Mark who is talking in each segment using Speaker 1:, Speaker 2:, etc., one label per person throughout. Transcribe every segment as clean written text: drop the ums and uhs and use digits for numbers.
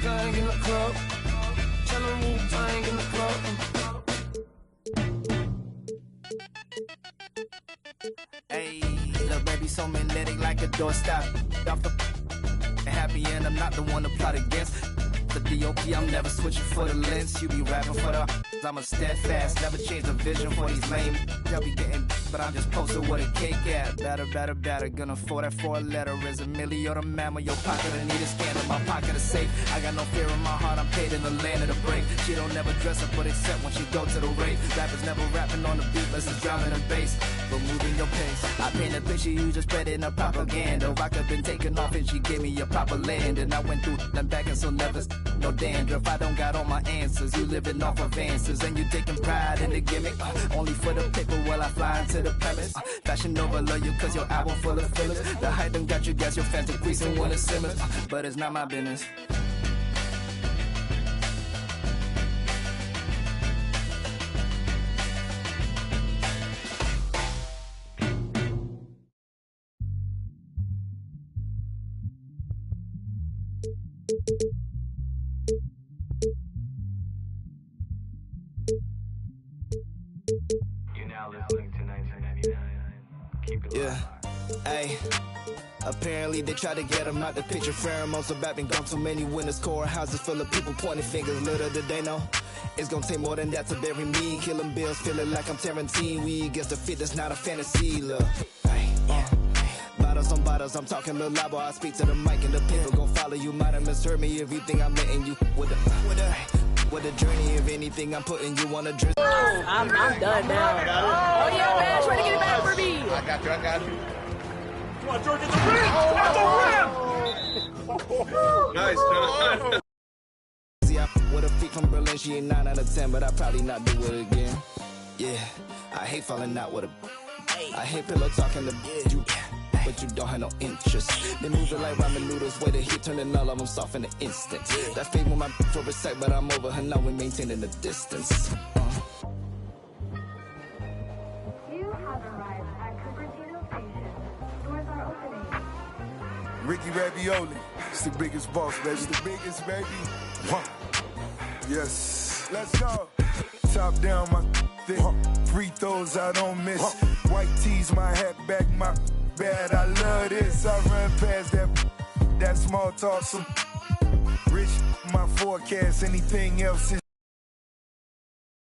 Speaker 1: Wu-Tang in the club. Tellin' Wu-Tang in the club.
Speaker 2: Hey, little baby, so magnetic like a doorstop. Off the happy end, I'm not the one to plot against. The DOP, I'm never switching for the lens. You be rapping for the I'm a steadfast, never change the vision for these lame. They'll be getting, but I'm just posted with a cake at. Better, gonna afford that for a letter. Is a milli or the mammal, your pocket, I need a scan in my pocket is safe. I got no fear in my heart, I'm paid in the land of the brave. She don't never dress up, but except when she go to the rave. Rappers never rapping on the beat, unless it's drumming and bass. But moving your pace, I paint a picture, you just spread in a propaganda. Rock have been taken off and she gave me a proper land. And I went through them back and so never no dandruff. I don't got all my answers, you living off advances. And you taking pride in the gimmick, only for the paper while I fly into the premise. Fashion over love you cause your album full of fillers. The hype done got you gas, your fans decreasing when it simmers. But it's not my business.
Speaker 3: You're now listening to 1999. Keep it
Speaker 2: Yeah, hey. Apparently they try to get him out the picture. Pheromones about been gone too many winners. Core houses full of people pointing fingers. Little did they know it's gonna take more than that to bury me. Killing bills, feeling like I'm Tarantino. We against the fit, that's not a fantasy. Look, hey, bottles on bottles, I'm talking Lil Labo. I speak to the mic and the people gon' follow you. Might have misheard me if you think I'm letting you with a journey. If anything, I'm putting you on a drizzle.
Speaker 4: I'm done now. Oh yeah, man, try to get it back for me.
Speaker 5: I got you.
Speaker 6: Come on, George, get the rim! At the rim!
Speaker 5: Nice.
Speaker 2: With a feet from Berlin, she ain't 9 out of 10, but I probably not do it again. Yeah, I hate falling out with a. I hate pillow talking to you, but you don't have no interest. They moving like ramen noodles, way the heat turning all of them soft in an instant. That fade with my for a sec, but I'm over her now. We maintaining the distance.
Speaker 7: Ricky Ravioli, it's the biggest boss, baby. It's the biggest, baby. Yes, let's go. Top down, my thick. Free throws I don't miss. White tees, my hat back, my bad. I love this. I run past that small talk. Some rich, my forecast. Anything else is.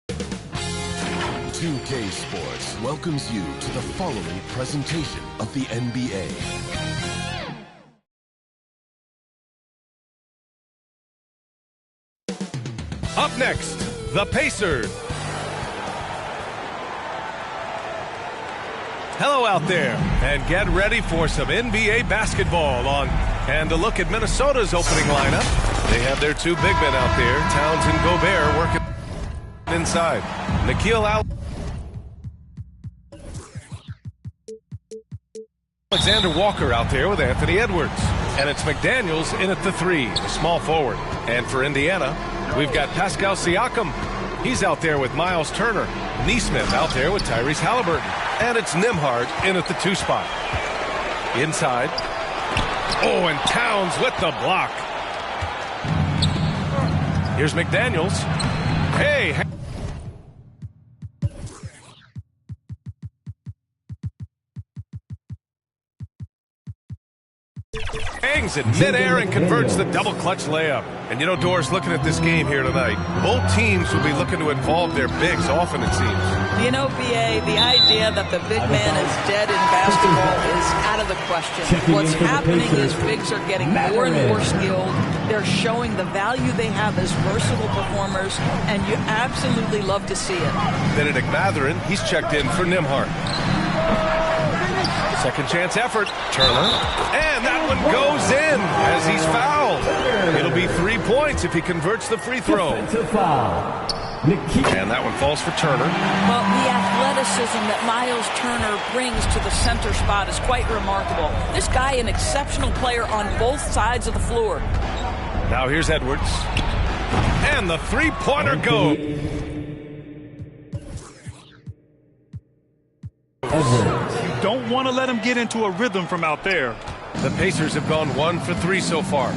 Speaker 8: 2K Sports welcomes you to the following presentation of the NBA.
Speaker 9: Up next, the Pacers. Hello out there, and get ready for some NBA basketball on. And a look at Minnesota's opening lineup. They have their two big men out there, Towns and Gobert, working inside. Nikhil Alexander Walker out there with Anthony Edwards. And it's McDaniels in at the 3, the small forward. And for Indiana, we've got Pascal Siakam. He's out there with Miles Turner. Neesmith out there with Tyrese Halliburton. And it's Nembhard in at the 2 spot. Inside. Oh, and Towns with the block. Here's McDaniels. Hey. Hangs in midair and converts the double clutch layup. And you know, Doris, looking at this game here tonight, both teams will be looking to involve their bigs often, it seems.
Speaker 4: You know, BA, the idea that the big man is dead in basketball is out of the question. What's happening is bigs are getting more and more skilled. They're showing the value they have as versatile performers, and you absolutely love to see it.
Speaker 9: Benedict Mathurin, he's checked in for Nembhard. Second chance effort. Turner. And that one goes in as he's fouled. It'll be 3 points if he converts the free throw. And that one falls for Turner.
Speaker 4: Well, the athleticism that Miles Turner brings to the center spot is quite remarkable. This guy, an exceptional player on both sides of the floor.
Speaker 9: Now here's Edwards. And the three-pointer goes.
Speaker 6: You don't want to let him get into a rhythm from out there.
Speaker 9: The Pacers have gone 1 for 3 so far.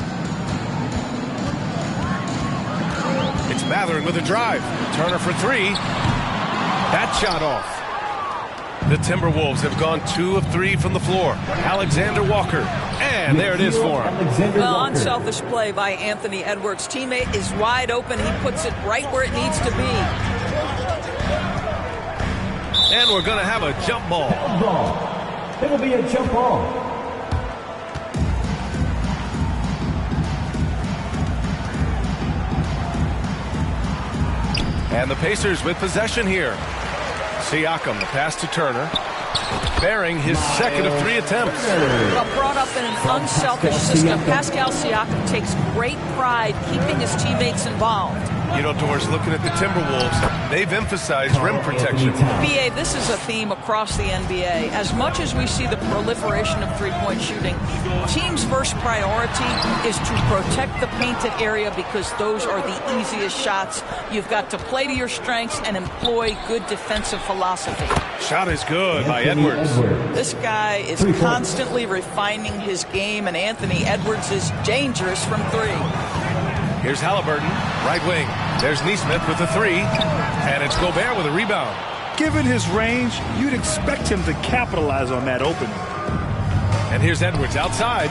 Speaker 9: It's Mathurin with a drive. Turner for three. That shot off. The Timberwolves have gone 2 of 3 from the floor. Alexander Walker. And there it is for him.
Speaker 4: Well, unselfish play by Anthony Edwards. Teammate is wide open. He puts it right where it needs to be.
Speaker 9: And we're going to have a jump ball.
Speaker 5: It'll be a jump ball.
Speaker 9: And the Pacers with possession here. Siakam, the pass to Turner. Bearing his second of 3 attempts.
Speaker 4: Well, brought up in an unselfish system, Pascal Siakam takes great pride keeping his teammates involved.
Speaker 9: You know, Doris, looking at the Timberwolves, they've emphasized rim protection.
Speaker 4: BA, this is a theme across the NBA. As much as we see the proliferation of three-point shooting, teams' first priority is to protect the painted area because those are the easiest shots. You've got to play to your strengths and employ good defensive philosophy.
Speaker 9: Shot is good by Edwards.
Speaker 4: This guy is constantly refining his game, and Anthony Edwards is dangerous from 3.
Speaker 9: Here's Halliburton, right wing. There's Nesmith with the 3, and it's Gobert with a rebound.
Speaker 6: Given his range, you'd expect him to capitalize on that opening.
Speaker 9: And here's Edwards outside.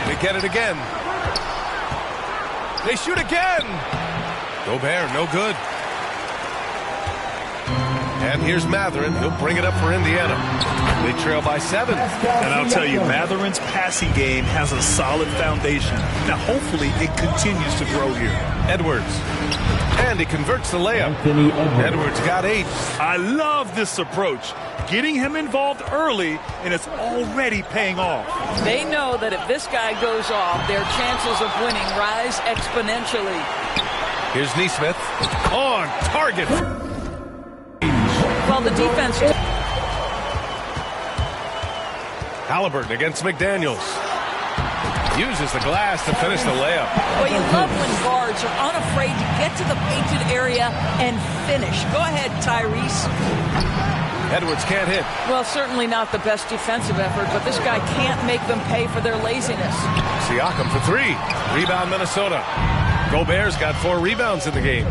Speaker 9: They get it again. They shoot again. Gobert, no good. And here's Mathurin. He'll bring it up for Indiana. They trail by 7.
Speaker 6: And I'll tell you, Mathurin's passing game has a solid foundation. Now, hopefully, it continues to grow here.
Speaker 9: Edwards. And he converts the layup. Edwards got 8.
Speaker 6: I love this approach. Getting him involved early, and it's already paying off.
Speaker 4: They know that if this guy goes off, their chances of winning rise exponentially.
Speaker 9: Here's Nesmith. On target.
Speaker 4: Well, the defense...
Speaker 9: Halliburton against McDaniels. Uses the glass to finish the layup.
Speaker 4: Well, you love when guards are unafraid to get to the painted area and finish. Go ahead, Tyrese.
Speaker 9: Edwards can't hit.
Speaker 4: Well, certainly not the best defensive effort, but this guy can't make them pay for their laziness.
Speaker 9: Siakam for 3. Rebound Minnesota. Gobert's got 4 rebounds in the game.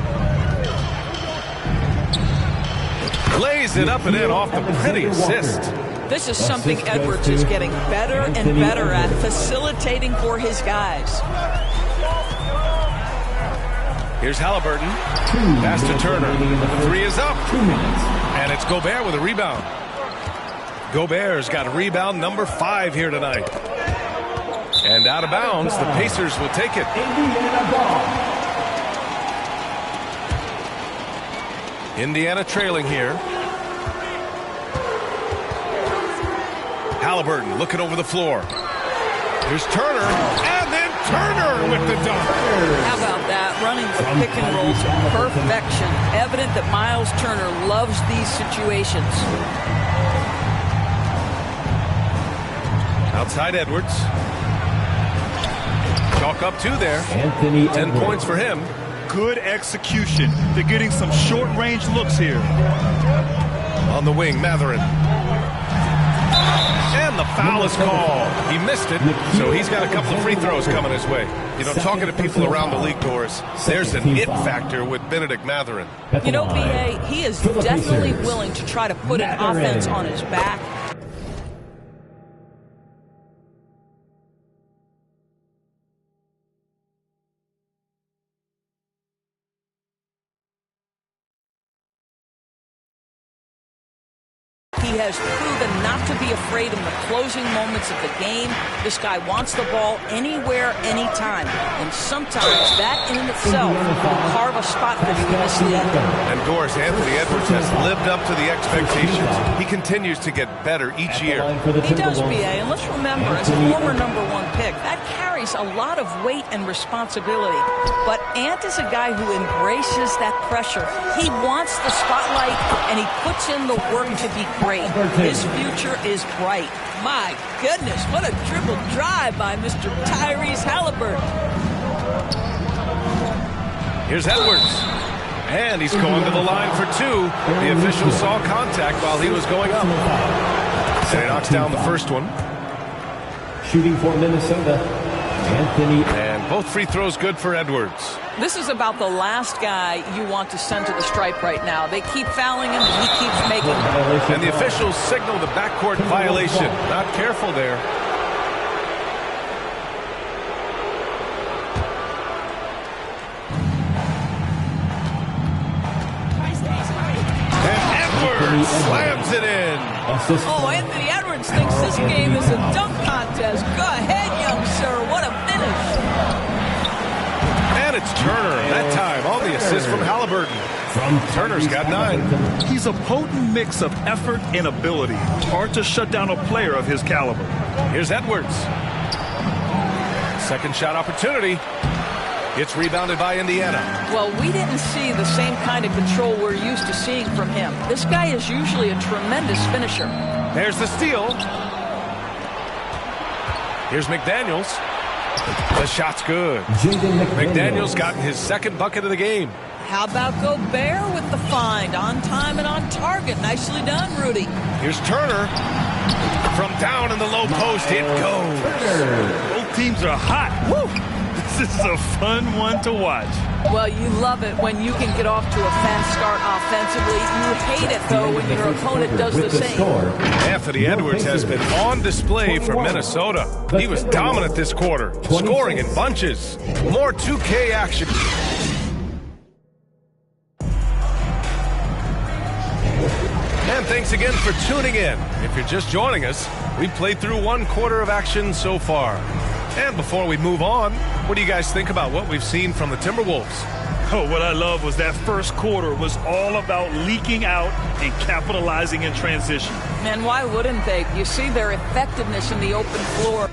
Speaker 9: Lays it up and in off the pretty assist.
Speaker 4: This is something Edwards is getting better and better at, facilitating for his guys.
Speaker 9: Here's Halliburton. Pass to Turner. The 3 is up. And it's Gobert with a rebound. Gobert's got rebound number 5 here tonight. And out of bounds, the Pacers will take it. Indiana trailing here. Halliburton looking over the floor. Here's Turner, and then Turner with the dunk.
Speaker 4: How about that? Running the pick and roll to perfection. Evident that Miles Turner loves these situations.
Speaker 9: Outside Edwards. Chalk up 2 there. 10 points for him.
Speaker 6: Good execution. They're getting some short-range looks here.
Speaker 9: On the wing, Mathurin. And the foul is called. He missed it, so he's got a couple of free throws coming his way. You know, talking to people around the league, Doris, there's an it factor with Benedict Mathurin.
Speaker 4: You know, B.A., he is definitely willing to try to put an offense on his back. He has proven not to be afraid in the closing moments of the game. This guy wants the ball anywhere, anytime. And sometimes that in itself will carve a spot for you in this league.
Speaker 9: And Doris, Anthony Edwards has lived up to the expectations. He continues to get better each year.
Speaker 4: He does, B.A. And let's remember, as a former #1 pick, that carries a lot of weight and responsibility. But Ant is a guy who embraces that pressure. He wants the spotlight, and he puts in the work to be great. His future is bright. My goodness, what a dribble drive by Mr. Tyrese Halliburton.
Speaker 9: Here's Edwards. And he's going to the line for 2. The official saw contact while he was going up. And he knocks down the first one.
Speaker 5: Shooting for Minnesota, Anthony.
Speaker 9: And both free throws good for Edwards.
Speaker 4: This is about the last guy you want to send to the stripe right now. They keep fouling him, and he keeps making them.
Speaker 9: And the officials signal the backcourt violation. Not careful there. And Edwards slams it in.
Speaker 4: Oh, Anthony Edwards thinks this game is a dunk contest. Go ahead, young sir. What a finish.
Speaker 9: And it's Turner, that time on the assist from Halliburton. Turner's got 9.
Speaker 6: He's a potent mix of effort and ability. Hard to shut down a player of his caliber.
Speaker 9: Here's Edwards. Second shot opportunity. It's rebounded by Indiana.
Speaker 4: Well, we didn't see the same kind of control we're used to seeing from him. This guy is usually a tremendous finisher.
Speaker 9: There's the steal. Here's McDaniels. The shot's good. McDaniels got his second bucket of the game.
Speaker 4: How about Gobert with the find? On time and on target. Nicely done, Rudy.
Speaker 9: Here's Turner. From down in the low post, it goes.
Speaker 6: Both teams are hot. Woo! This is a fun one to watch.
Speaker 4: Well, you love it when you can get off to a fast start offensively. You hate it, though, when your opponent does the same.
Speaker 9: Anthony Edwards has been on display for Minnesota. He was dominant this quarter, scoring in bunches. More 2K action. And thanks again for tuning in. If you're just joining us, we've played through 1 quarter of action so far. And before we move on, what do you guys think about what we've seen from the Timberwolves?
Speaker 6: Oh, what I love was that first quarter was all about leaking out and capitalizing in transition.
Speaker 4: And why wouldn't they? You see their effectiveness in the open floor.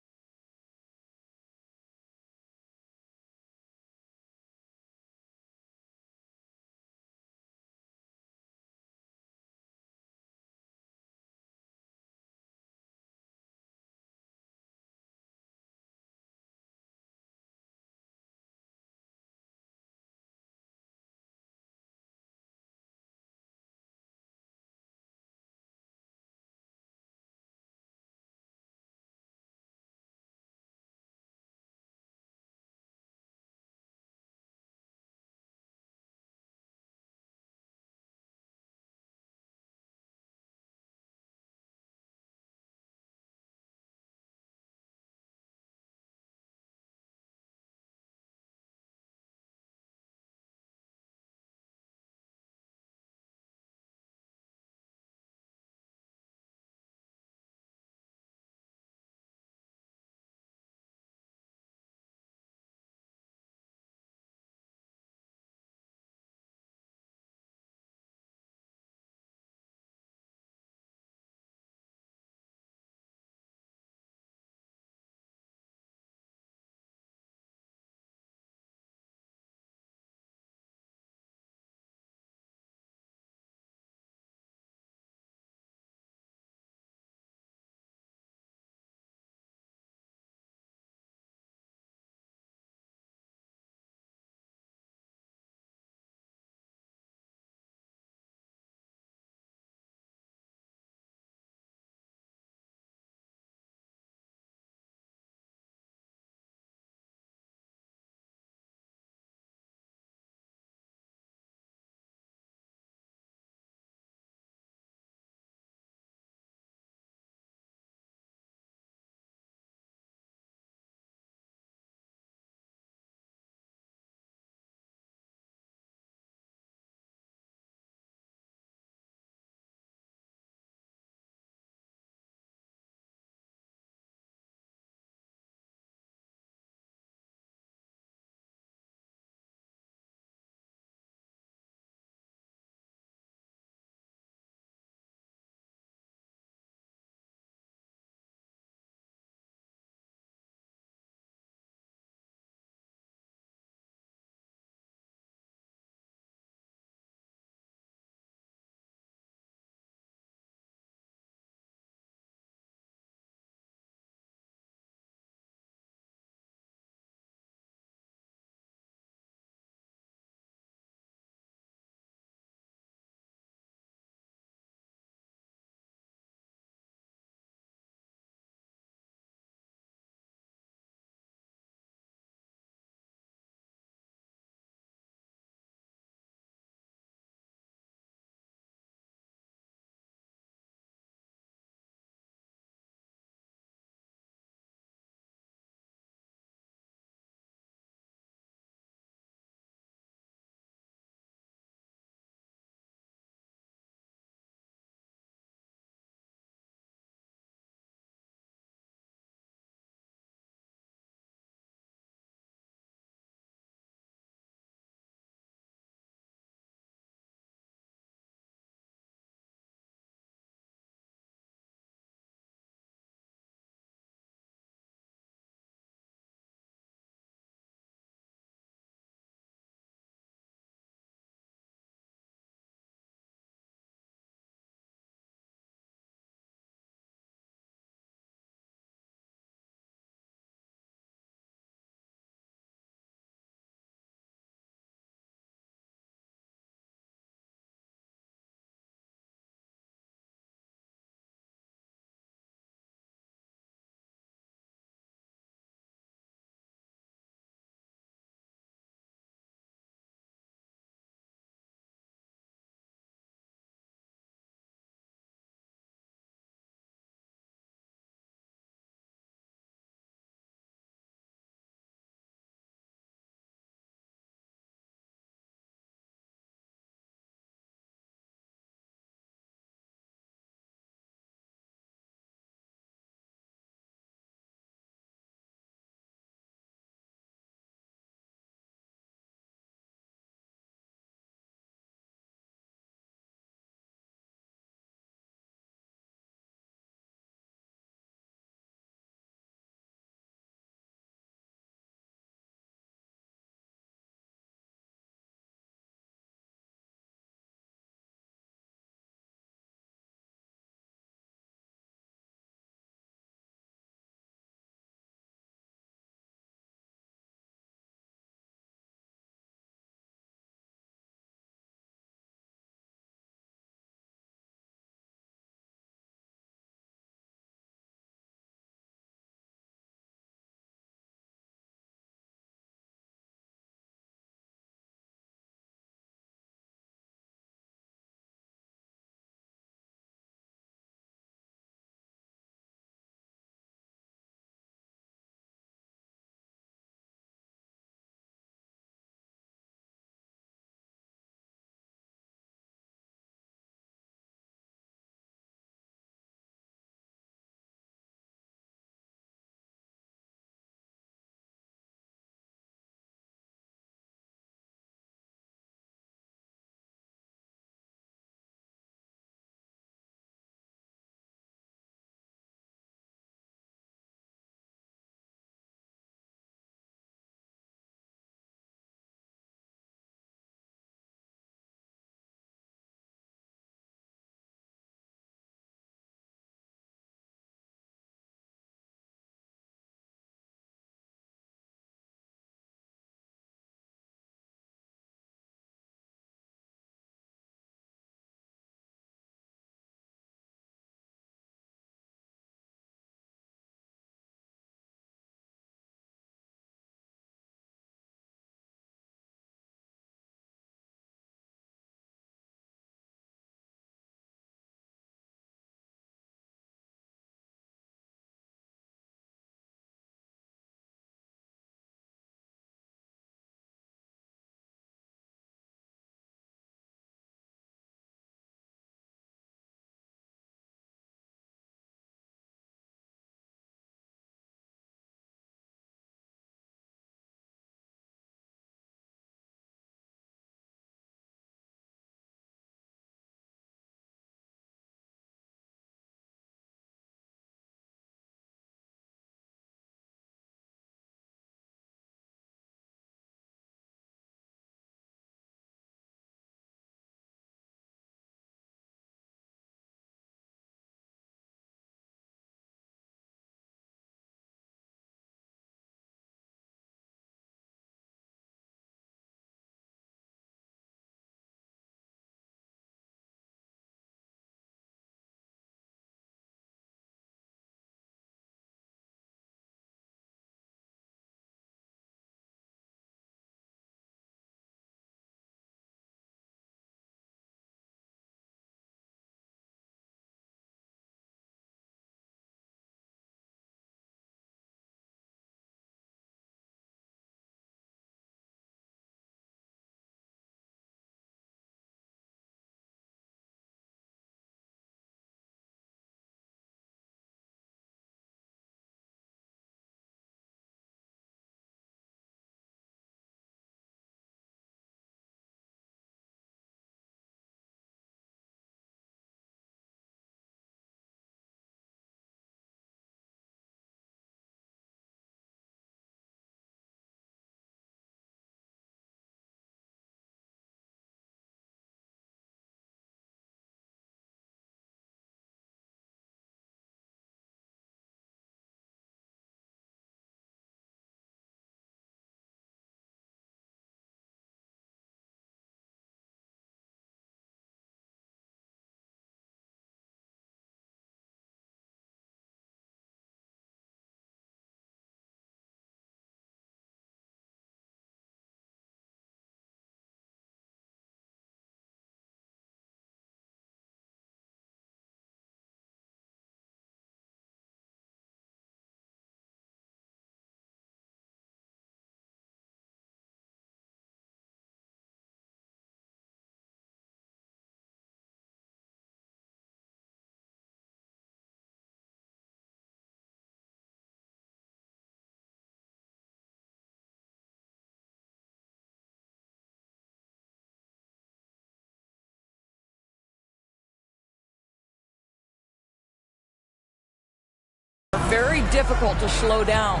Speaker 4: very difficult to slow down.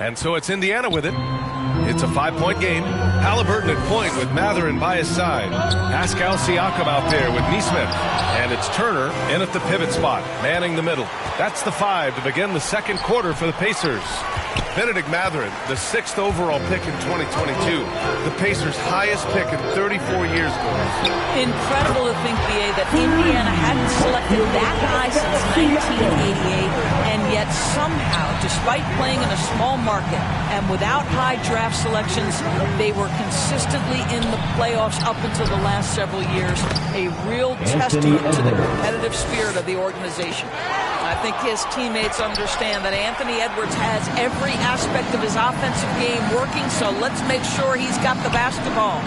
Speaker 9: And so it's Indiana with it. It's a 5-point game. Halliburton at point with Mathurin by his side. Pascal Siakam out there with Nesmith. And it's Turner in at the pivot spot, manning the middle. That's the 5 to begin the second quarter for the Pacers. Bennedict Mathurin, the 6th overall pick in 2022. The Pacers' highest pick in 34 years.
Speaker 4: Incredible to think, BA, that Indiana hadn't selected that high since 1988, and yet somehow, despite playing in a small market and without high draft selections, they were consistently in the playoffs up until the last several years. A real testament to the competitive spirit of the organization. I think his teammates understand that Anthony Edwards has every aspect of his offensive game working, so let's make sure he's got the basketball.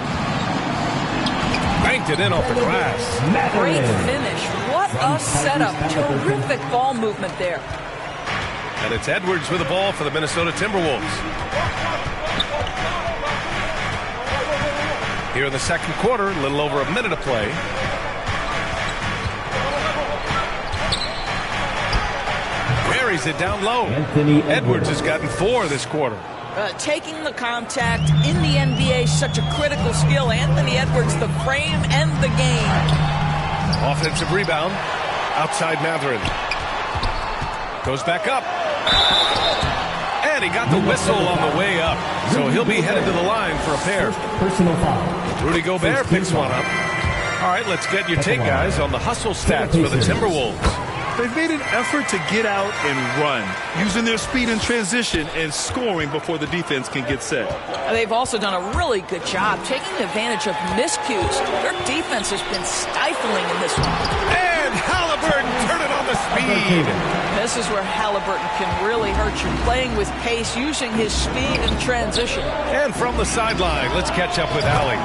Speaker 9: Banked it in off the glass.
Speaker 4: Great finish. What a setup. Terrific ball movement there.
Speaker 9: And it's Edwards with the ball for the Minnesota Timberwolves. Here in the second quarter, a little over a minute to play. Buries it down low. Edwards has gotten 4 this quarter.
Speaker 4: Taking the contact in the NBA is such a critical skill. Anthony Edwards, the frame and the game.
Speaker 9: Offensive rebound. Outside Mathurin. Goes back up. And he got the whistle on the way up. So he'll be headed to the line for a pair.
Speaker 5: Personal foul.
Speaker 9: Rudy Gobert picks one up. All right, let's get your take, guys, on the hustle stats for the Timberwolves.
Speaker 6: They've made an effort to get out and run, using their speed in transition and scoring before the defense can get set.
Speaker 4: They've also done a really good job taking advantage of miscues. Their defense has been stifling in this one.
Speaker 9: And Halliburton turning on the speed.
Speaker 4: This is where Halliburton can really hurt you, playing with pace, using his speed in transition.
Speaker 9: And from the sideline, let's catch up with Allie.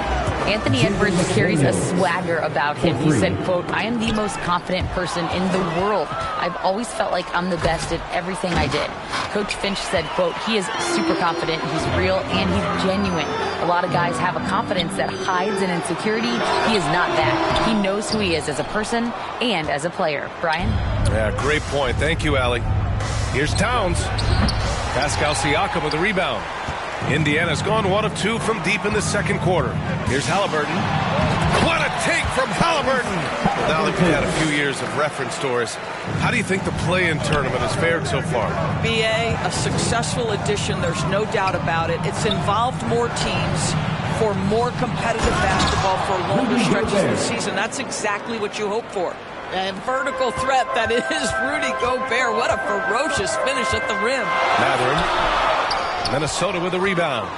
Speaker 10: Anthony Edwards carries a swagger about him. He said, quote, "I am the most confident person in the world. I've always felt like I'm the best at everything I did." Coach Finch said, quote, "He is super confident, he's real, and he's genuine. A lot of guys have a confidence that hides an insecurity. He is not that. He knows who he is as a person and as a player." Brian?
Speaker 9: Yeah, great point. Thank you, Allie. Here's Towns. Pascal Siakam with the rebound. Indiana's gone 1 of 2 from deep in the second quarter. Here's Halliburton. What a take from Halliburton! Now that we've had a few years of reference stories, how do you think the play-in tournament has fared so far?
Speaker 4: BA, a successful addition, there's no doubt about it. It's involved more teams for more competitive basketball for longer stretches of the season. That's exactly what you hope for. And vertical threat, that is Rudy Gobert. What a ferocious finish at the rim.
Speaker 9: Mathurin. Minnesota with a rebound.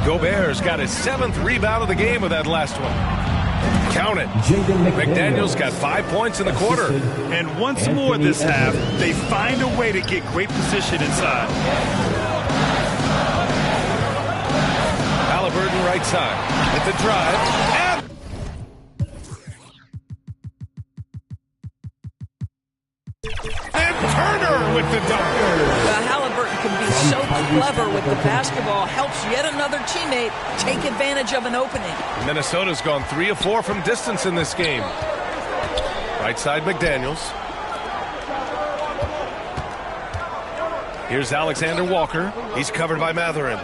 Speaker 9: Gobert's got his 7th rebound of the game with that last one. Count it. McDaniels got 5 points in the quarter.
Speaker 6: And once more this half, they find a way to get great position inside.
Speaker 9: Halliburton right side. Hit the drive. And Turner with the dunker.
Speaker 4: Halliburton can be so clever with the basketball. Helps yet another teammate take advantage of an opening.
Speaker 9: Minnesota's gone 3 of 4 from distance in this game. Right side McDaniels. Here's Alexander Walker. He's covered by Mathurin.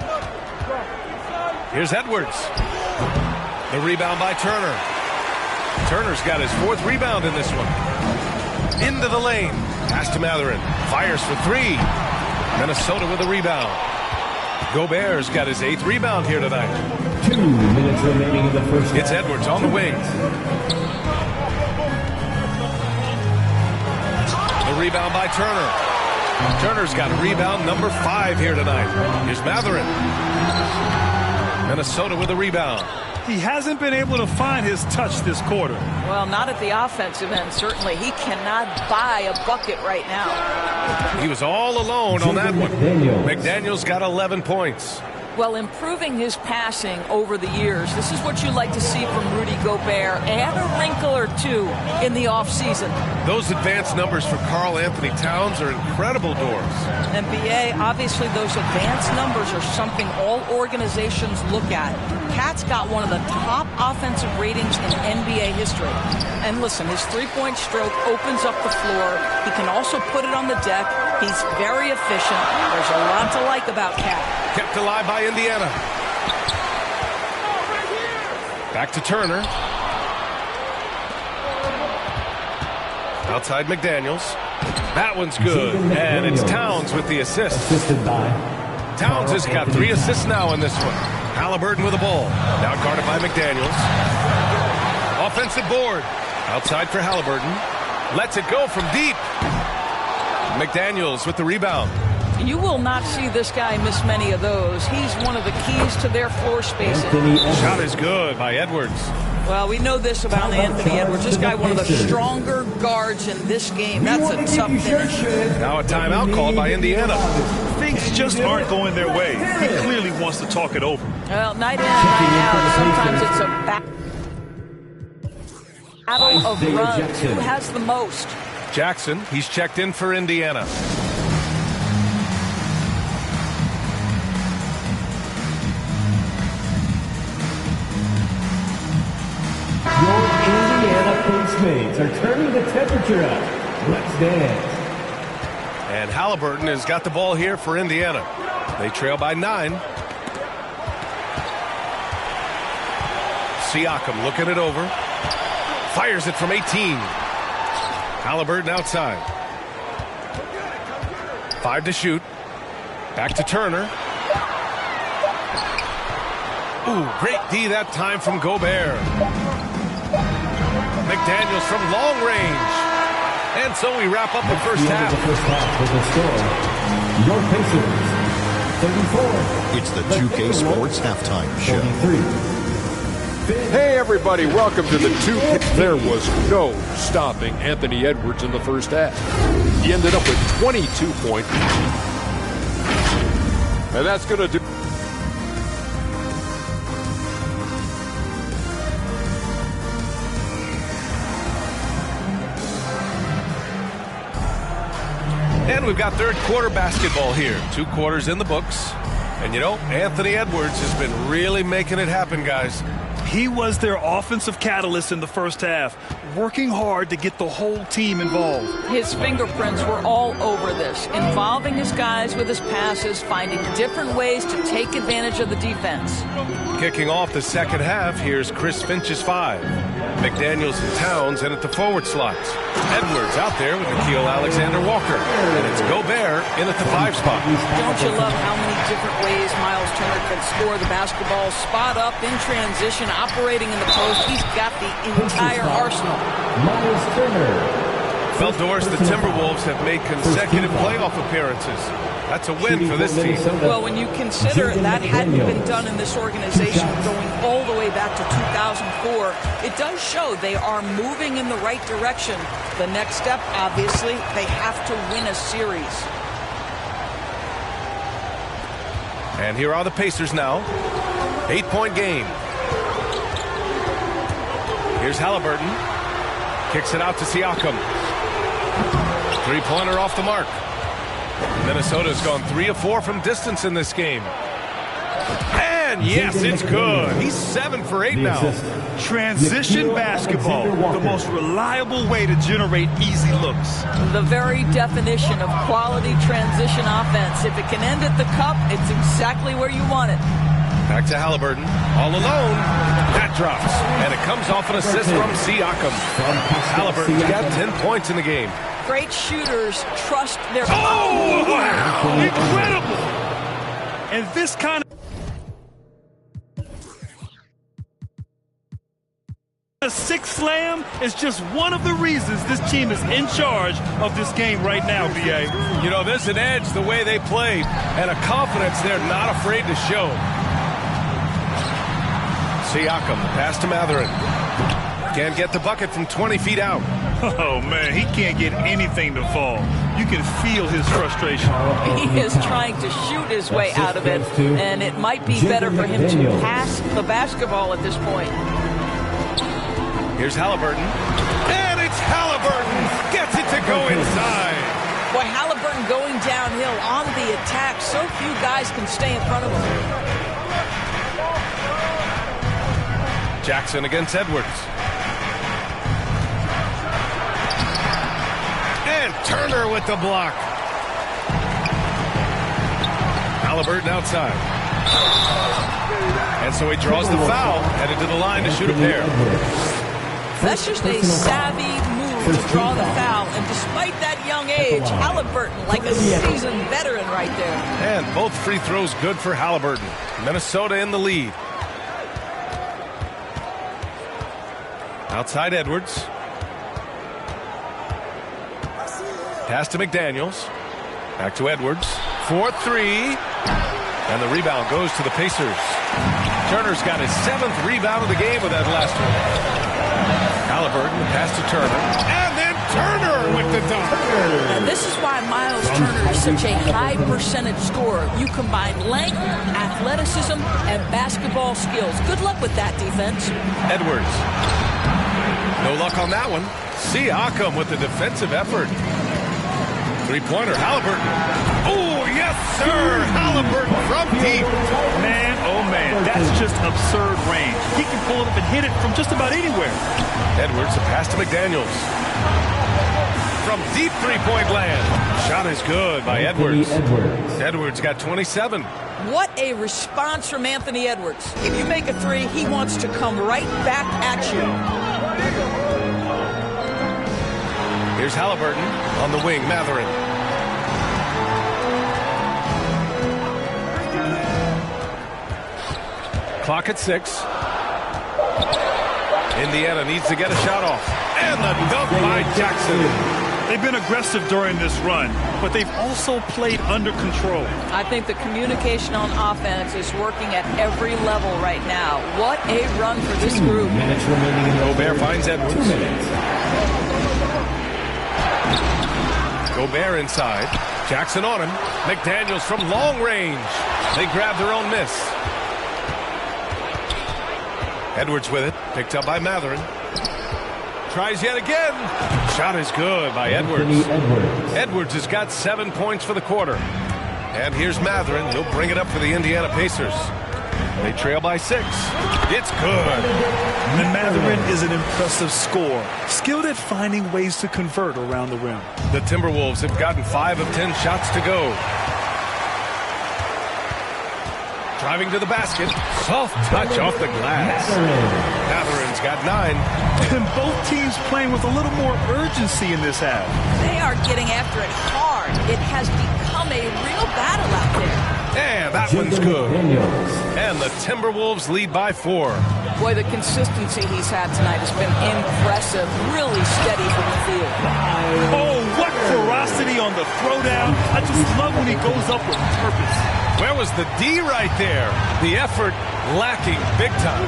Speaker 9: Here's Edwards. The rebound by Turner. Turner's got his 4th rebound in this one. Into the lane. Pass to Mathurin. Fires for 3. Minnesota with a rebound. Gobert's got his 8th rebound here tonight.
Speaker 5: 2 minutes remaining in the first.
Speaker 9: It's Edwards on the wing. The rebound by Turner. Turner's got rebound number 5 here tonight. Here's Mathurin. Minnesota with a rebound.
Speaker 6: He hasn't been able to find his touch this quarter.
Speaker 4: Well, not at the offensive end, certainly. He cannot buy a bucket right now.
Speaker 9: He was all alone on that one. McDaniels got 11 points.
Speaker 4: Well, improving his passing over the years, this is what you like to see from Rudy Gobert. Add a wrinkle or 2 in the offseason.
Speaker 9: Those advanced numbers for Karl Anthony Towns are incredible doors.
Speaker 4: And BA, obviously those advanced numbers are something all organizations look at. Cat's got one of the top offensive ratings in NBA history. And listen, his 3-point stroke opens up the floor. He can also put it on the deck. He's very efficient. There's a lot to like about Cat.
Speaker 9: Kept alive by Indiana. Back to Turner. Outside McDaniels. That one's good. And it's Towns with the assist.
Speaker 5: Assisted by
Speaker 9: Towns has got 3 assists now in this one. Halliburton with the ball. Now guarded by McDaniels. Offensive board. Outside for Halliburton. Lets it go from deep. McDaniels with the rebound.
Speaker 4: You will not see this guy miss many of those. He's one of the keys to their floor spacing.
Speaker 9: Shot is good by Edwards.
Speaker 4: Well, we know this about Anthony Edwards. This guy, one of the stronger guards in this game. That's a tough finish.
Speaker 9: Now a timeout called by Indiana.
Speaker 6: Things just aren't going their way. He clearly wants to talk it over.
Speaker 4: Well, night in and night out, sometimes it's a battle of runs. Who has the most?
Speaker 9: Jackson, he's checked in for Indiana.
Speaker 5: Your Indiana Pacemates are turning the temperature up. Let's dance.
Speaker 9: And Halliburton has got the ball here for Indiana. They trail by 9. Siakam looking it over. Fires it from 18. Halliburton outside. 5 to shoot. Back to Turner. Ooh, great D that time from Gobert. McDaniels from long range. And so we wrap up the first half.
Speaker 5: The first half with the score. Your Pacers, 34.
Speaker 8: It's the 2K Sports Halftime Show.
Speaker 5: 23.
Speaker 11: Hey everybody, welcome to the 2K. There was no stopping Anthony Edwards in the first half. He ended up with 22 points. And that's going to do.
Speaker 9: And we've got third quarter basketball here. 2 quarters in the books. And you know, Anthony Edwards has been really making it happen, guys.
Speaker 6: He was their offensive catalyst in the first half, working hard to get the whole team involved.
Speaker 4: His fingerprints were all over this, involving his guys with his passes, finding different ways to take advantage of the defense.
Speaker 9: Kicking off the second half, here's Chris Finch's 5. McDaniels and Towns in at the forward slots. Edwards out there with Nickeil Alexander-Walker. And it's Gobert in at the 5 spot.
Speaker 4: Don't you love how many different ways Miles Turner can score the basketball? Spot up, in transition, operating in the post. He's got the entire arsenal.
Speaker 5: Miles Turner.
Speaker 9: Veldorf, the Timberwolves have made consecutive playoff appearances. That's a win for this team.
Speaker 4: Well, when you consider that hadn't been done in this organization going all the way back to 2004, it does show they are moving in the right direction. The next step, obviously, they have to win a series.
Speaker 9: And here are the Pacers now. 8-point game. Here's Halliburton. Kicks it out to Siakam. 3-pointer off the mark. Minnesota's gone 3 of 4 from distance in this game. And yes, it's good. He's 7 for 8 now.
Speaker 6: Transition basketball, the most reliable way to generate easy looks.
Speaker 4: The very definition of quality transition offense. If it can end at the cup, it's exactly where you want it.
Speaker 9: Back to Halliburton. All alone. That drops. And it comes off an assist from Siakam. Halliburton's got 10 points in the game.
Speaker 4: Great shooters trust their...
Speaker 6: Oh, wow! Incredible! And this kind of 6 slam is just one of the reasons this team is in charge of this game right now, B.A.
Speaker 9: You know, there's an edge the way they play and a confidence they're not afraid to show. Siakam, pass to Mathurin. Can't get the bucket from 20 feet out.
Speaker 6: Oh, man, he can't get anything to fall. You can feel his frustration.
Speaker 4: He is trying to shoot his way out of it, and it might be better for him to pass the basketball at this point.
Speaker 9: Here's Halliburton. And it's Halliburton. Gets it to go inside.
Speaker 4: Boy, Halliburton going downhill on the attack. So few guys can stay in front of him.
Speaker 9: Jackson against Edwards. And Turner with the block. Halliburton outside. And so he draws the foul, headed to the line to shoot a pair.
Speaker 4: That's just a savvy move to draw the foul. And despite that young age, Halliburton, like a seasoned veteran right there.
Speaker 9: And both free throws good for Halliburton. Minnesota in the lead. Outside Edwards. Pass to McDaniels. Back to Edwards. 4-3. And the rebound goes to the Pacers. Turner's got his 7th rebound of the game with that last one. Halliburton, pass to Turner. And then Turner with the dunk.
Speaker 4: And this is why Miles Turner is such a high percentage scorer. You combine length, athleticism, and basketball skills. Good luck with that defense.
Speaker 9: Edwards. No luck on that one. Siakam with the defensive effort. Three-pointer, Halliburton. Oh, yes, sir. Halliburton from deep.
Speaker 6: Man, oh, man, that's just absurd range. He can pull it up and hit it from just about anywhere.
Speaker 9: Edwards, a pass to McDaniels. From deep three-point land. Shot is good by Edwards. Edwards got 27.
Speaker 4: What a response from Anthony Edwards. If you make a three, he wants to come right back at you.
Speaker 9: Here's Halliburton on the wing, Mathurin. Clock at 6. Indiana needs to get a shot off. And the dunk by Jackson.
Speaker 6: They've been aggressive during this run, but they've also played under control.
Speaker 4: I think the communication on offense is working at every level right now. What a run for this group.
Speaker 9: Gobert finds Edwards. Gobert inside. Jackson on him. McDaniels from long range. They grab their own miss. Edwards with it. Picked up by Mathurin. Tries yet again. Shot is good by Edwards. Edwards has got 7 points for the quarter. And here's Mathurin. He'll bring it up for the Indiana Pacers. They trail by 6. It's good.
Speaker 6: And Mathurin is an impressive scorer, skilled at finding ways to convert around the rim.
Speaker 9: The Timberwolves have gotten 5 of 10 shots to go. Driving to the basket. Soft touch off the glass. Matherin's got 9.
Speaker 6: And both teams playing with a little more urgency in this half.
Speaker 4: They are getting after it hard. It has become a real battle out there.
Speaker 9: And that one's good. And the Timberwolves lead by 4.
Speaker 4: Boy, the consistency he's had tonight has been impressive. Really steady from the field.
Speaker 6: Oh, what ferocity on the throwdown. I just love when he goes up with purpose.
Speaker 9: Where was the D right there? The effort lacking big time.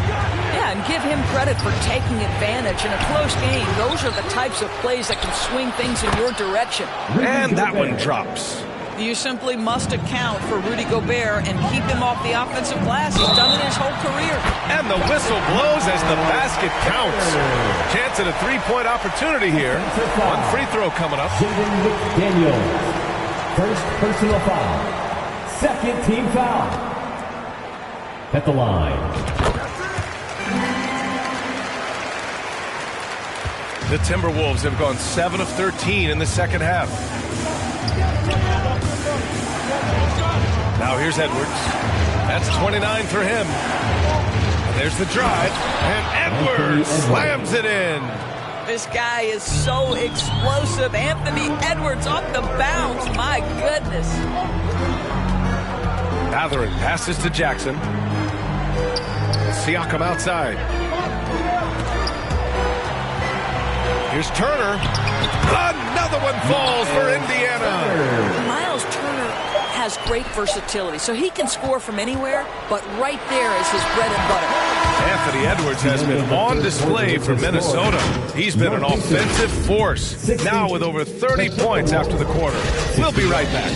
Speaker 4: Yeah, and give him credit for taking advantage in a close game. Those are the types of plays that can swing things in your direction.
Speaker 9: And that one drops.
Speaker 4: You simply must account for Rudy Gobert and keep him off the offensive glass. He's done it his whole career.
Speaker 9: And the whistle blows as the basket counts. Chance at a three-point opportunity here. One free throw coming up.
Speaker 5: Daniel, first personal foul. Second team foul. At the line.
Speaker 9: The Timberwolves have gone 7 of 13 in the second half. Now here's Edwards. That's 29 for him. And there's the drive. And Edwards slams it in.
Speaker 4: This guy is so explosive. Anthony Edwards off the bounce. My goodness.
Speaker 9: Mathurin passes to Jackson. Siakam outside. Here's Turner. Another one falls for Indiana.
Speaker 4: Miles Turner has great versatility, so he can score from anywhere, but right there is his bread and butter.
Speaker 9: Anthony Edwards has been on display for Minnesota. He's been an offensive force, now with over 30 points after the quarter. We'll be right back.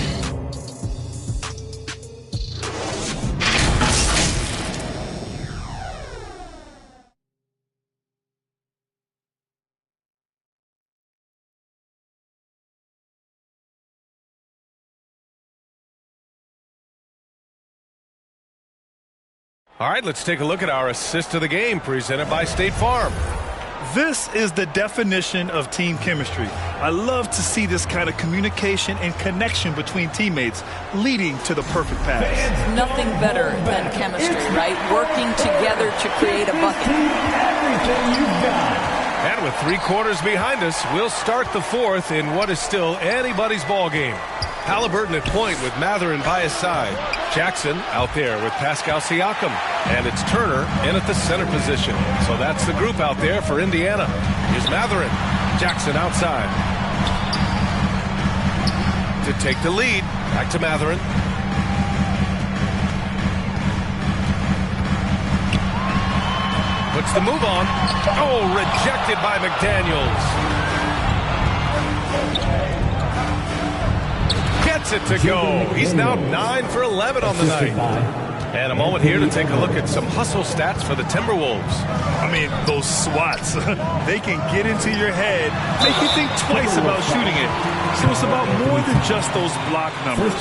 Speaker 9: All right, let's take a look at our assist of the game presented by State Farm.
Speaker 6: This is the definition of team chemistry. I love to see this kind of communication and connection between teammates leading to the perfect pass.
Speaker 4: Nothing better than chemistry, right? Working together to create a bucket.
Speaker 5: Everything you've got.
Speaker 9: And with 3 quarters behind us, we'll start the fourth in what is still anybody's ball game. Halliburton at point with Mathurin by his side. Jackson out there with Pascal Siakam. And it's Turner in at the center position. So that's the group out there for Indiana. Here's Mathurin. Jackson outside. To take the lead. Back to Mathurin. Puts the move on. Oh, rejected by McDaniels. Gets it to go. He's now 9 for 11 on the night. And a moment here to take a look at some hustle stats for the Timberwolves.
Speaker 6: I mean, those swats, they can get into your head, make you think twice about shooting it. So it's about more than just those block numbers.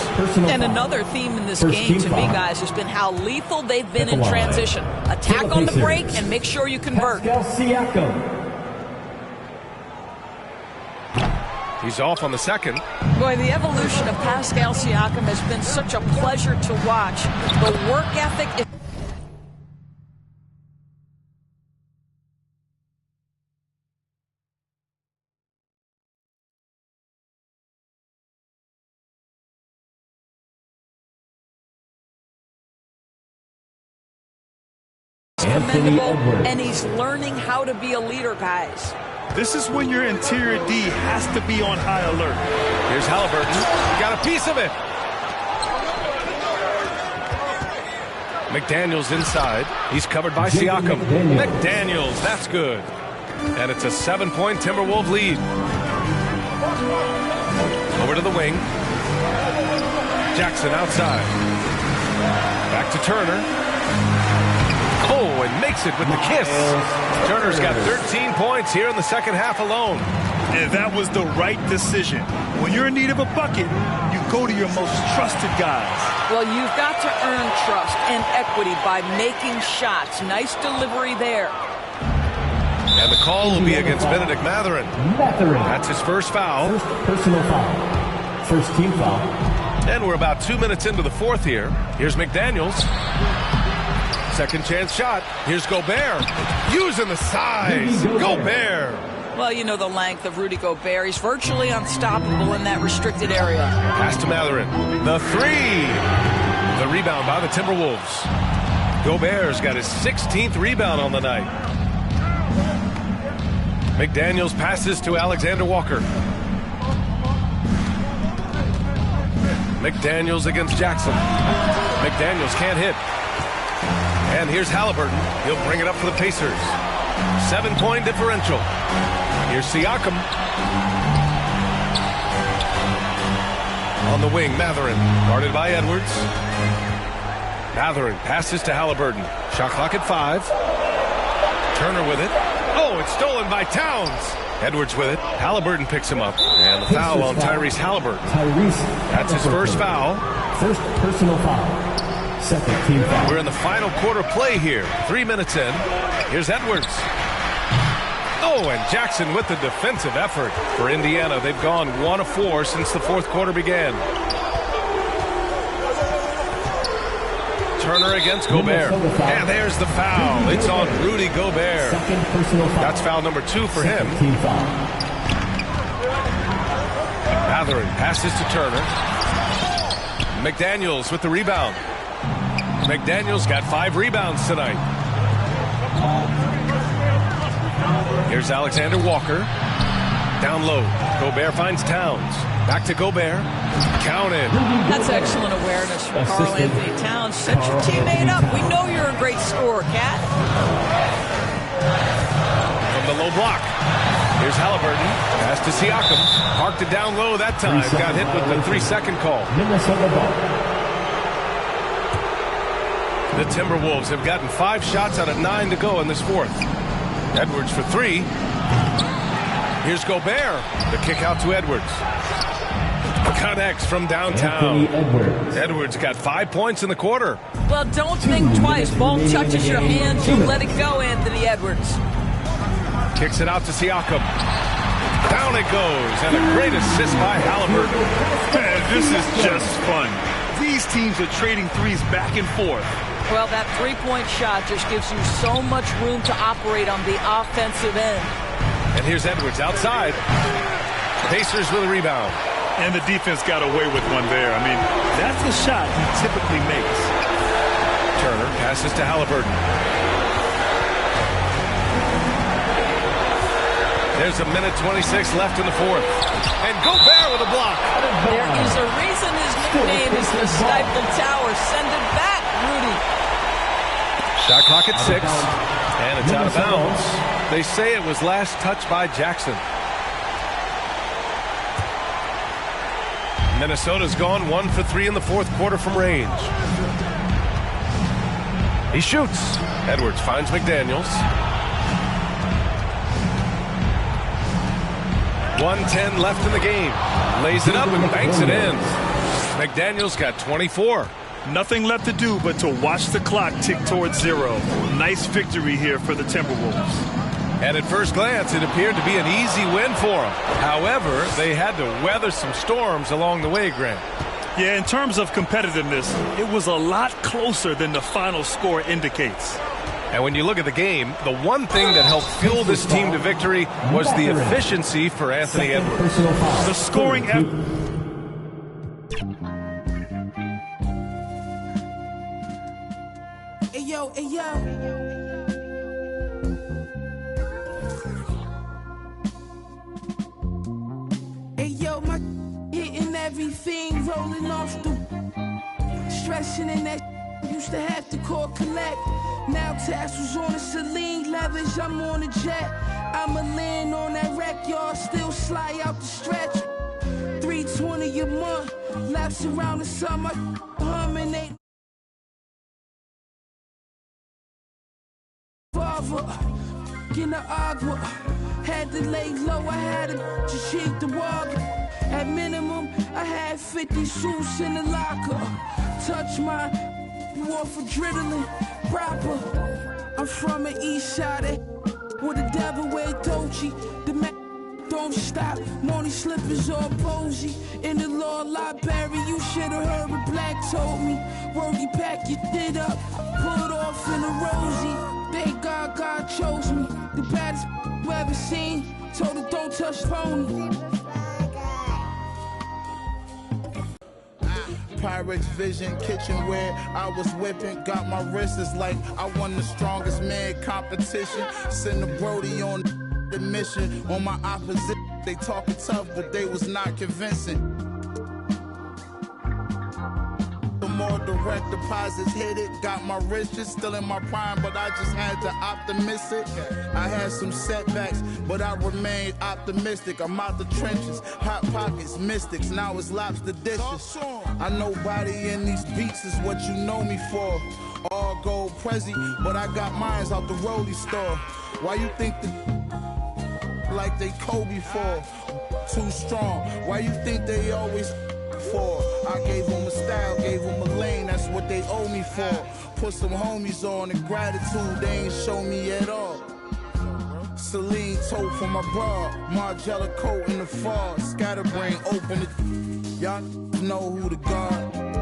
Speaker 4: And another theme in this game to me, guys, has been how lethal they've been in transition. Attack on the break and make sure you convert.
Speaker 5: Pascal Siakam.
Speaker 9: He's off on the second.
Speaker 4: Boy, the evolution of Pascal Siakam has been such a pleasure to watch. The work ethic is... commendable, and he's learning how to be a leader, guys.
Speaker 6: This is when your interior D has to be on high alert.
Speaker 9: Here's Halliburton. Got a piece of it. McDaniels inside. He's covered by Siakam. McDaniels, that's good. And it's a 7-point Timberwolves lead. Over to the wing. Jackson outside. Back to Turner. Oh, and makes it with the kiss. Turner's got 13 points here in the second half alone.
Speaker 6: And that was the right decision. When you're in need of a bucket, you go to your most trusted guys.
Speaker 4: Well, you've got to earn trust and equity by making shots. Nice delivery there.
Speaker 9: And the call will be against Benedict Mathurin. That's his first foul.
Speaker 5: First personal foul. First team foul.
Speaker 9: And we're about 2 minutes into the fourth here. Here's McDaniels. Second chance shot. Here's Gobert. Using the size. Gobert.
Speaker 4: Well, you know the length of Rudy Gobert. He's virtually unstoppable in that restricted area.
Speaker 9: Pass to Mathurin. The three. The rebound by the Timberwolves. Gobert's got his 16th rebound on the night. McDaniels passes to Alexander Walker. McDaniels against Jackson. McDaniels can't hit. And here's Halliburton. He'll bring it up for the Pacers. 7-point differential. Here's Siakam. On the wing, Mathurin. Guarded by Edwards. Mathurin passes to Halliburton. Shot clock at 5. Turner with it. Oh, it's stolen by Towns. Edwards with it. Halliburton picks him up. And the foul on Tyrese Halliburton. That's his first foul.
Speaker 5: First personal foul. Second team foul.
Speaker 9: We're in the final quarter play here. 3 minutes in. Here's Edwards. Oh, and Jackson with the defensive effort for Indiana. They've gone 1 of 4 since the fourth quarter began. Turner against Gobert. And there's the foul. It's on Rudy Gobert.
Speaker 5: Second personal foul.
Speaker 9: That's foul number 2 for him.
Speaker 5: Team foul.
Speaker 9: Mathurin passes to Turner. McDaniels with the rebound. McDaniels got 5 rebounds tonight. Here's Alexander Walker. Down low. Gobert finds Towns. Back to Gobert. Counted.
Speaker 4: That's excellent awareness from Karl Anthony Towns. Set your teammate up. We know you're a great scorer, Cat.
Speaker 9: From the low block. Here's Halliburton. Pass to Siakam. Parked it down low that time. Got hit with the 3-second call.
Speaker 5: Minnesota ball.
Speaker 9: The Timberwolves have gotten 5 shots out of 9 to go in this fourth. Edwards for 3. Here's Gobert. The kick out to Edwards. Connects from downtown. Edwards got 5 points in the quarter.
Speaker 4: Well, don't think twice. Ball touches your hands. You let it go, Anthony Edwards.
Speaker 9: Kicks it out to Siakam. Down it goes, and a great assist by Halliburton.
Speaker 6: Man, this is just fun. These teams are trading threes back and forth.
Speaker 4: Well, that three-point shot just gives you so much room to operate on the offensive end.
Speaker 9: And here's Edwards outside. Pacers with a rebound.
Speaker 6: And the defense got away with one there. I mean, that's the shot he typically makes.
Speaker 9: Turner passes to Halliburton. There's a minute 26 left in the fourth. And Gobert with a block.
Speaker 4: There is a reason his nickname is the Stifle Tower. Send it back, Rudy.
Speaker 9: Shot clock at 6. And it's out of bounds. They say it was last touched by Jackson. Minnesota's gone 1 for 3 in the fourth quarter from range. He shoots. Edwards finds McDaniels. 1:10 left in the game. Lays it up and banks it in. McDaniels got 24.
Speaker 6: Nothing left to do but to watch the clock tick towards 0. Nice victory here for the Timberwolves.
Speaker 9: And at first glance, it appeared to be an easy win for them. However, they had to weather some storms along the way, Grant.
Speaker 6: Yeah, in terms of competitiveness, it was a lot closer than the final score indicates.
Speaker 9: And when you look at the game, the one thing that helped fuel this team to victory was the efficiency for Anthony Edwards.
Speaker 6: The scoring effort.
Speaker 1: Hey yo, hey yo. Hey yo, my hitting everything, rolling off the stressing in that used to have to call collect. Now tassels on the Celine leathers, I'm on a jet. I'ma land on that wreck, y'all still slide out the stretch. 320 a month, laps around the summer, humming ain't in the agua, had to lay low, I had to just cheat the water. At minimum, I had 50 suits in the locker. Touch my war for dribbling proper. I'm from the east side, with the devil wear Dolce. The man don't stop, morning slippers all posy. In the law library, you should've heard what Black told me. Rogie, pack your shit up, pull it off in a rosy. Thank God God chose me, the baddest you ever seen. Told her don't touch phony.
Speaker 12: Pyrex Vision, kitchenware, I was whipping, got my wrists like I won the strongest man competition. Send the Brody on the mission, on my opposite, they talking tough, but they was not convincing. The more direct deposits hit it, got my riches still in my prime, but I just had to optimistic. I had some setbacks, but I remained optimistic. I'm out the trenches, hot pockets, mystics, now it's lobster dishes. I know body in these beats is what you know me for. All gold Prezi, but I got mines out the Rollie store. Why you think the like they Kobe for? Too strong. Why you think they always for? I gave them a style, gave them a lane, that's what they owe me for. Put some homies on and gratitude they ain't show me at all. Celine tote for my bra, Margiela coat in the fall, scatterbrain open it. Y'all know who the guard.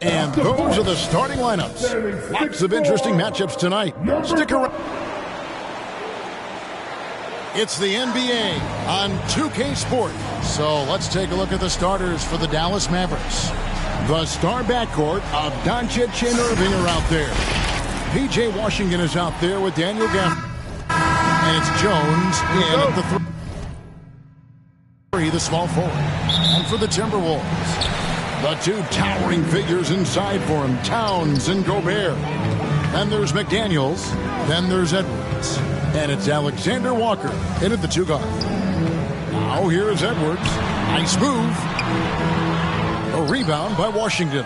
Speaker 13: And those are the starting lineups. Lots of interesting matchups tonight. Stick around. It's the NBA on 2K Sports. So let's take a look at the starters for the Dallas Mavericks. The star backcourt of Doncic and Irving are out there. P.J. Washington is out there with Daniel Gafford. And it's Jones in at the three, the small forward. And for the Timberwolves, the two towering figures inside for him, Towns and Gobert. Then there's McDaniels. Then there's Edwards. And it's Alexander Walker in at the 2 guard. Now here's Edwards. Nice move. A rebound by Washington.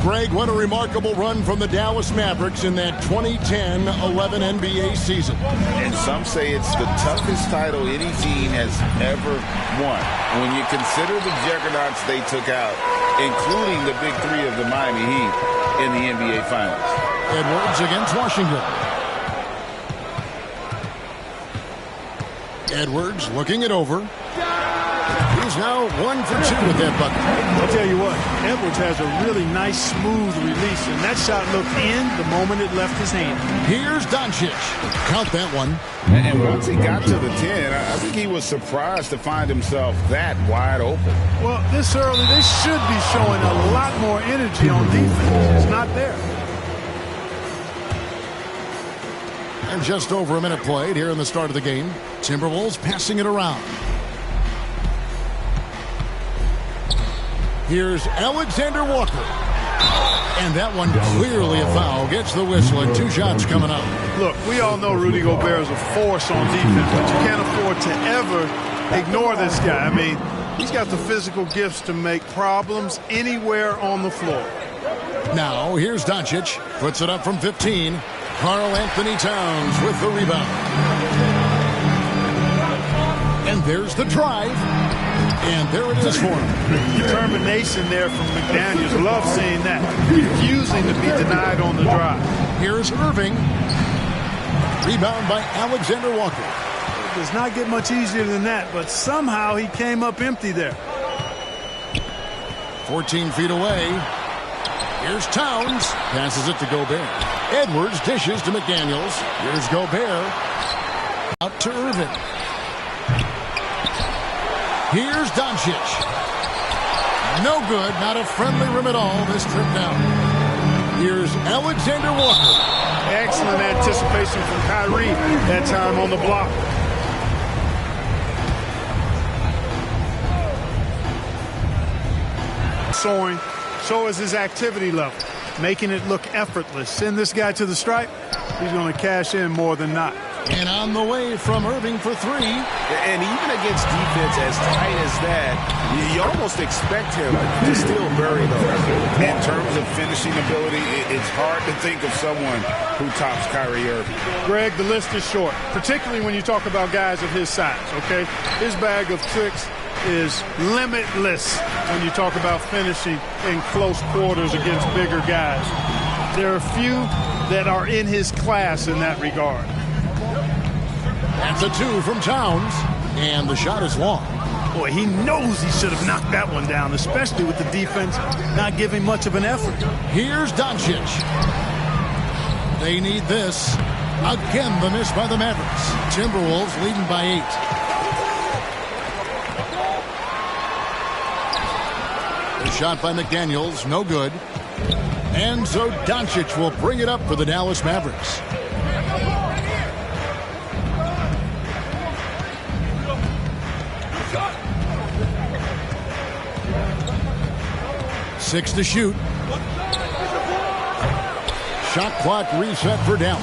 Speaker 13: Greg, what a remarkable run from the Dallas Mavericks in that 2010-11 NBA season.
Speaker 14: And some say it's the toughest title any team has ever won. When you consider the juggernauts they took out, including the big three of the Miami Heat in the NBA Finals.
Speaker 13: Edwards against Washington. Edwards looking it over. He's now 1 for 2 with that bucket.
Speaker 15: I'll tell you what, Edwards has a really nice, smooth release, and that shot looked in the moment it left his hand.
Speaker 13: Here's Doncic. Count that one.
Speaker 14: And once he got to the 10, I think he was surprised to find himself that wide open.
Speaker 15: Well, this early, they should be showing a lot more energy on defense. It's not there.
Speaker 13: And just over a minute played here in the start of the game. Timberwolves passing it around. Here's Alexander Walker. And that one clearly a foul. Gets the whistle and 2 shots coming up.
Speaker 15: Look, we all know Rudy Gobert is a force on defense, but you can't afford to ever ignore this guy. I mean, he's got the physical gifts to make problems anywhere on the floor.
Speaker 13: Now, here's Doncic. Puts it up from 15. Karl Anthony Towns with the rebound. And there's the drive. And there it is for him.
Speaker 15: Determination there from McDaniels. Love seeing that. Refusing to be denied on the drive.
Speaker 13: Here's Irving. Rebound by Alexander Walker.
Speaker 15: It does not get much easier than that, but somehow he came up empty there.
Speaker 13: 14 feet away. Here's Towns. Passes it to Gobert. Edwards dishes to McDaniels. Here's Gobert. Out to Irving. Here's Doncic. No good. Not a friendly rim at all this trip down. Here's Alexander Walker.
Speaker 15: Excellent anticipation from Kyrie that time on the block. Soaring. So is his activity level. Making it look effortless. Send this guy to the stripe. He's going to cash in more than not.
Speaker 13: And on the way from Irving for 3.
Speaker 14: And even against defense as tight as that, you almost expect him to still bury those. In terms of finishing ability, it's hard to think of someone who tops Kyrie Irving.
Speaker 15: Greg, the list is short, particularly when you talk about guys of his size, okay? His bag of tricks is limitless when you talk about finishing in close quarters against bigger guys. There are few that are in his class in that regard.
Speaker 13: That's a 2 from Towns, and the shot is long.
Speaker 15: Boy, he knows he should have knocked that one down, especially with the defense not giving much of an effort.
Speaker 13: Here's Doncic. They need this. Again, the miss by the Mavericks. Timberwolves leading by 8. The shot by McDaniels, no good. And so Doncic will bring it up for the Dallas Mavericks. Six to shoot. Shot clock reset for Dallas.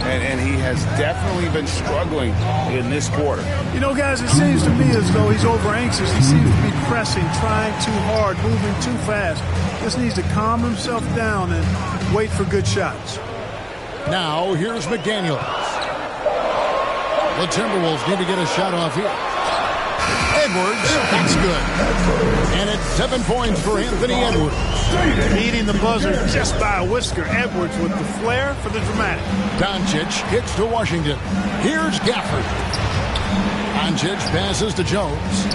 Speaker 14: And he has definitely been struggling in this quarter.
Speaker 15: You know, guys, it seems to me as though he's over anxious. He seems to be pressing, trying too hard, moving too fast. Just needs to calm himself down and wait for good shots.
Speaker 13: Now, here's McDaniels. The Timberwolves need to get a shot off here. Edwards, that's good. And it's 7 points for Anthony Edwards.
Speaker 15: Beating the buzzer just by a whisker. Edwards with the flair for the dramatic.
Speaker 13: Doncic hits to Washington. Here's Gafford. Doncic passes to Jones.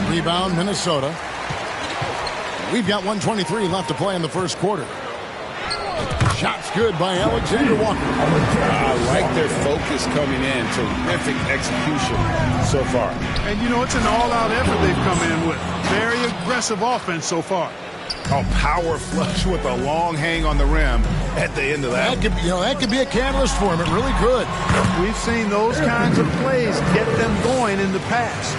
Speaker 13: Rebound, Minnesota. We've got 1:23 left to play in the first quarter. Shots good by Alexander Walker.
Speaker 14: I like their focus coming in. Terrific execution so far.
Speaker 15: And, you know, it's an all-out effort they've come in with. Very aggressive offense so far.
Speaker 14: A power flush with a long hang on the rim at the end of that.
Speaker 13: That could be a catalyst for him. It really could.
Speaker 15: We've seen those kinds of plays get them going in the past.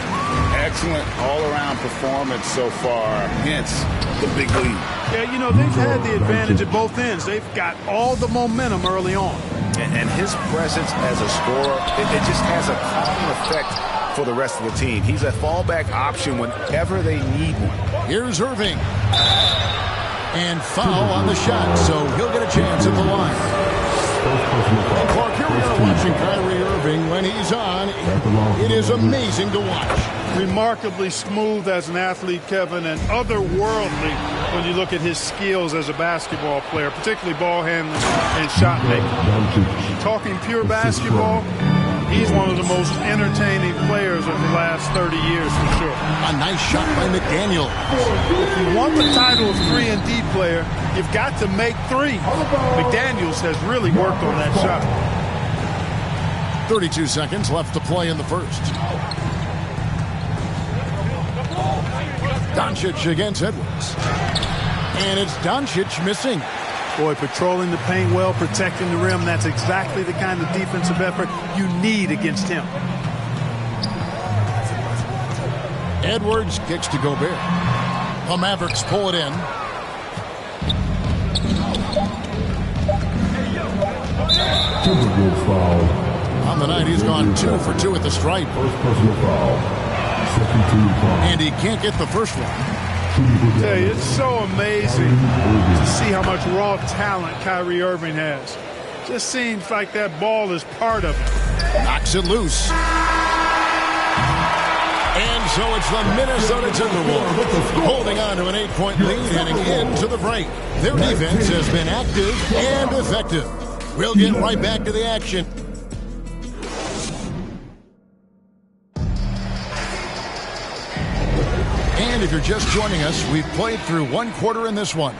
Speaker 14: Excellent all-around performance so far, hence the big lead.
Speaker 15: Yeah, you know, they've had the advantage at both ends. They've got all the momentum early on.
Speaker 14: And his presence as a scorer, it just has a calming effect for the rest of the team. He's a fallback option whenever they need one.
Speaker 13: Here's Irving. And foul on the shot, so he'll get a chance at the line. And Clark, here we are watching Kyrie Irving when he's on. It is amazing to watch.
Speaker 15: Remarkably smooth as an athlete, Kevin, and otherworldly when you look at his skills as a basketball player, particularly ball handling and shot making. Talking pure basketball, he's one of the most entertaining players of the last 30 years for sure.
Speaker 13: A nice shot by McDaniel.
Speaker 15: If you want the title of 3-and-D player, you've got to make three. McDaniels has really worked on that shot.
Speaker 13: 32 seconds left to play in the first. Doncic against Edwards. And it's Doncic missing.
Speaker 15: Boy, patrolling the paint well, protecting the rim. That's exactly the kind of defensive effort you need against him.
Speaker 13: Edwards kicks to Gobert. The Mavericks pull it in.
Speaker 5: Timberwolves foul.
Speaker 13: On the night, he's gone 2 for 2 at the stripe.
Speaker 5: First personal foul. Second team foul.
Speaker 13: And he can't get the first one.
Speaker 15: I tell you, it's so amazing to see how much raw talent Kyrie Irving has. Just seems like that ball is part of it.
Speaker 13: Knocks it loose. And so it's the Minnesota Timberwolves holding on to an 8-point lead heading into the break. Their defense has been active and effective. We'll get right back to the action. And if you're just joining us, we've played through one quarter in this one.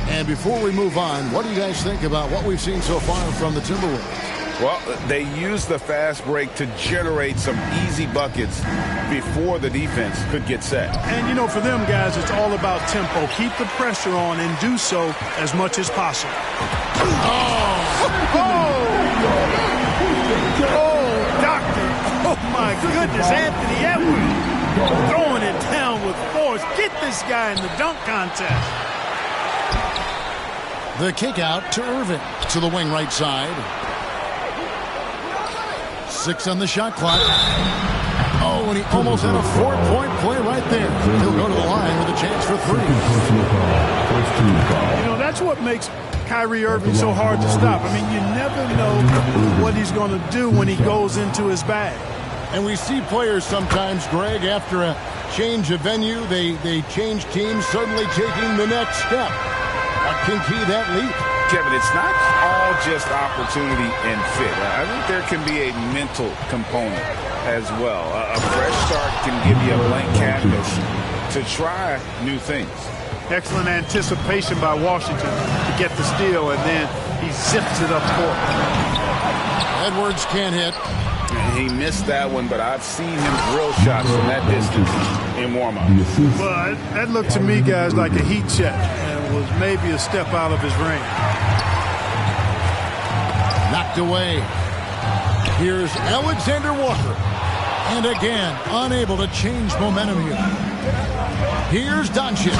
Speaker 13: And before we move on, what do you guys think about what we've seen so far from the Timberwolves?
Speaker 14: Well, they used the fast break to generate some easy buckets before the defense could get set.
Speaker 15: And, you know, for them guys, it's all about tempo. Keep the pressure on and do so as much as possible. Doctor. Oh, my goodness, Anthony Edwards throwing it down with force. Get this guy in the dunk contest.
Speaker 13: The kick out to Irving to the wing right side. 6 on the shot clock. Oh, and he almost had a 4-point play right there. He'll go to the line with a chance for 3.
Speaker 15: You know, that's what makes Kyrie Irving so hard to stop. I mean, you never know what he's going to do when he goes into his bag.
Speaker 13: And we see players sometimes, Greg, after a change of venue, they change teams, suddenly taking the next step. What can key that leap?
Speaker 14: Kevin, it's not all just opportunity and fit. I think there can be a mental component as well. A fresh start can give you a blank canvas to try new things.
Speaker 15: Excellent anticipation by Washington to get the steal, and then he zips it up court.
Speaker 13: Edwards can't hit.
Speaker 14: He missed that one, but I've seen him drill shots from that distance in warm-up.
Speaker 15: Well, that looked to me, guys, like a heat check, and was maybe a step out of his range.
Speaker 13: Knocked away. Here's Alexander Walker. And again, unable to change momentum here. Here's Doncic.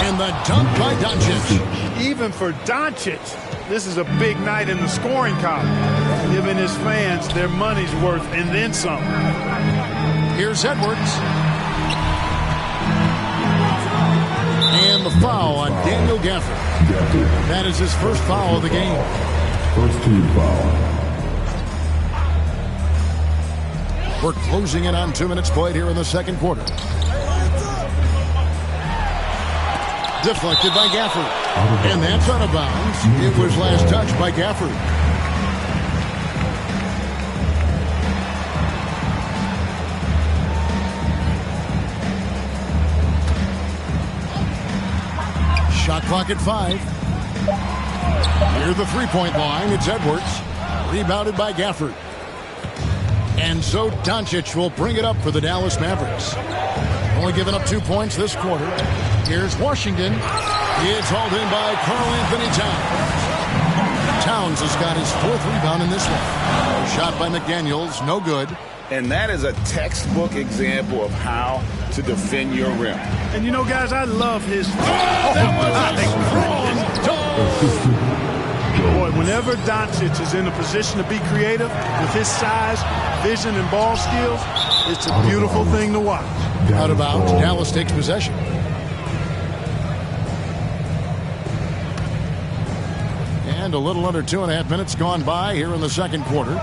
Speaker 13: And the dunk by Doncic.
Speaker 15: Even for Doncic, this is a big night in the scoring column, giving his fans their money's worth and then some.
Speaker 13: Here's Edwards. And the foul on Daniel Gafford. That is his first foul of the game.
Speaker 5: First team foul.
Speaker 13: We're closing in on 2 minutes played here in the second quarter. Deflected by Gafford. And that's out of bounds. It was last touched by Gafford. Shot clock at 5. Near the three-point line, it's Edwards. Rebounded by Gafford. And so Doncic will bring it up for the Dallas Mavericks. Only given up 2 points this quarter. Here's Washington. It's hauled in by Karl-Anthony Towns. Towns has got his 4th rebound in this one. Shot by McDaniels, no good.
Speaker 14: And that is a textbook example of how to defend your rim.
Speaker 15: And you know, guys, I love his... Boy, whenever Doncic is in a position to be creative with his size, vision, and ball skills, it's a beautiful thing to watch.
Speaker 13: Out of bounds, Dallas takes possession. And a little under 2.5 minutes gone by here in the second quarter.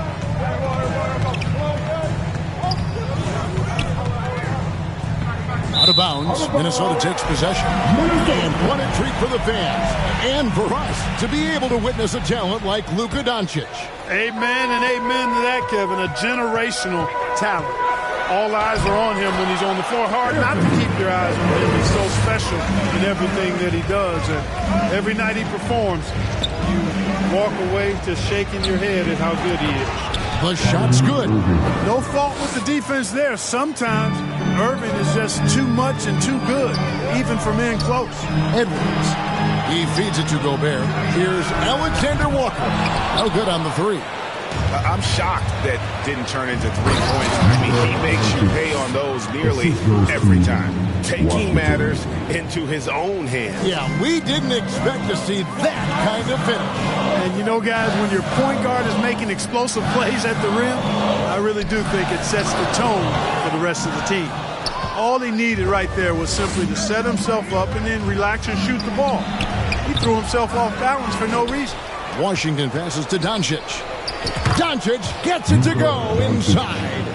Speaker 13: Out of bounds, Minnesota takes possession. And what a treat for the fans and for us to be able to witness a talent like Luka Doncic.
Speaker 15: Amen and amen to that, Kevin. A generational talent. All eyes are on him when he's on the floor. Hard not to keep your eyes on him. He's so special in everything that he does. And every night he performs, you walk away just shaking your head at how good he is.
Speaker 13: The shot's good.
Speaker 15: No fault with the defense there. Sometimes Irving is just too much and too good, even from in close.
Speaker 13: Edwards. He feeds it to Gobert. Here's Alexander Walker. No good on the three.
Speaker 14: I'm shocked that didn't turn into 3 points. I mean, he makes you pay on those nearly every time. Taking matters into his own hands.
Speaker 13: Yeah, we didn't expect to see that kind of finish.
Speaker 15: And you know, guys, when your point guard is making explosive plays at the rim, I really do think it sets the tone for the rest of the team. All he needed right there was simply to set himself up and then relax and shoot the ball. He threw himself off balance for no reason.
Speaker 13: Washington passes to Doncic. Doncic gets it to go inside.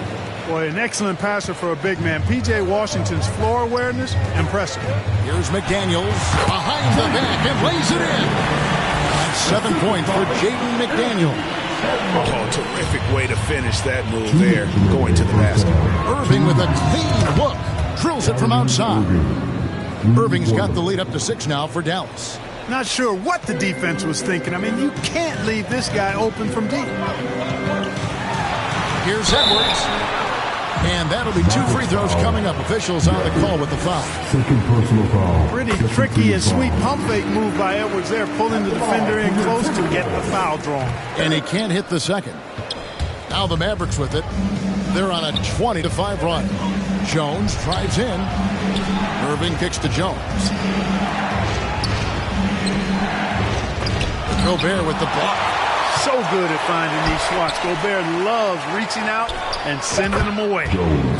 Speaker 15: Boy, an excellent passer for a big man. P.J. Washington's floor awareness, impressive.
Speaker 13: Here's McDaniels behind the back and lays it in. That's 7 points for Jaden McDaniels.
Speaker 14: Oh, terrific way to finish that move there, going to the basket.
Speaker 13: Irving with a clean look. Drills it from outside. Irving's got the lead up to 6 now for Dallas.
Speaker 15: Not sure what the defense was thinking. I mean, you can't leave this guy open from deep.
Speaker 13: Here's Edwards. And that'll be 2 free throws coming up. Officials on the call with the foul.
Speaker 5: Second personal foul.
Speaker 15: Pretty tricky and sweet pump fake move by Edwards there, pulling the defender in close to get the foul drawn.
Speaker 13: And he can't hit the second. Now the Mavericks with it. They're on a 20-5 run. Jones drives in. Irving kicks to Jones. Gobert with the block.
Speaker 15: So good at finding these swats. Gobert loves reaching out and sending them away.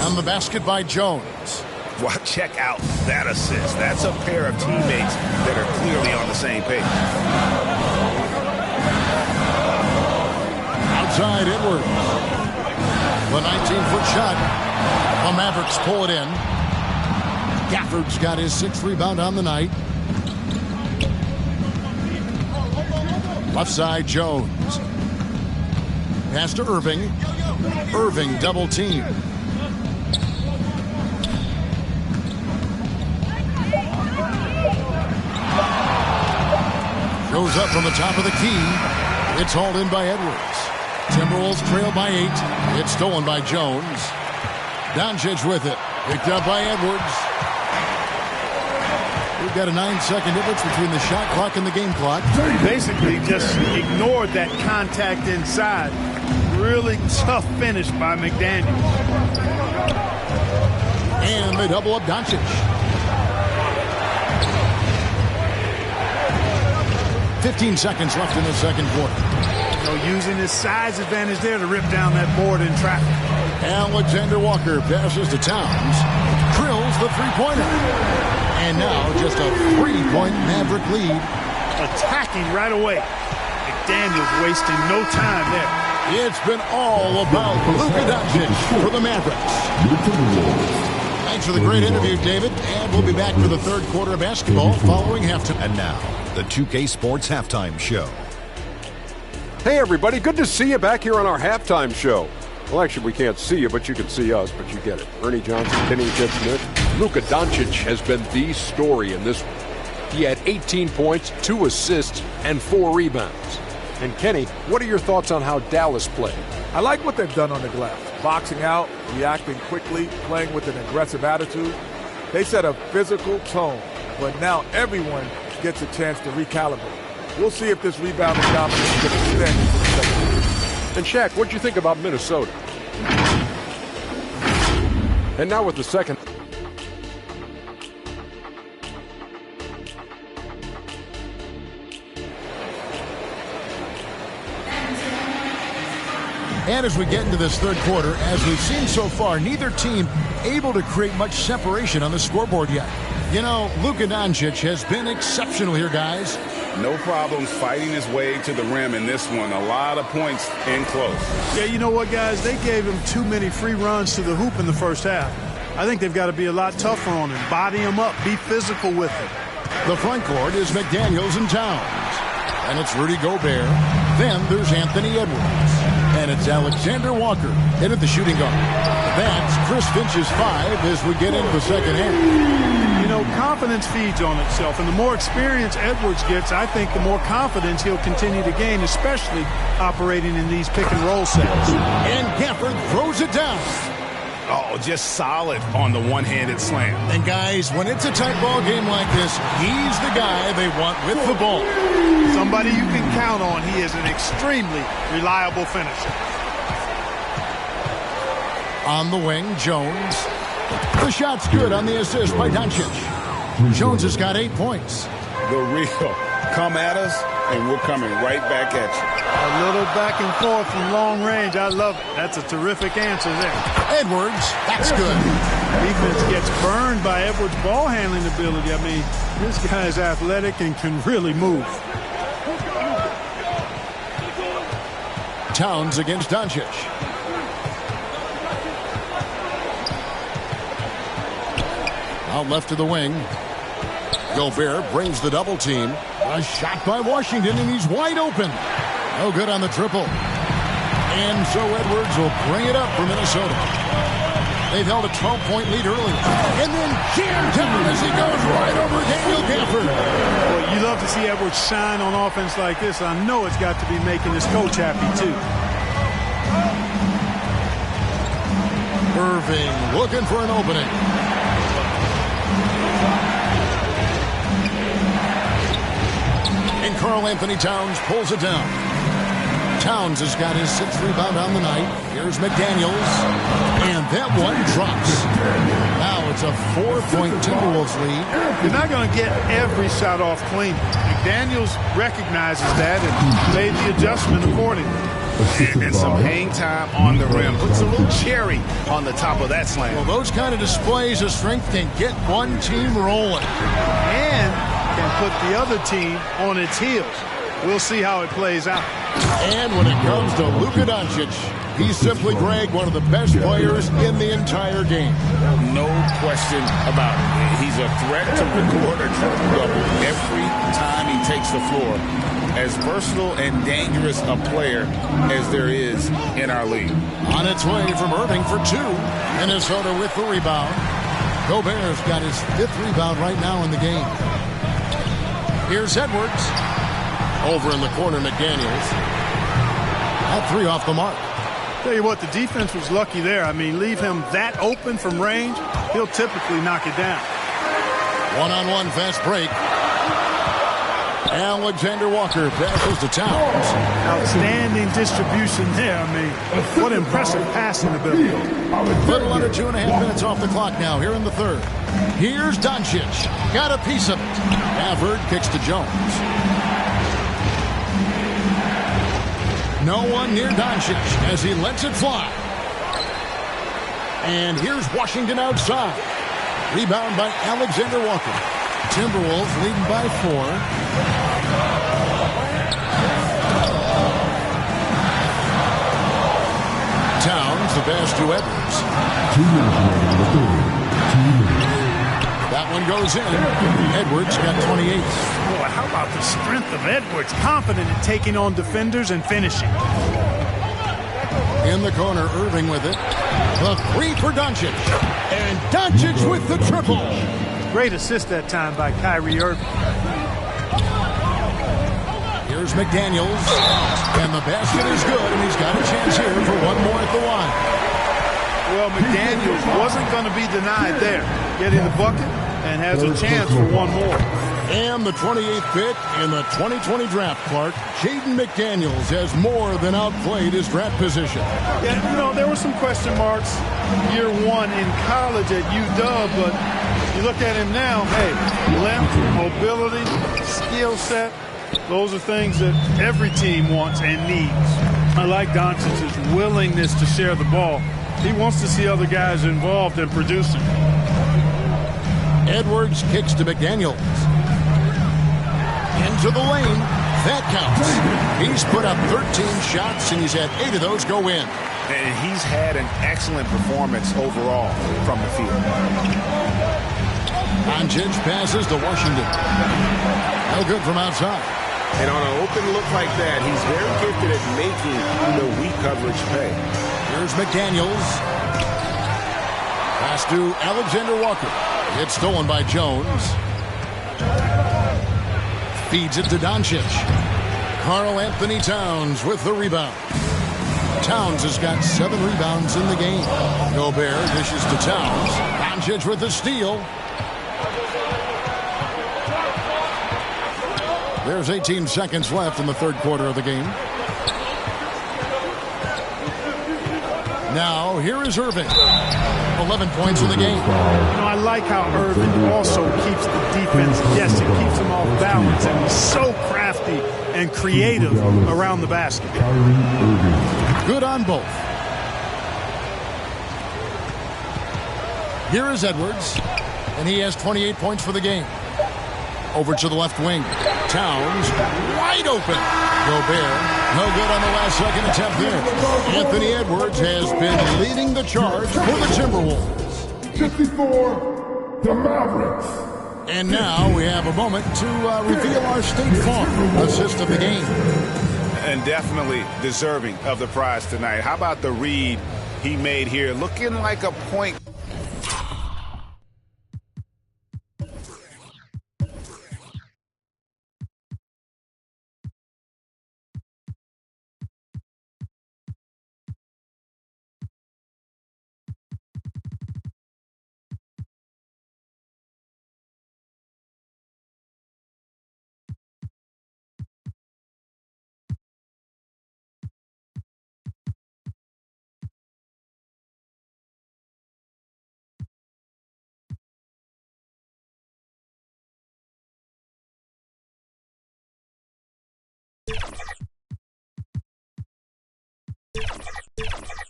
Speaker 13: On the basket by Jones.
Speaker 14: Well, check out that assist. That's a pair of teammates that are clearly on the same page.
Speaker 13: Outside Edwards. The 19-foot shot. The Mavericks pull it in. Gafford's got his 6th rebound on the night. Left side, Jones. Pass to Irving. Irving double team. Goes up from the top of the key. It's hauled in by Edwards. Timberwolves trail by 8. It's stolen by Jones. Doncic with it. Picked up by Edwards. We've got a 9-second difference between the shot clock and the game clock.
Speaker 15: He basically just ignored that contact inside. Really tough finish by McDaniels.
Speaker 13: And they double up Doncic. 15 seconds left in the second quarter.
Speaker 15: So using his size advantage there to rip down that board in traffic.
Speaker 13: Alexander Walker passes to Towns. Drills the three-pointer. And now just a 3-point Maverick lead.
Speaker 15: Attacking right away. McDaniels wasting no time there.
Speaker 13: It's been all about Luka Doncic for the Mavericks. Thanks for the great interview, David. And we'll be back for the third quarter of basketball following halftime.
Speaker 16: And now, the 2K Sports Halftime Show.
Speaker 11: Hey, everybody. Good to see you back here on our halftime show. Well, actually, we can't see you, but you can see us, but you get it. Ernie Johnson, Kenny Smith. Luka Doncic has been the story in this one. He had 18 points, 2 assists, and 4 rebounds. And Kenny, what are your thoughts on how Dallas played?
Speaker 17: I like what they've done on the glass. Boxing out, reacting quickly, playing with an aggressive attitude. They set a physical tone, but now everyone gets a chance to recalibrate. We'll see if this rebounding dominance can extend into the second.
Speaker 11: And Shaq, what'd you think about Minnesota? And now with the second.
Speaker 13: And as we get into this third quarter, as we've seen so far, neither team able to create much separation on the scoreboard yet. You know, Luka Doncic has been exceptional here, guys.
Speaker 14: No problems fighting his way to the rim in this one. A lot of points in close.
Speaker 15: Yeah, you know what, guys? They gave him too many free runs to the hoop in the first half. I think they've got to be a lot tougher on him. Body him up. Be physical with him.
Speaker 13: The front court is McDaniels and Towns. And it's Rudy Gobert. Then there's Anthony Edwards. And it's Alexander Walker in at the shooting guard. That's Chris Finch's 5 as we get into the second half.
Speaker 15: You know, confidence feeds on itself. And the more experience Edwards gets, I think the more confidence he'll continue to gain, especially operating in these pick-and-roll sets.
Speaker 13: And Gafford throws it down.
Speaker 14: Oh, just solid on the one-handed slam.
Speaker 13: And guys, when it's a tight ball game like this, he's the guy they want with the ball.
Speaker 15: Somebody you can count on. He is an extremely reliable finisher.
Speaker 13: On the wing, Jones. The shot's good on the assist by Doncic. Jones has got 8 points.
Speaker 14: The real. Come at us, and we're coming right back at you.
Speaker 15: A little back and forth from long range. I love it. That's a terrific answer there.
Speaker 13: Edwards, that's good.
Speaker 15: Defense gets burned by Edwards' ball handling ability. I mean, this guy's athletic and can really move.
Speaker 13: Towns against Doncic. Out left to the wing. Gobert brings the double team. A shot by Washington, and he's wide open. No good on the triple. And so Edwards will bring it up for Minnesota. They've held a 12-point lead earlier. And then jammed down as he goes right over Daniel Gafford.
Speaker 15: Well, you love to see Edwards shine on offense like this. I know it's got to be making his coach happy, too.
Speaker 13: Irving looking for an opening. And Karl-Anthony Towns pulls it down. Towns has got his 6th rebound on the night. Here's McDaniels. And that one drops. Now it's a 4-point Timberwolves lead.
Speaker 15: You're not going to get every shot off clean. McDaniels recognizes that and made the adjustment accordingly.
Speaker 14: And some hang time on the rim. Puts a little cherry on the top of that slam.
Speaker 13: Well, those kind of displays of strength can get one team rolling.
Speaker 15: And can put the other team on its heels. We'll see how it plays out.
Speaker 13: And when it comes to Luka Doncic, he's simply, Greg, one of the best players in the entire game.
Speaker 14: No question about it. He's a threat to record a triple-double every time he takes the floor. As versatile and dangerous a player as there is in our league.
Speaker 13: On its way from Irving for 2. Minnesota with the rebound. Gobert's got his 5th rebound right now in the game. Here's Edwards. Over in the corner, McDaniels. That 3 off the mark.
Speaker 15: Tell you what, the defense was lucky there. I mean, leave him that open from range, he'll typically knock it down.
Speaker 13: One-on-one fast break. Alexander Walker passes to Towns.
Speaker 15: Outstanding distribution there. I mean, what impressive passing ability.
Speaker 13: Little under 2.5 minutes off the clock now here in the third. Here's Doncic. Got a piece of it. Gafford kicks to Jones. No one near Doncic as he lets it fly. And here's Washington outside. Rebound by Alexander Walker. Timberwolves leading by 4. Towns, the pass to Edwards.
Speaker 5: 2 minutes remaining in the third. 2 minutes.
Speaker 13: That one goes in. Edwards got 28.
Speaker 15: Boy, how about the strength of Edwards? Confident in taking on defenders and finishing.
Speaker 13: In the corner, Irving with it. The 3 for Doncic. And Doncic with the triple.
Speaker 15: Great assist that time by Kyrie Irving.
Speaker 13: Here's McDaniels, and the basket is good, and he's got a chance here for one more at the line.
Speaker 15: Well, McDaniels wasn't going to be denied there, getting the bucket, and has a chance for one more.
Speaker 13: And the 28th pick in the 2020 draft, Clark, Jaden McDaniels has more than outplayed his draft position.
Speaker 15: Yeah, you know, there were some question marks year one in college at UW, but you look at him now, hey, length, mobility, skill set, those are things that every team wants and needs. I like Doncic's willingness to share the ball. He wants to see other guys involved in producing.
Speaker 13: Edwards kicks to McDaniels. Into the lane. That counts. He's put up 13 shots, and he's had 8 of those go in.
Speaker 14: And he's had an excellent performance overall from the field.
Speaker 13: Doncic passes to Washington. No good from outside.
Speaker 14: And on an open look like that, he's very gifted at making the weak coverage pay.
Speaker 13: Here's McDaniels. Pass to Alexander Walker. It's stolen by Jones. Feeds it to Doncic. Karl Anthony Towns with the rebound. Towns has got 7 rebounds in the game. Gobert dishes to Towns. Doncic with the steal. There's 18 seconds left in the third quarter of the game. Now, here is Irving. 11 points in the game.
Speaker 15: You know, I like how Irving also keeps the defense guessing, keeps them off balance, and he's so crafty and creative around the basket.
Speaker 13: Good on both. Here is Edwards, and he has 28 points for the game. Over to the left wing. Towns, wide open. Gobert, no good on the last second attempt there. Anthony Edwards has been leading the charge for the Timberwolves.
Speaker 18: 54, the Mavericks.
Speaker 13: And now we have a moment to reveal our State Farm assist of the game.
Speaker 14: And definitely deserving of the prize tonight. How about the read he made here? Looking like a point.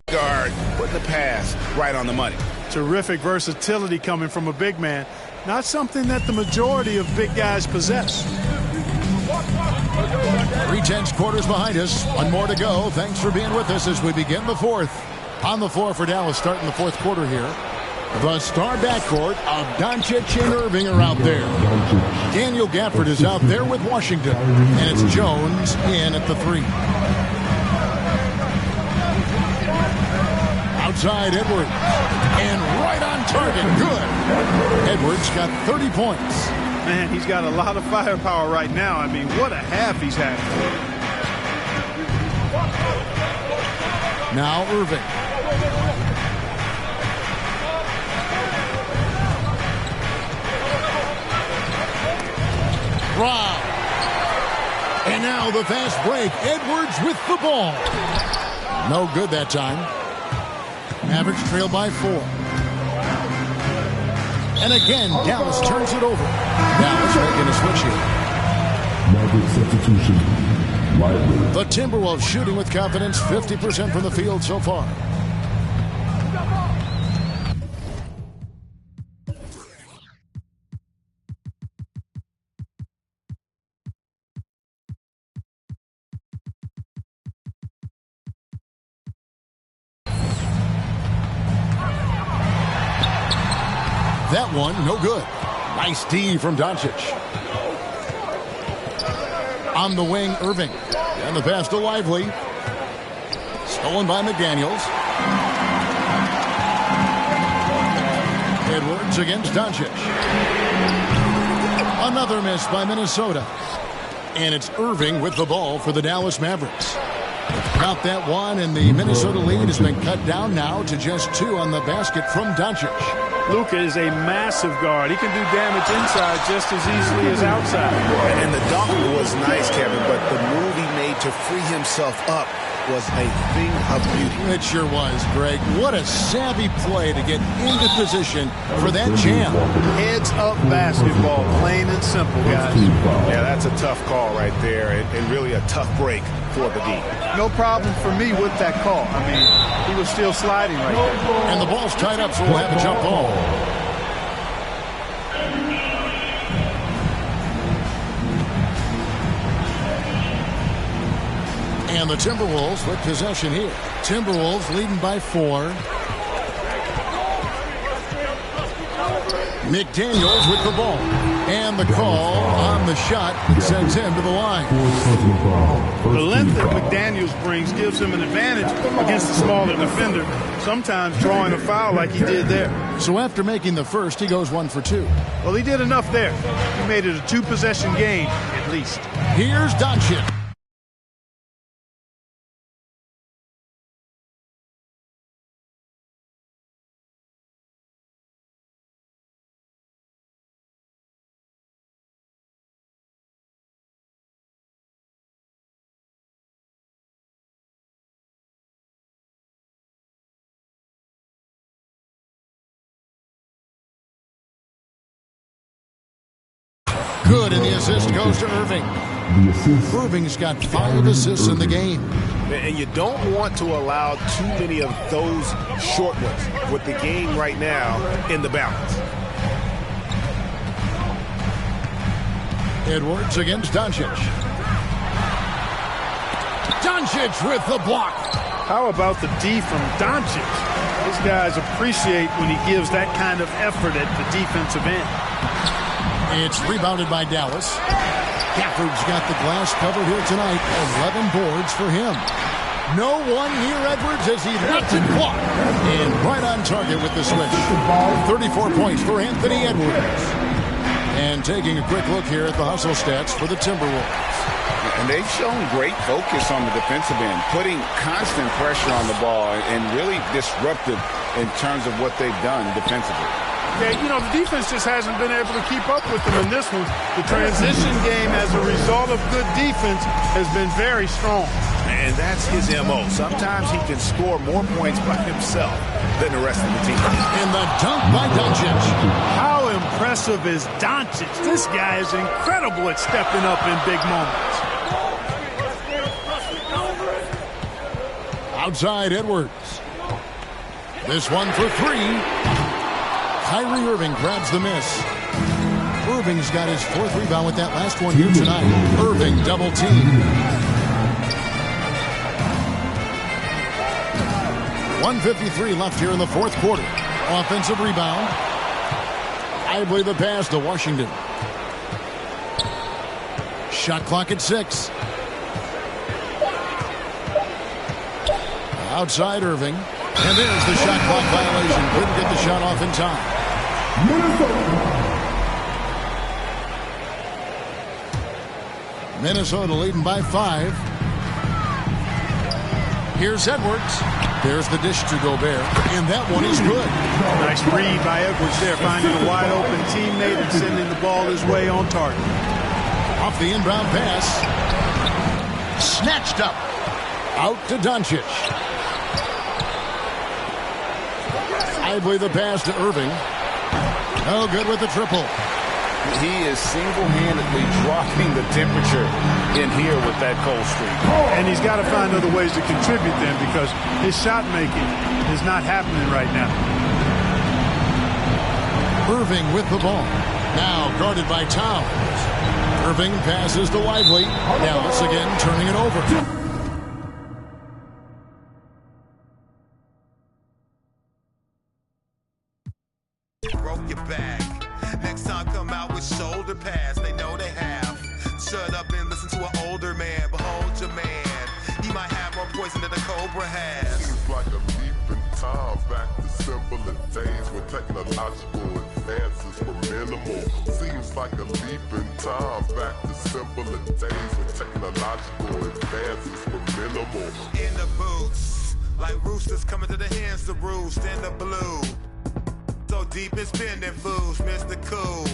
Speaker 14: Guard, put the pass right on the money.
Speaker 15: Terrific versatility coming from a big man. Not something that the majority of big guys possess.
Speaker 13: 3/10 quarters behind us. One more to go. Thanks for being with us as we begin the fourth. On the floor for Dallas starting the fourth quarter here. The star backcourt of Doncic and Irving are out there. Daniel Gafford is out there with Washington. And it's Jones in at the 3. Outside Edwards. And right on target. Good. Edwards got 30 points.
Speaker 15: Man, he's got a lot of firepower right now. I mean, what a half he's had.
Speaker 13: Now Irving. Brown. And now the fast break. Edwards with the ball. No good that time. Mavericks trail by 4. And again, Dallas turns it over. Dallas making a switch here.
Speaker 18: Maverick substitution. Lively.
Speaker 13: The Timberwolves shooting with confidence, 50% from the field so far. That one, no good. Nice D from Doncic. On the wing, Irving. And the pass to Lively. Stolen by McDaniels. Edwards against Doncic. Another miss by Minnesota. And it's Irving with the ball for the Dallas Mavericks. Got that one, and the Minnesota lead has been cut down now to just 2 on the basket from Doncic.
Speaker 15: Luka is a massive guard. He can do damage inside just as easily as outside.
Speaker 14: And the dunk was nice, Kevin, but the move he made to free himself up was a thing of beauty.
Speaker 13: It sure was, Greg. What a savvy play to get into position for that jam.
Speaker 15: Heads up basketball, plain and simple, guys.
Speaker 14: Yeah, that's a tough call right there, and really a tough break for the D.
Speaker 15: No problem for me with that call. I mean, he was still sliding right there.
Speaker 13: And the ball's tied up, so we'll have a jump ball. And the Timberwolves with possession here. Timberwolves leading by 4. McDaniels with the ball. And the call on the shot that sends him to the line.
Speaker 15: The length that McDaniels brings gives him an advantage against the smaller defender, sometimes drawing a foul like he did there.
Speaker 13: So after making the first, he goes 1 for 2.
Speaker 15: Well, he did enough there. He made it a 2-possession game, at least.
Speaker 13: Here's Doncic. Good, and the assist goes to Irving. Irving's got 5 assists in the game.
Speaker 14: And you don't want to allow too many of those short ones with the game right now in the balance.
Speaker 13: Edwards against Doncic. Doncic with the block.
Speaker 15: How about the D from Doncic? These guys appreciate when he gives that kind of effort at the defensive end.
Speaker 13: It's rebounded by Dallas. Gafford's got the glass covered here tonight. 11 boards for him. No one near Edwards as he lets it block. And right on target with the switch. 34 points for Anthony Edwards. And taking a quick look here at the hustle stats for the Timberwolves.
Speaker 14: And they've shown great focus on the defensive end, putting constant pressure on the ball and really disruptive in terms of what they've done defensively.
Speaker 15: Yeah, you know, the defense just hasn't been able to keep up with them in this one. The transition game, as a result of good defense, has been very strong.
Speaker 14: And that's his M.O. Sometimes he can score more points by himself than the rest of the team.
Speaker 13: And the dunk by Doncic.
Speaker 15: How impressive is Doncic? This guy is incredible at stepping up in big moments.
Speaker 13: Outside Edwards. This one for 3. Kyrie Irving grabs the miss. Irving's got his 4th rebound with that last one here tonight. Irving double team. 1:53 left here in the 4th quarter. Offensive rebound. Ivory the pass to Washington. Shot clock at 6. Outside Irving. And there's the shot clock violation. Couldn't get the shot off in time. Minnesota leading by 5. Here's Edwards. There's the dish to Gobert. And that one is good.
Speaker 15: Nice read by Edwards there, finding a wide open teammate and sending the ball his way on target.
Speaker 13: Off the inbound pass. Snatched up. Out to Doncic. Idly the pass to Irving. Oh, good with the triple.
Speaker 14: He is single-handedly dropping the temperature in here with that cold streak.
Speaker 15: And he's got to find other ways to contribute then, because his shot making is not happening right now.
Speaker 13: Irving with the ball. Now guarded by Towns. Irving passes to Lively. Dallas again turning it over.
Speaker 19: Broke your back. Next time come out with shoulder pads. They know they have. Shut up and listen to an older man. Behold your man. He might have more poison than a cobra has. Seems like a deep
Speaker 18: time back to simpler days when technological advances were minimal. Seems like a leap in time back to simpler days when technological advances were minimal.
Speaker 19: In the boots, like roosters coming to the hens to roost in the blue. So deep it's been in fools, Mr. Cool.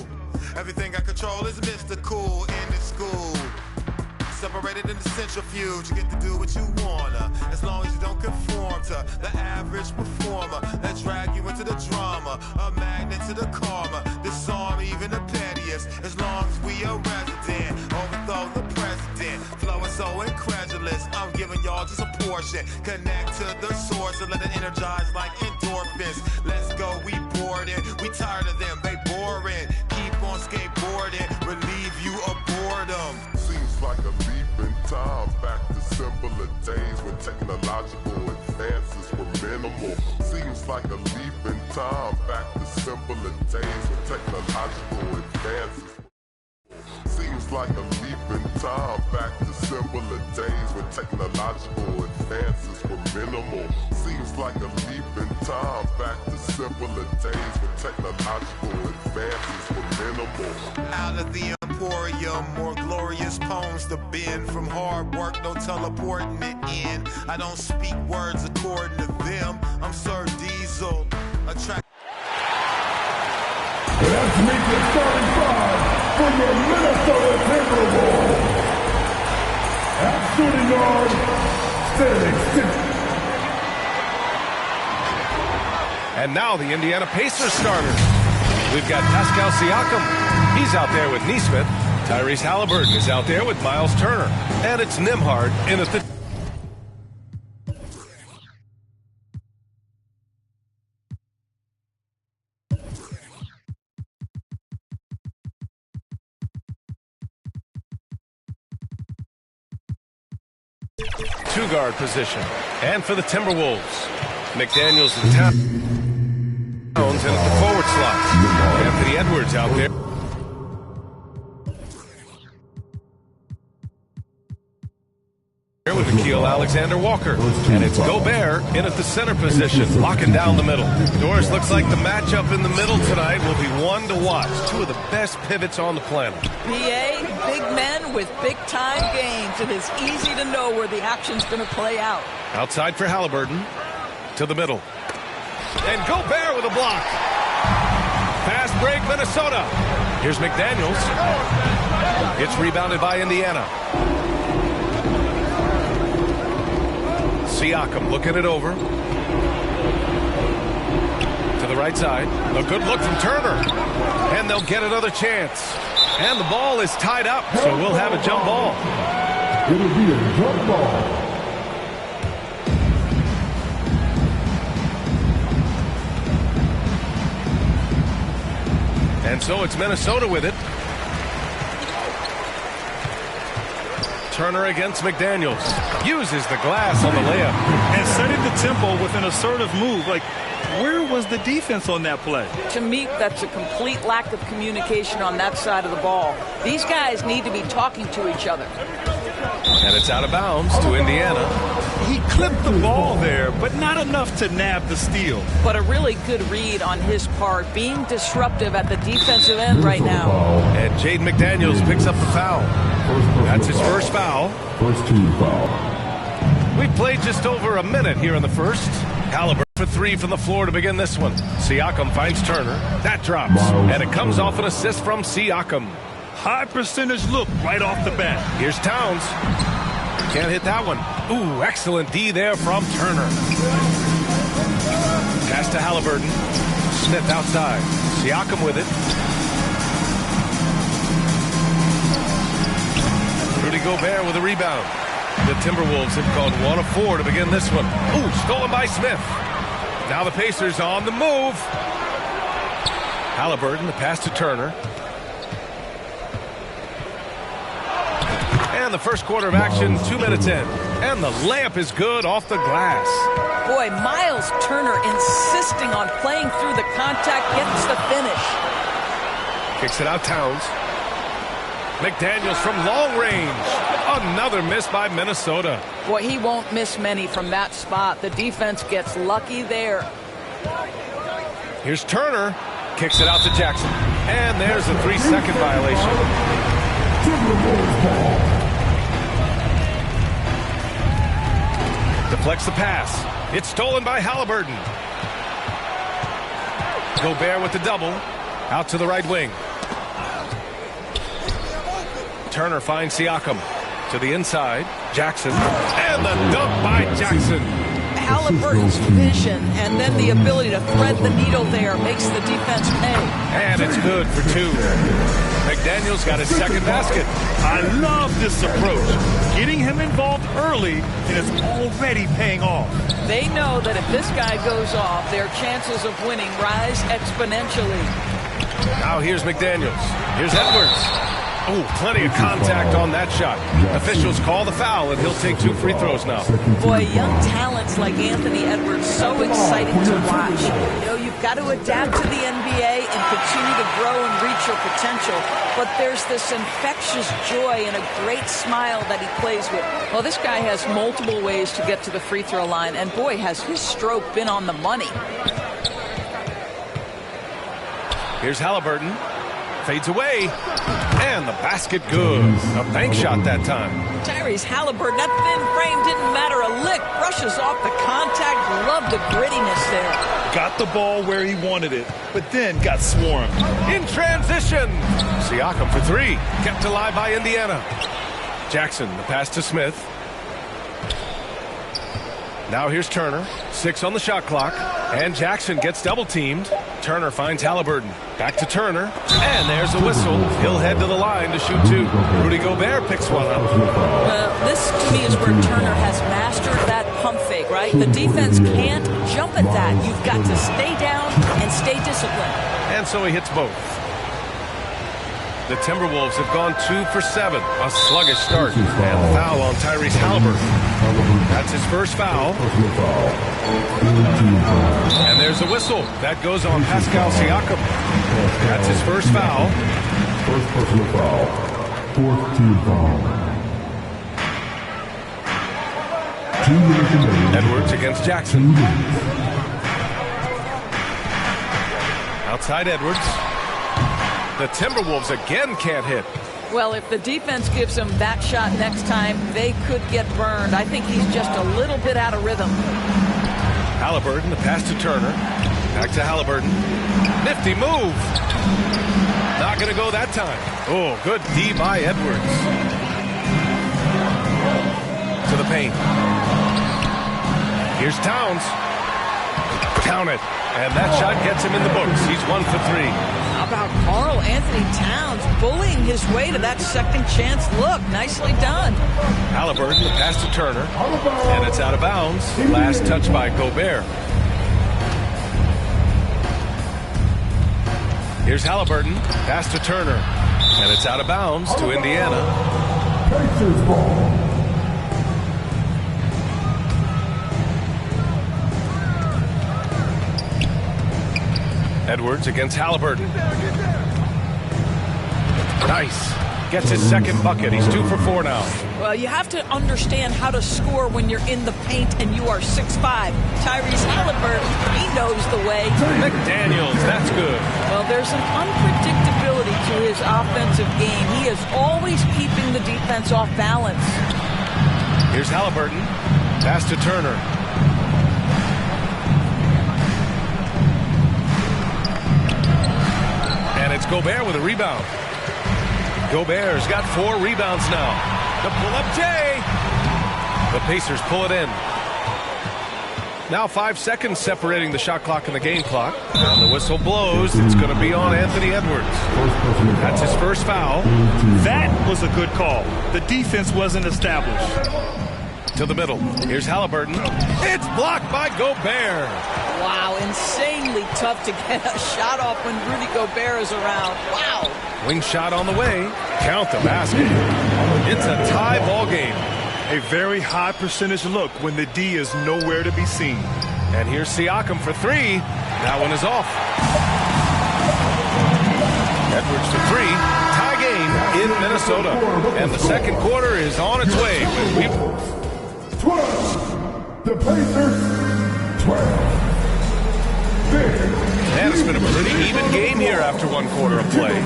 Speaker 19: Everything I control is Mr. Cool in the school. Separated in the centrifuge, you get to do what you wanna, as long as you don't conform to the average performer that drag you into the drama, a magnet to the karma, disarm even the pettiest, as long as we a resident, overthrow the president, flow is so incredulous, I'm giving y'all just a portion, connect to the source and let it energize like endorphins, let's go, we bored in, we tired of them, they boring, keep on skateboarding, relieve you of boredom.
Speaker 18: Seems like a leap in time back to simpler days when technological advances were minimal. Seems like a leap in time back to simpler days when technological advances. Seems like a leap in time back to simpler days when technological advances were minimal. Seems like a leap in time back to simpler days when technological advances were minimal.
Speaker 19: Out of the emporium, more glorious poems to bend from hard work, no teleporting it in. I don't speak words according to them. I'm Sir Diesel. Let's
Speaker 18: meet the starting five for your Minnesota Timberwolves. At shooting guard, Stanley Stick.
Speaker 9: And now the Indiana Pacers starters. We've got Pascal Siakam. He's out there with Neesmith. Tyrese Halliburton is out there with Miles Turner. And it's Nembhard in at the... two-guard position. And for the Timberwolves, McDaniels and Towns in at the forward slot. Anthony Edwards out there. With Nickeil Alexander-Walker. And it's Gobert in at the center position, locking down the middle. Doris, looks like the matchup in the middle tonight will be one to watch. Two of the best pivots on the planet.
Speaker 4: PA, big men with big-time games. It is easy to know where the action's going to play out.
Speaker 9: Outside for Halliburton. To the middle. And Gobert with a block. Fast break, Minnesota. Here's McDaniels. It's rebounded by Indiana. Siakam looking it over. To the right side. A good look from Turner. And they'll get another chance. And the ball is tied up, so we'll have a jump ball.
Speaker 18: It'll be a jump ball.
Speaker 9: And so it's Minnesota with it. Turner against McDaniels. Uses the glass on the layup.
Speaker 6: And setting the tempo with an assertive move. Like, where was the defense on that play?
Speaker 4: To me, that's a complete lack of communication on that side of the ball. These guys need to be talking to each other.
Speaker 9: And it's out of bounds to Indiana.
Speaker 6: He clipped the ball there, but not enough to nab the steal.
Speaker 4: But a really good read on his part, being disruptive at the defensive end right now.
Speaker 9: And Jaden McDaniels picks up the foul. That's his first foul.
Speaker 18: First team foul.
Speaker 9: We played just over a minute here in the first. Halliburton for three from the floor to begin this one. Siakam finds Turner. That drops. And it comes off an assist from Siakam.
Speaker 6: High percentage look right off the bat.
Speaker 9: Here's Towns. Can't hit that one. Ooh, excellent D there from Turner. Pass to Halliburton. Smith outside. Siakam with it. Rudy Gobert with a rebound. The Timberwolves have gone 1 of 4 to begin this one. Ooh, stolen by Smith. Now the Pacers on the move. Halliburton, the pass to Turner. And the first quarter of action, 2 minutes in. And the layup is good off the glass.
Speaker 4: Boy, Miles Turner insisting on playing through the contact, gets the finish.
Speaker 9: Kicks it out, Towns. McDaniels from long range. Another miss by Minnesota.
Speaker 4: Boy, he won't miss many from that spot. The defense gets lucky there.
Speaker 9: Here's Turner. Kicks it out to Jackson. And there's a 3-second violation. Deflects the pass. It's stolen by Halliburton. Gobert with the double. Out to the right wing. Turner finds Siakam. To the inside. Jackson. And the dunk by Jackson.
Speaker 4: Halliburton's vision and then the ability to thread the needle there makes the defense pay.
Speaker 9: And it's good for 2. McDaniels got his second basket.
Speaker 6: I love this approach. Getting him involved early, and it's already paying off.
Speaker 4: They know that if this guy goes off, their chances of winning rise exponentially.
Speaker 9: Now here's McDaniels. Here's Edwards. Oh, plenty of contact on that shot. Officials call the foul, and he'll take 2 free throws now.
Speaker 4: Boy, young talents like Anthony Edwards, so exciting to watch. You know, you've got to adapt to the NBA and continue to grow and reach your potential. But there's this infectious joy and a great smile that he plays with. Well, this guy has multiple ways to get to the free throw line, and boy, has his stroke been on the money.
Speaker 9: Here's Halliburton. Fades away. And the basket good. A bank shot that time.
Speaker 4: Tyrese Halliburton, that thin frame didn't matter a lick. Brushes off the contact. Love the grittiness there.
Speaker 6: Got the ball where he wanted it, but then got swarmed.
Speaker 9: In transition. Siakam for 3. Kept alive by Indiana. Jackson, the pass to Smith. Now here's Turner. 6 on the shot clock. And Jackson gets double-teamed. Turner finds Halliburton. Back to Turner. And there's a whistle. He'll head to the line to shoot 2. Rudy Gobert picks one up.
Speaker 4: This, to me, is where Turner has mastered that pump fake, right? The defense can't jump at that. You've got to stay down and stay disciplined.
Speaker 9: And so he hits both. The Timberwolves have gone 2 for 7. A sluggish start. And the foul on Tyrese Halliburton. That's his first foul. And there's a whistle. That goes on Pascal Siakam. That's his first foul.
Speaker 5: First personal foul. 4th team foul. 2 minutes remaining.
Speaker 9: Edwards against Jackson. Outside Edwards. The Timberwolves again can't hit.
Speaker 4: Well, if the defense gives him that shot next time, they could get burned. I think he's just a little bit out of rhythm.
Speaker 9: Halliburton, the pass to Turner. Back to Halliburton. Nifty move. Not going to go that time. Oh, good D by Edwards. To the paint. Here's Towns. Count it. And that shot gets him in the books. He's 1 for 3.
Speaker 4: How about Karl Anthony Towns bullying his way to that second chance look? Nicely done.
Speaker 9: Halliburton, the pass to Turner. And it's out of bounds. Last touch by Gobert. Here's Halliburton. Pass to Turner. And it's out of bounds to Indiana.
Speaker 5: Pacers ball.
Speaker 9: Edwards against Halliburton. Nice. Gets his second bucket. He's 2 for 4 now.
Speaker 4: Well, you have to understand how to score when you're in the paint and you are 6'5". Tyrese Halliburton, he knows the way.
Speaker 9: McDaniels, that's good.
Speaker 4: Well, there's an unpredictability to his offensive game. He is always keeping the defense off balance.
Speaker 9: Here's Halliburton. Pass to Turner. And it's Gobert with a rebound. Gobert's got 4 rebounds now. The pull-up J. The Pacers pull it in. Now 5 seconds separating the shot clock and the game clock. And the whistle blows. It's going to be on Anthony Edwards. That's his first foul.
Speaker 6: That was a good call. The defense wasn't established.
Speaker 9: To the middle. Here's Halliburton. It's blocked by Gobert.
Speaker 4: Wow, insanely tough to get a shot off when Rudy Gobert is around. Wow.
Speaker 9: Wing shot on the way. Count the basket. It's a tie ball game.
Speaker 6: A very high percentage look when the D is nowhere to be seen.
Speaker 9: And here's Siakam for 3. That one is off. Edwards for 3. Tie game. in Minnesota. And the second quarter is on its way.
Speaker 5: The Pacers, 12.
Speaker 9: And it's been a pretty even game here after one quarter of play.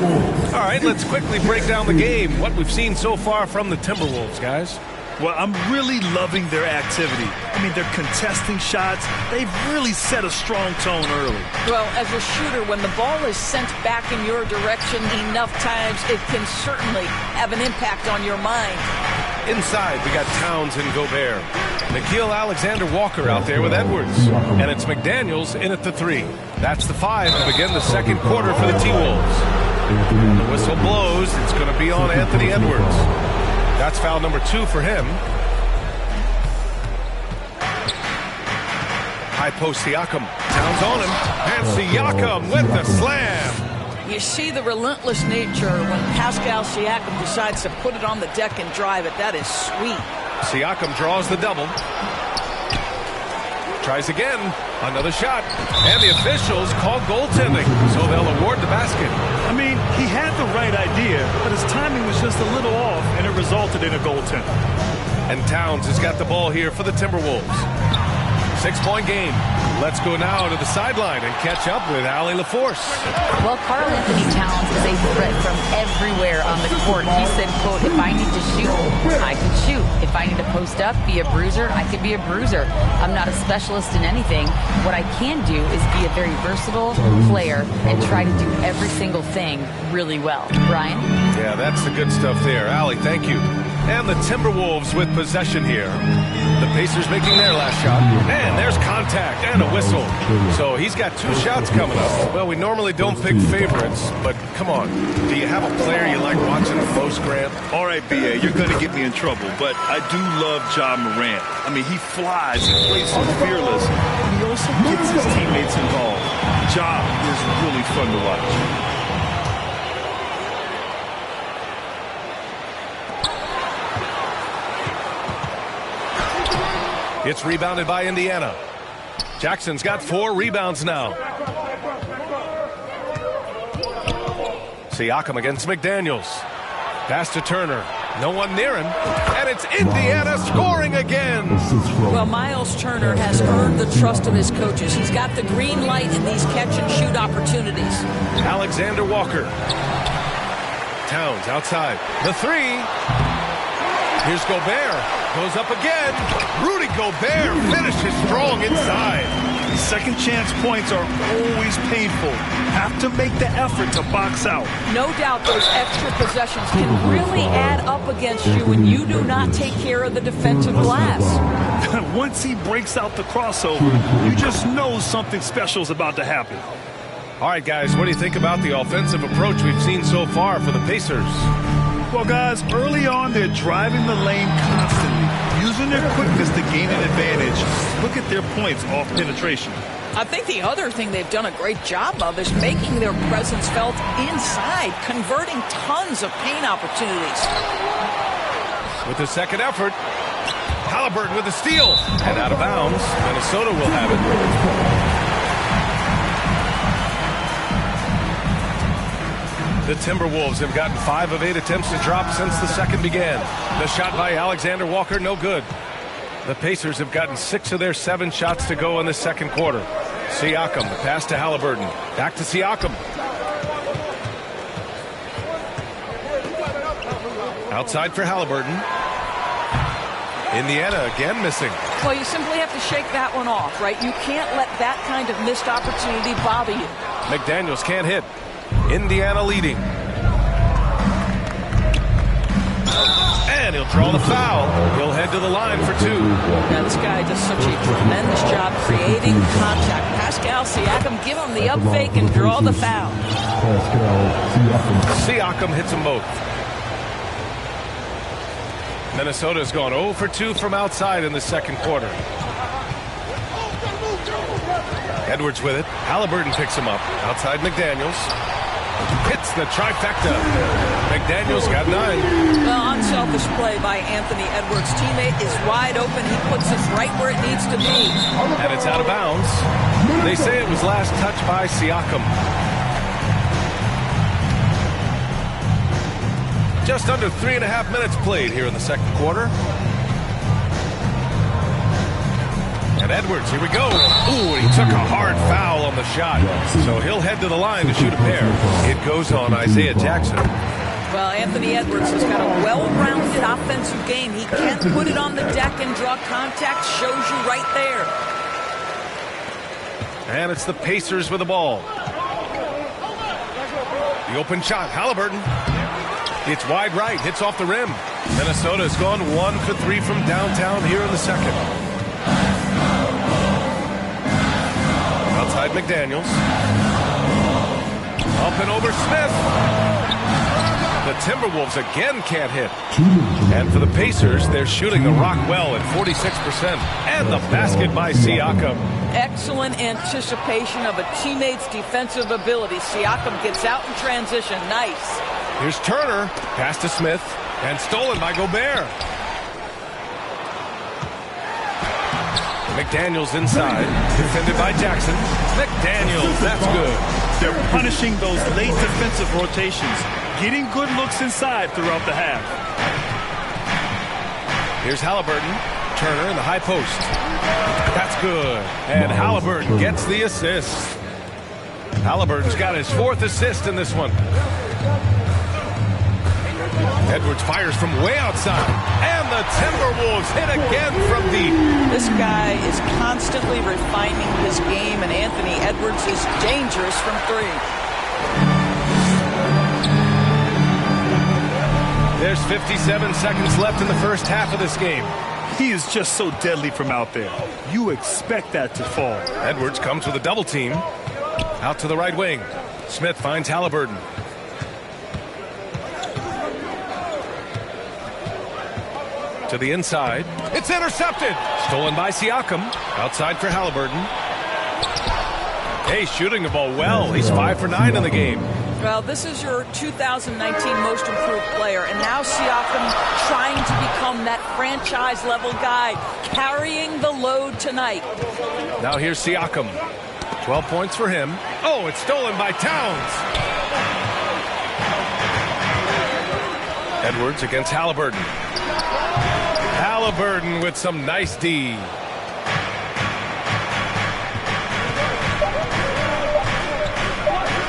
Speaker 9: All right, let's quickly break down the game. What we've seen so far from the Timberwolves, guys.
Speaker 6: Well, I'm really loving their activity. I mean, they're contesting shots. They've really set a strong tone early.
Speaker 4: Well, as a shooter, when the ball is sent back in your direction enough times, it can certainly have an impact on your mind.
Speaker 9: Inside, we got Towns and Gobert. Nickeil Alexander-Walker out there with Edwards. And it's McDaniels in at the 3. That's the 5 to begin the second quarter for the T-Wolves. The whistle blows. It's going to be on Anthony Edwards. That's foul number 2 for him. High post Siakam. Towns on him. And Siakam with the slam.
Speaker 4: You see the relentless nature when Pascal Siakam decides to put it on the deck and drive it. That is sweet.
Speaker 9: Siakam draws the double. Tries again. Another shot. And the officials call goaltending, so they'll award the basket.
Speaker 6: I mean, he had the right idea, but his timing was just a little off, and it resulted in a goaltender.
Speaker 9: And Towns has got the ball here for the Timberwolves. 6-point game. Let's go now to the sideline and catch up with Allie LaForce.
Speaker 10: Well, Karl Anthony Towns is a threat from everywhere on the court. He said, quote, if I need to shoot, I can shoot. If I need to post up, be a bruiser, I can be a bruiser. I'm not a specialist in anything. What I can do is be a very versatile player and try to do every single thing really well. Brian?
Speaker 9: Yeah, that's the good stuff there. Allie, thank you. And the Timberwolves with possession here. The Pacers making their last shot. And there's contact and a whistle. So he's got 2 shots coming up. Well, we normally don't pick favorites, but come on. Do you have a player you like watching the most, Grant?
Speaker 6: All right, B.A., you're going to get me in trouble, but I do love Ja Morant. I mean, he flies, he plays so fearless, and he also gets his teammates involved. Ja is really fun to watch.
Speaker 9: It's rebounded by Indiana. Jackson's got 4 rebounds now. Siakam against McDaniels. Pass to Turner. No one near him. And it's Indiana scoring again.
Speaker 4: Well, Miles Turner has earned the trust of his coaches. He's got the green light in these catch-and-shoot opportunities.
Speaker 9: Alexander Walker. Towns outside. The 3. Here's Gobert. Goes up again. Rudy Gobert finishes strong inside.
Speaker 6: Second chance points are always painful. Have to make the effort to box out.
Speaker 4: No doubt those extra possessions can really add up against you when you do not take care of the defensive glass.
Speaker 6: Once he breaks out the crossover, you just know something special is about to happen.
Speaker 9: All right, guys, what do you think about the offensive approach we've seen so far for the Pacers?
Speaker 6: Well, guys, early on, they're driving the lane constantly, using their quickness to gain an advantage. Look at their points off penetration.
Speaker 4: I think the other thing they've done a great job of is making their presence felt inside, converting tons of paint opportunities.
Speaker 9: With the second effort, Halliburton with the steal. And out of bounds, Minnesota will have it. The Timberwolves have gotten 5 of 8 attempts to drop since the second began. The shot by Alexander Walker, no good. The Pacers have gotten 6 of their 7 shots to go in the second quarter. Siakam, the pass to Halliburton. Back to Siakam. Outside for Halliburton. Indiana again missing.
Speaker 4: Well, you simply have to shake that one off, right? You can't let that kind of missed opportunity bother you.
Speaker 9: McDaniels can't hit. Indiana leading. And he'll draw the foul. He'll head to the line for 2.
Speaker 4: Now, this guy does such a tremendous job creating contact. Pascal Siakam, give him the up fake and draw the foul.
Speaker 9: Siakam hits them both. Minnesota's gone 0 for 2 from outside in the second quarter. Edwards with it. Halliburton picks him up. Outside McDaniels. Hits the trifecta. McDaniels got 9.
Speaker 4: Well, unselfish play by Anthony Edwards. Teammate is wide open. He puts it right where it needs to be.
Speaker 9: And it's out of bounds. They say it was last touched by Siakam. Just under 3.5 minutes played here in the second quarter. And Edwards, here we go. Ooh, he took a hard foul on the shot. So he'll head to the line to shoot a pair. It goes on Isaiah Jackson.
Speaker 4: Well, Anthony Edwards has got a well-rounded offensive game. He can put it on the deck and draw contact. Shows you right there.
Speaker 9: And it's the Pacers with the ball. The open shot, Halliburton. It's wide right, hits off the rim. Minnesota's gone 1 for 3 from downtown here in the second. Outside McDaniels. Up and over Smith. The Timberwolves again can't hit. And for the Pacers, they're shooting the rock well at 46%. And the basket by Siakam.
Speaker 4: Excellent anticipation of a teammate's defensive ability. Siakam gets out in transition. Nice.
Speaker 9: Here's Turner. Pass to Smith. And stolen by Gobert. McDaniels inside. Defended by Jackson. McDaniels. That's good.
Speaker 6: They're punishing those late defensive rotations. Getting good looks inside throughout the half.
Speaker 9: Here's Halliburton. Turner in the high post. That's good. And Halliburton gets the assist. Halliburton's got his 4th assist in this one. Edwards fires from way outside. And the Timberwolves hit again from deep.
Speaker 4: This guy is constantly refining his game, and Anthony Edwards is dangerous from 3.
Speaker 9: There's 57 seconds left in the first half of this game.
Speaker 6: He is just so deadly from out there. You expect that to fall.
Speaker 9: Edwards comes with a double team. Out to the right wing. Smith finds Halliburton. To the inside. It's intercepted. Stolen by Siakam. Outside for Halliburton. Hey, shooting the ball well. He's 5 for 9 in the game.
Speaker 4: Well, this is your 2019 most improved player, and now Siakam trying to become that franchise-level guy, carrying the load tonight.
Speaker 9: Now here's Siakam. 12 points for him. Oh, it's stolen by Towns. Edwards against Halliburton. Halliburton with some nice D.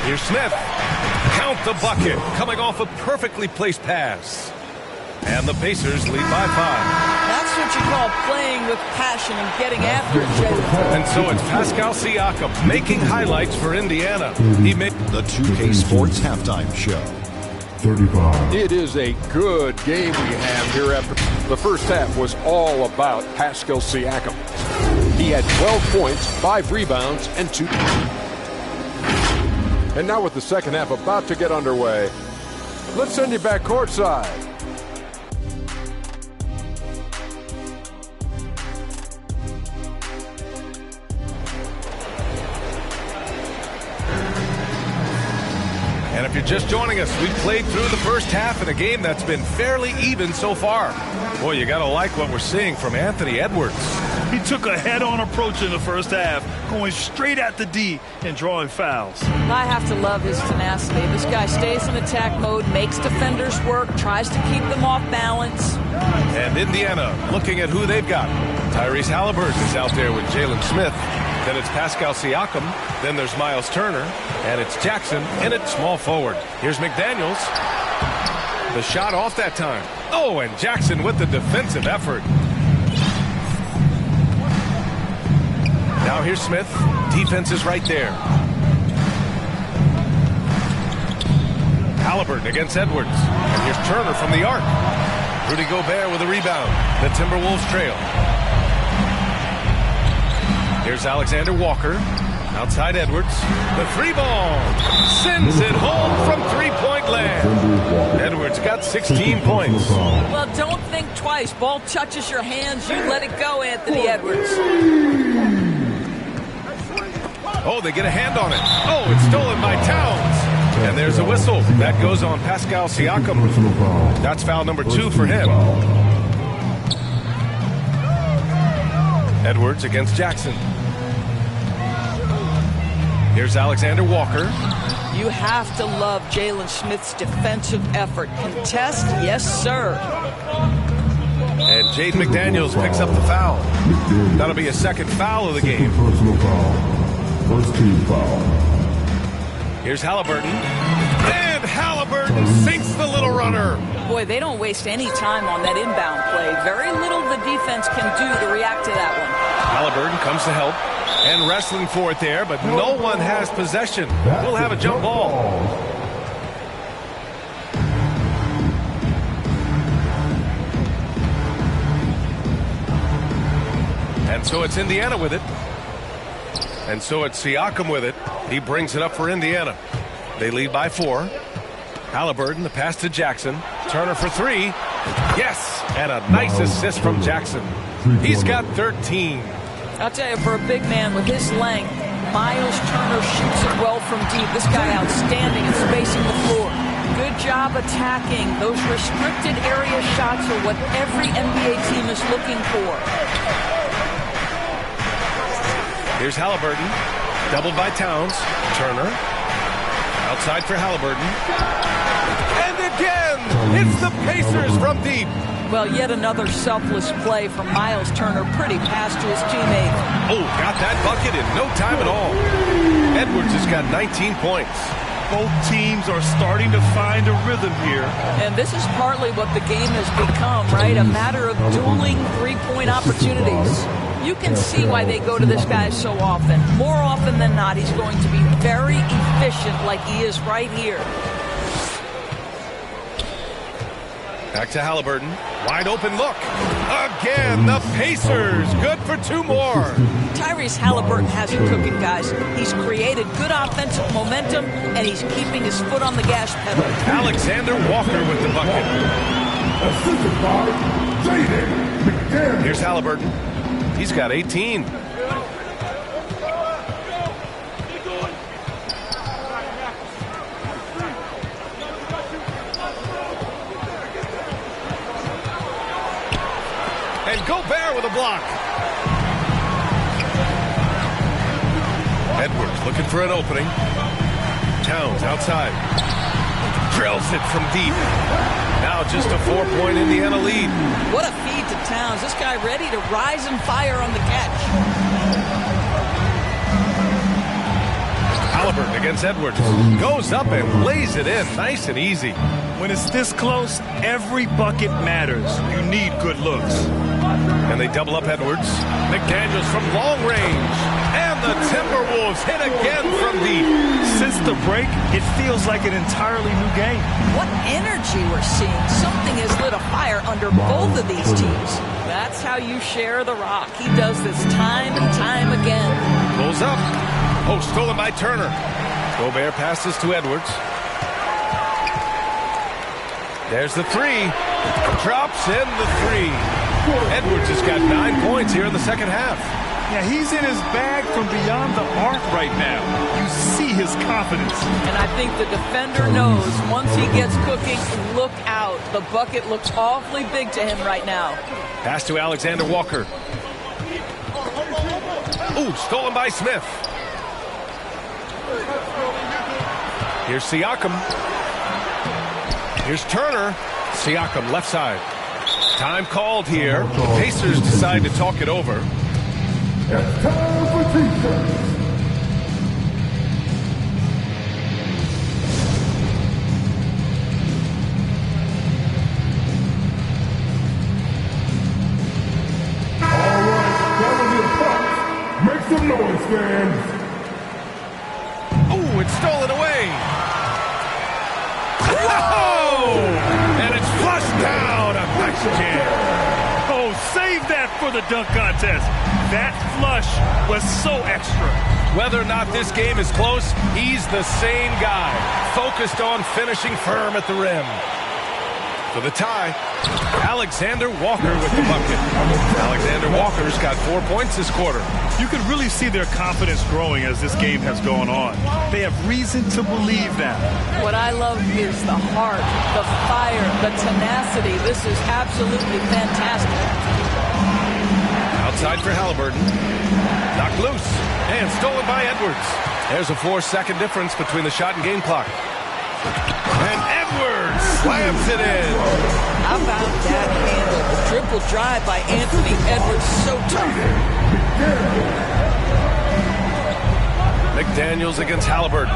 Speaker 9: Here's Smith. Count the bucket. Coming off a perfectly placed pass. And the Pacers lead by 5.
Speaker 4: That's what you call playing with passion and getting after it, Jay.
Speaker 9: And so it's Pascal Siakam making highlights for Indiana. He made
Speaker 16: the 2K Sports Halftime Show.
Speaker 11: 35. It is a good game we have here after the first half was all about Pascal Siakam. He had 12 points, 5 rebounds, and 2. And now with the second half about to get underway, let's send you back courtside.
Speaker 9: And if you're just joining us, we've played through the first half in a game that's been fairly even so far. Boy, you got to like what we're seeing from Anthony Edwards.
Speaker 6: He took a head-on approach in the first half, going straight at the D and drawing fouls.
Speaker 4: I have to love his tenacity. This guy stays in attack mode, makes defenders work, tries to keep them off balance.
Speaker 9: And Indiana looking at who they've got. Tyrese Halliburton is out there with Jalen Smith. Then it's Pascal Siakam. Then there's Miles Turner. And it's Jackson in at small forward. Here's McDaniels. The shot off that time. Oh, and Jackson with the defensive effort. Now here's Smith. Defense is right there. Halliburton against Edwards. And here's Turner from the arc. Rudy Gobert with a rebound. The Timberwolves trail. Here's Alexander Walker. Outside Edwards. The 3 ball. Sends it home from 3-point land. Edwards got 16 points.
Speaker 4: Well, don't think twice. Ball touches your hands. You let it go, Anthony Edwards.
Speaker 9: Oh, they get a hand on it. Oh, it's stolen by Towns. And there's a whistle. That goes on Pascal Siakam. That's foul number 2 for him. Edwards against Jackson. Here's Alexander Walker.
Speaker 4: You have to love Jalen Smith's defensive effort. Contest, yes, sir.
Speaker 9: And Jaden McDaniels picks up the foul. That'll be a second foul of the game.
Speaker 5: Personal foul. First team foul.
Speaker 9: Here's Halliburton. And Halliburton sinks the little runner.
Speaker 4: Boy, they don't waste any time on that inbound play. Very little the defense can do to react to that one.
Speaker 9: Halliburton comes to help and wrestling for it there, but no one has possession. We'll have a jump ball. And so it's Indiana with it. And so it's Siakam with it. He brings it up for Indiana. They lead by 4. Halliburton, the pass to Jackson. Turner for 3. Yes, and a nice assist from Jackson. He's got 13.
Speaker 4: I'll tell you, for a big man with his length, Miles Turner shoots it well from deep. This guy outstanding at spacing the floor. Good job attacking. Those restricted area shots are what every NBA team is looking for.
Speaker 9: Here's Halliburton, doubled by Towns. Turner, outside for Halliburton. And again, it's the Pacers from deep.
Speaker 4: Well, yet another selfless play from Miles Turner. Pretty pass to his teammate.
Speaker 9: Oh, got that bucket in no time at all. Edwards has got 19 points.
Speaker 6: Both teams are starting to find a rhythm here.
Speaker 4: And this is partly what the game has become, right? A matter of dueling three-point opportunities. You can see why they go to this guy so often. More often than not, he's going to be very efficient like he is right here.
Speaker 9: Back to Halliburton. Wide open look. Again, the Pacers. Good for 2 more.
Speaker 4: Tyrese Halliburton has it cooking, guys. He's created good offensive momentum, and he's keeping his foot on the gas pedal.
Speaker 9: Alexander Walker with the bucket.
Speaker 5: Assisted by Jaden McDaniels.
Speaker 9: Here's Halliburton. He's got 18. And Gobert with a block. Edwards looking for an opening. Towns outside. Drills it from deep. Now just a 4-point Indiana lead.
Speaker 4: What a feed to Towns. This guy ready to rise and fire on the catch.
Speaker 9: Halliburton against Edwards. Goes up and lays it in. Nice and easy.
Speaker 6: When it's this close, every bucket matters. You need good looks.
Speaker 9: And they double up Edwards. McDaniels from long range. And the Timberwolves hit again from deep.
Speaker 6: Since the break, it feels like an entirely new game.
Speaker 4: What energy we're seeing. Something has lit a fire under both of these teams. That's how you share the rock. He does this time and time again.
Speaker 9: Pulls up. Oh, stolen by Turner. Gobert passes to Edwards. There's the 3. Drops in the 3. Edwards has got 9 points here in the second half.
Speaker 6: Yeah, he's in his bag from beyond the arc right now. You see his confidence.
Speaker 4: And I think the defender knows once he gets cooking, look out. The bucket looks awfully big to him right now.
Speaker 9: Pass to Alexander Walker. Ooh, stolen by Smith. Here's Siakam. Here's Turner. Siakam left side. Time called here. The Pacers decide to talk it over.
Speaker 5: It's time for T-shirts. All right, that was your puck. Make some noise, fans.
Speaker 9: Ooh, it's stolen away. Whoa! And it's flushed down. A nice jam.
Speaker 6: Oh, save that for the dunk contest. That flush was so extra.
Speaker 9: Whether or not this game is close, he's the same guy, focused on finishing firm at the rim. For the tie, Alexander Walker with the bucket. Alexander Walker's got 4 points this quarter.
Speaker 6: You can really see their confidence growing as this game has gone on. They have reason to believe that.
Speaker 4: What I love is the heart, the fire, the tenacity. This is absolutely fantastic.
Speaker 9: Outside for Halliburton. Knocked loose and stolen by Edwards. There's a 4-second difference between the shot and game clock. And Edwards slams it in.
Speaker 4: How about that handle? The triple drive by Anthony Edwards, so tough.
Speaker 9: McDaniels against Halliburton.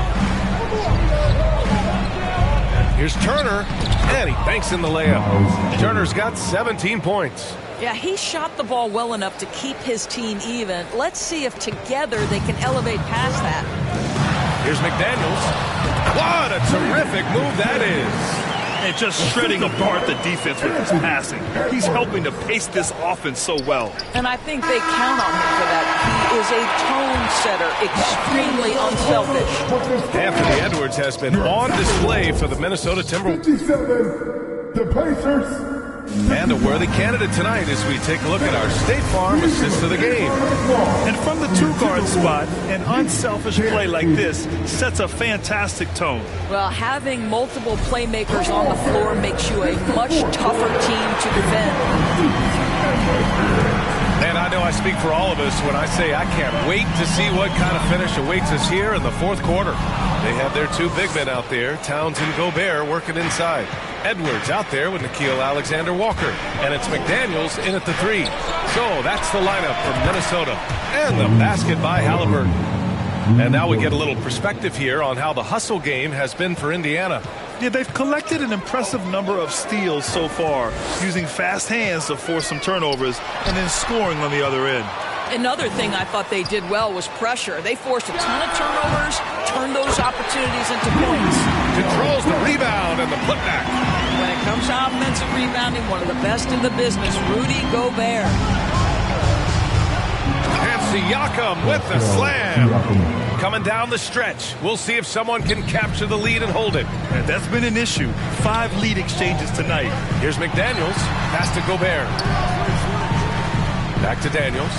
Speaker 9: Here's Turner, and he banks in the layup. Turner's got 17 points.
Speaker 4: Yeah, he shot the ball well enough to keep his team even. Let's see if together they can elevate past that.
Speaker 9: Here's McDaniels. What a terrific move that is.
Speaker 6: And just shredding apart the defense with his passing. He's helping to pace this offense so well.
Speaker 4: And I think they count on him for that. He is a tone setter, extremely unselfish.
Speaker 9: Anthony Edwards has been on display for the Minnesota Timberwolves.
Speaker 18: The Pacers.
Speaker 9: And a worthy candidate tonight as we take a look at our State Farm assist of the game.
Speaker 6: And from the two-guard spot, an unselfish play like this sets a fantastic tone.
Speaker 4: Well, having multiple playmakers on the floor makes you a much tougher team to defend.
Speaker 9: And I know I speak for all of us when I say I can't wait to see what kind of finish awaits us here in the fourth quarter. They have their two big men out there, Towns and Gobert, working inside. Edwards out there with Nickeil Alexander-Walker. And it's McDaniels in at the three. So that's the lineup from Minnesota. And the basket by Halliburton. And now we get a little perspective here on how the hustle game has been for Indiana.
Speaker 6: Yeah, they've collected an impressive number of steals so far, using fast hands to force some turnovers and then scoring on the other end.
Speaker 4: Another thing I thought they did well was pressure. They forced a ton of turnovers, turned those opportunities into points.
Speaker 9: Controls the rebound and the putback.
Speaker 4: When it comes to offensive rebounding, one of the best in the business, Rudy Gobert.
Speaker 9: And Siakam with the slam. Coming down the stretch. We'll see if someone can capture the lead and hold it.
Speaker 6: And that's been an issue. 5 lead exchanges tonight.
Speaker 9: Here's McDaniels. Pass to Gobert. Back to Daniels.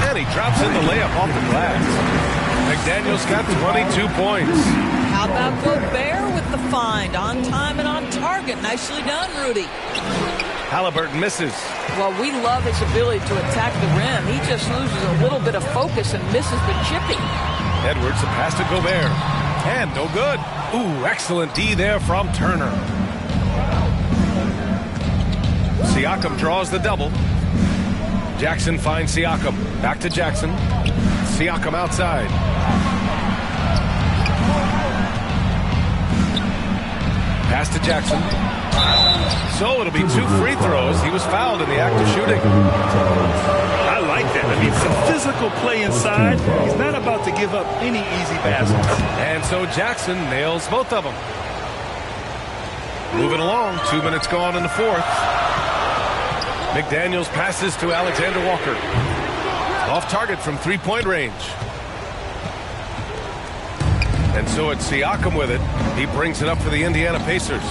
Speaker 9: And he drops in the layup off the glass. McDaniels got 22 points.
Speaker 4: How about Gobert with the find? On time and on target. Nicely done, Rudy.
Speaker 9: Halliburton misses.
Speaker 4: Well, we love his ability to attack the rim. He just loses a little bit of focus and misses the chipping.
Speaker 9: Edwards, the pass to Gobert. And no good. Ooh, excellent D there from Turner. Siakam draws the double. Jackson finds Siakam. Back to Jackson. Siakam outside. Pass to Jackson. So it'll be 2 free throws. He was fouled in the act of shooting.
Speaker 6: I like that. I mean, some physical play inside. He's not about to give up any easy baskets.
Speaker 9: And so Jackson nails both of them. Moving along. 2 minutes gone in the fourth. McDaniels passes to Alexander Walker. Off target from 3-point range. And so it's Siakam with it. He brings it up for the Indiana Pacers.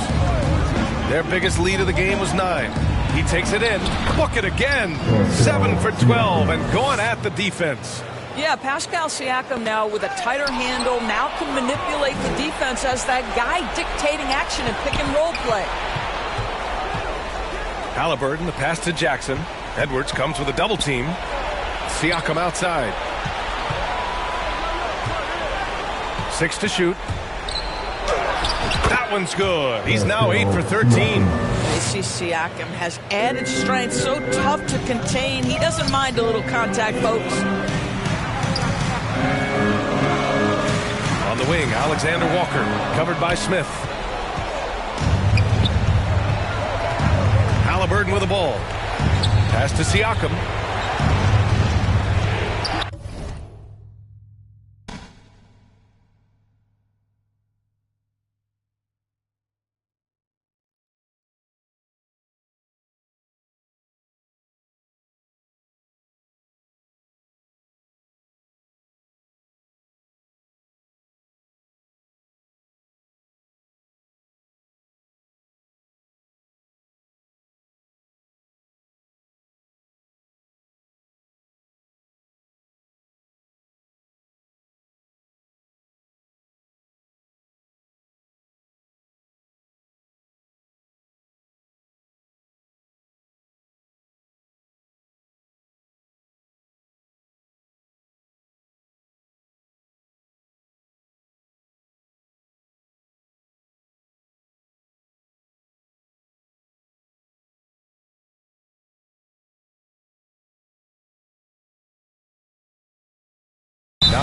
Speaker 9: Their biggest lead of the game was 9. He takes it in. Book it again. 7 for 12 and going at the defense.
Speaker 4: Yeah, Pascal Siakam now with a tighter handle now can manipulate the defense as that guy dictating action and pick and roll play.
Speaker 9: Halliburton, the pass to Jackson. Edwards comes with a double team. Siakam outside. 6 to shoot. That one's good. He's now 8 for 13.
Speaker 4: You see Siakam has added strength, so tough to contain. He doesn't mind a little contact, folks.
Speaker 9: On the wing, Alexander Walker, covered by Smith. Halliburton with the ball. Pass to Siakam.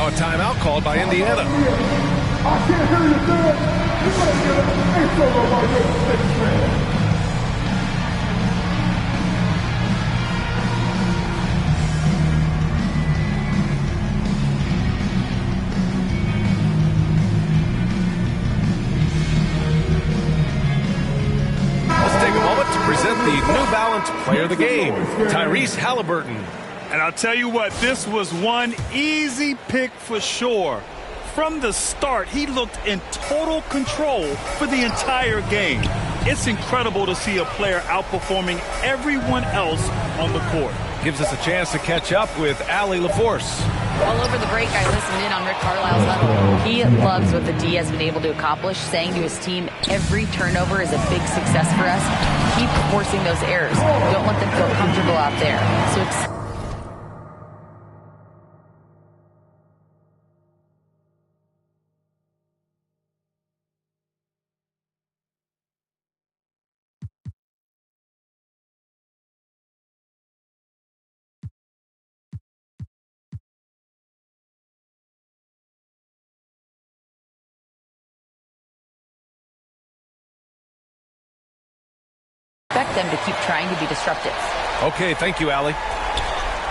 Speaker 9: Now a timeout called by Indiana.
Speaker 5: I can't hear you, sir. You better get a solo while you're a Knicks fan.
Speaker 9: Present the New Balance Player of the Game, Tyrese Halliburton.
Speaker 6: And I'll tell you what, this was one easy pick for sure. From the start, he looked in total control for the entire game. It's incredible to see a player outperforming everyone else on the court.
Speaker 9: Gives us a chance to catch up with Allie LaForce.
Speaker 10: All over the break, I listened in on Rick Carlisle's huddle. He loves what the D has been able to accomplish, saying to his team, every turnover is a big success for us. Keep forcing those errors. Don't let them feel comfortable out there. So expect them to keep trying to be disruptive.
Speaker 9: Okay, thank you, Allie.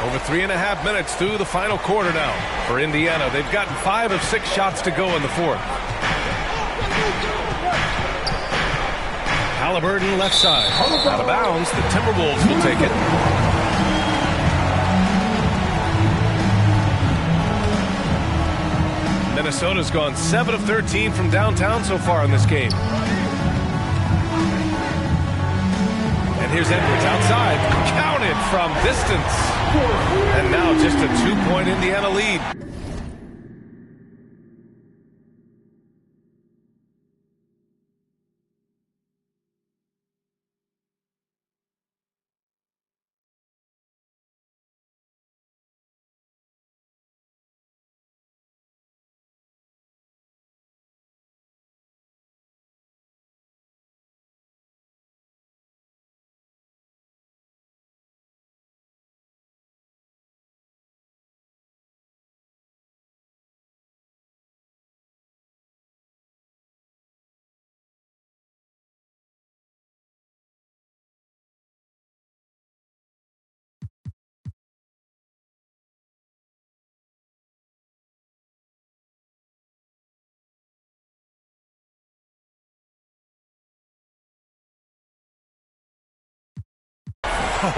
Speaker 9: Over 3.5 minutes through the final quarter now for Indiana. They've gotten 5 of 6 shots to go in the fourth. Halliburton left side. Out of bounds. The Timberwolves will take it. Minnesota's gone 7 of 13 from downtown so far in this game. Here's Edwards outside. Counted from distance. And now just a 2-point Indiana lead.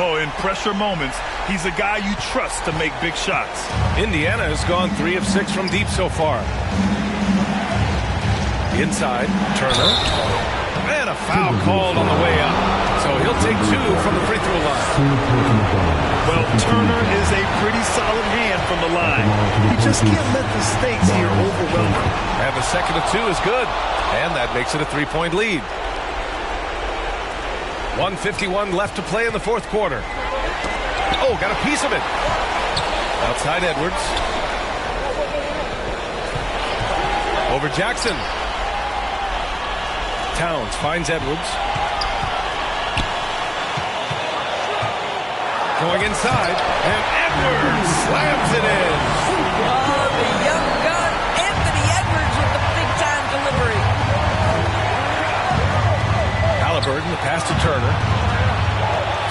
Speaker 6: Oh, in pressure moments, he's a guy you trust to make big shots.
Speaker 9: Indiana has gone 3 of 6 from deep so far. Inside, Turner. And a foul called on the way up. So he'll take 2 from the free throw line.
Speaker 6: Well, Turner is a pretty solid hand from the line. He just can't let the stakes here overwhelm him.
Speaker 9: And the second of 2 is good. And that makes it a 3-point lead. 1:51 left to play in the fourth quarter. Oh, got a piece of it. Outside Edwards. Over Jackson. Towns finds Edwards. Going inside, and Edwards slams it in.
Speaker 4: Oh, the young gun, Anthony Edwards with the big-time delivery.
Speaker 9: Halliburton, the pass to Turner.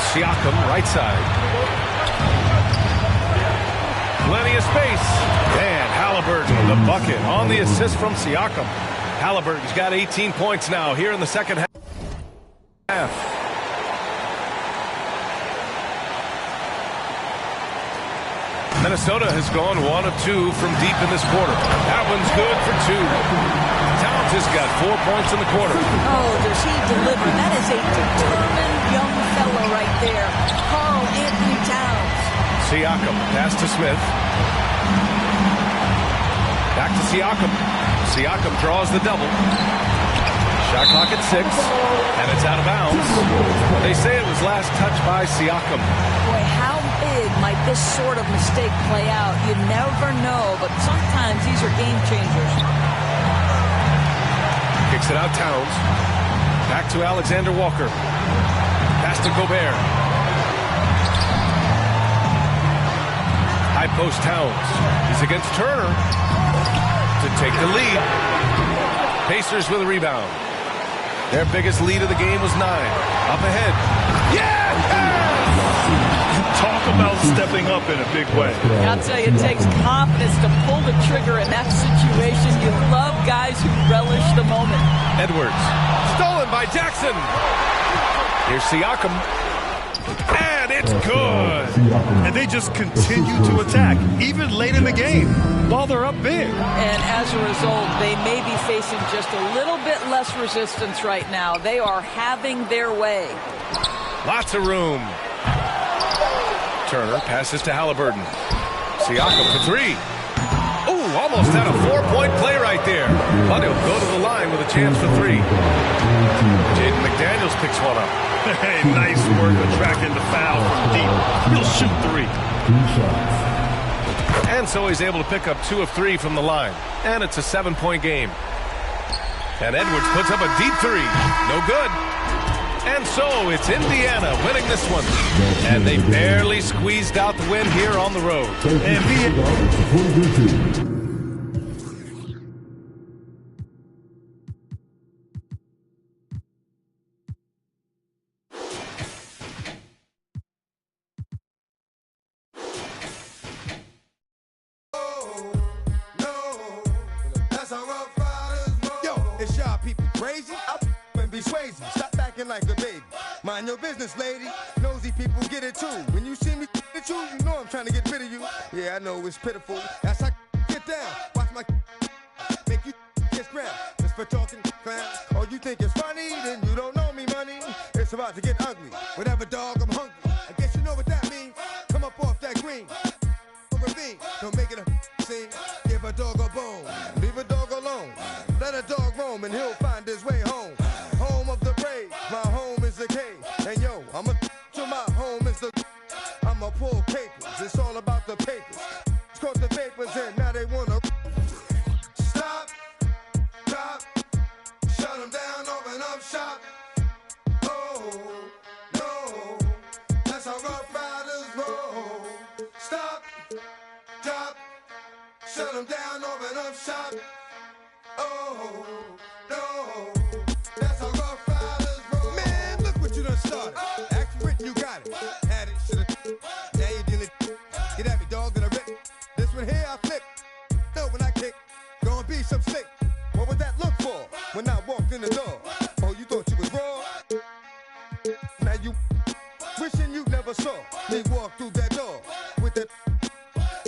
Speaker 9: Siakam, right side. Plenty of space. And Halliburton, the bucket on the assist from Siakam. Halliburton's got 18 points now here in the second half. Minnesota has gone 1 of 2 from deep in this quarter. That one's good for 2. Towns has got 4 points in the quarter.
Speaker 4: Oh, does he deliver? That is a determined young fellow right there. Karl Anthony Towns.
Speaker 9: Siakam, pass to Smith. Back to Siakam. Siakam draws the double. Shot clock at 6, and it's out of bounds. They say it was last touched by Siakam.
Speaker 4: Boy, how big might this sort of mistake play out? You never know, but sometimes these are game changers.
Speaker 9: Kicks it out Towns. Back to Alexander Walker. Pass to Gobert. High post Towns. He's against Turner to take the lead. Pacers with a rebound. Their biggest lead of the game was 9. Up ahead.
Speaker 6: Talk about stepping up in a big way.
Speaker 4: I'll tell you, it takes confidence to pull the trigger in that situation. You love guys who relish the moment.
Speaker 9: Edwards. Stolen by Jackson. Here's Siakam. And it's good.
Speaker 6: And they just continue to attack, even late in the game, while they're up big.
Speaker 4: And as a result, they may be facing just a little bit less resistance right now. They are having their way.
Speaker 9: Lots of room. Turner passes to Halliburton. Siakam for 3. Ooh, almost had a 4-point play right there. But he'll go to the line with a chance for 3. Jaden McDaniels picks one up.
Speaker 6: Hey, nice work attracting the foul from deep. He'll shoot 3.
Speaker 9: And so he's able to pick up 2 of 3 from the line. And it's a 7-point game. And Edwards puts up a deep 3. No good. And so it's Indiana winning this one. And they barely squeezed out the win here on the road.
Speaker 20: It's y'all people crazy? I'll be Swayze. Stop acting like a baby. Mind your business, lady. Nosy people get it too. When you see me at you, you know I'm trying to get rid of you. Yeah, I know it's pitiful. That's how get down. Watch my make you get ground. Just for talking clown. Oh, you think it's funny? Then you don't know me, money. It's about to get ugly. Whatever, dog, I'm hungry. I guess you know what that means. Come up off that green. Ravine. Don't make it a scene. Give a dog a bone. Leave a dog alone. Let a dog roam and he'll find his way home. Home of the brave. My home is the cave. And yo, I'm a to my home is the. I'm a pull papers. It's all about the papers. Caught the papers and now they wanna stop, drop, shut them down, open up shop. Oh no, that's how Rough Riders roll. Stop, drop, shut them down, open up shop. Oh no, that's how Rough Riders roll. Man, look what you done started. Act rich, you got it. Had it, shoulda. Now you did it. Get at me, dog, that I rip. This one here I flip. No, when I kick, gonna be some slick. What would that look for when I walked in the door? Oh, you thought you was raw? Now you wishing you never saw me walk through that door with that.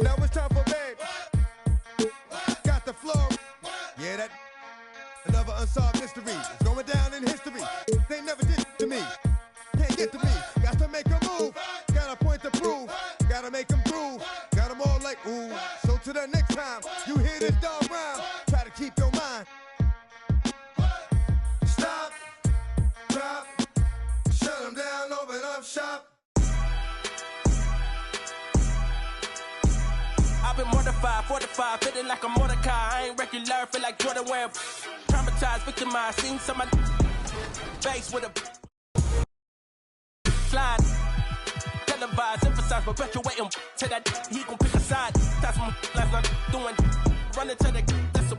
Speaker 20: Now it's time for bed. Got the floor. Yeah, that another unsolved mystery. It's going down in history. They never did it to me. Can't get to me. Got to make a move. Got a point to prove. Gotta make them prove. Got them all like, ooh. So to the next time you hear this dog rhyme, try to keep your mind. Stop, drop, shut them down, open up shop.
Speaker 21: I've been mortified, fortified, feeling like a Mordecai. I ain't regular, feel like Jordan wearing. Traumatized, victimized, seen some of face with a slide. Televised, emphasize, perpetuating to that he gon' pick a side. That's my last not doing. Running to the that's a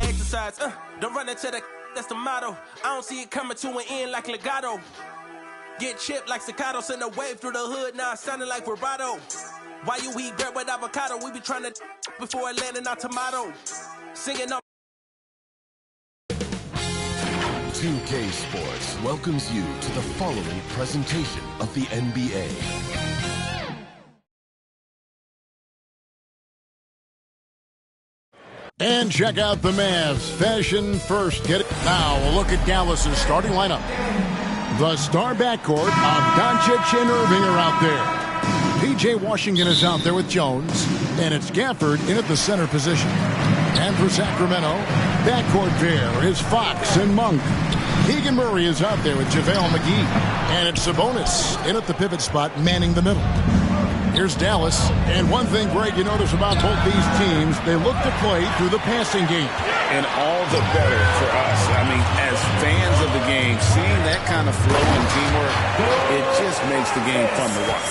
Speaker 21: exercise. Don't run into the that's the motto. I don't see it coming to an end like legato. Get chipped like staccato, send a wave through the hood, now sounding like vibrato. Why you eat bread with avocado? We be trying to before it landing on tomato. Singing up.
Speaker 8: 2K Sports welcomes you to the following presentation of the NBA.
Speaker 13: And check out the Mavs. Fashion first. Get it now. A look at Dallas's starting lineup. The star backcourt of Doncic and Irving are out there. P.J. Washington is out there with Jones, and it's Gafford in at the center position. And for Sacramento, backcourt pair is Fox and Monk. Keegan Murray is out there with JaVale McGee, and it's Sabonis in at the pivot spot, manning the middle. Here's Dallas, and one thing, Greg, you notice about both these teams, they look to play through the passing game.
Speaker 14: And all the better for us. I mean, as fans of the game, seeing that kind of flow and teamwork, it just makes the game fun to watch.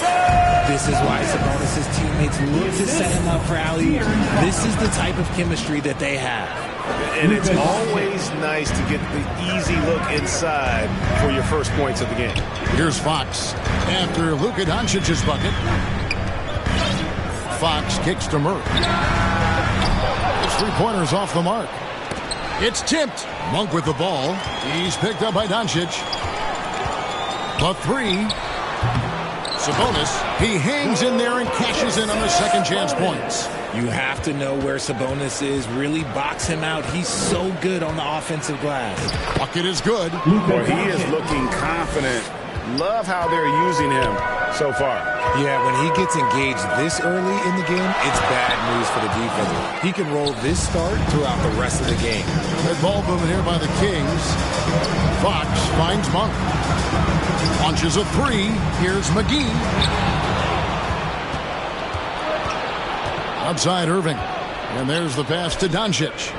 Speaker 3: This is why Sabonis' teammates look to set him up for alley-oops. This is the type of chemistry that they have.
Speaker 9: And it's always nice to get the easy look inside for your first points of the game.
Speaker 13: Here's Fox after Luka Doncic's bucket. Fox kicks to Murray. His three-pointers off the mark. It's tipped. Monk with the ball. He's picked up by Doncic. The three. Sabonis, he hangs in there and cashes in on the second chance points.
Speaker 3: You have to know where Sabonis is. Really box him out. He's so good on the offensive glass.
Speaker 13: Bucket is good.
Speaker 14: Well, he is looking confident. Love how they're using him so far.
Speaker 3: Yeah, when he gets engaged this early in the game, it's bad news for the defense. He can roll this start throughout the rest of the game.
Speaker 13: Good ball movement here by the Kings. Fox finds Monk. Launches a three. Here's McGee. Outside Irving. And there's the pass to Doncic.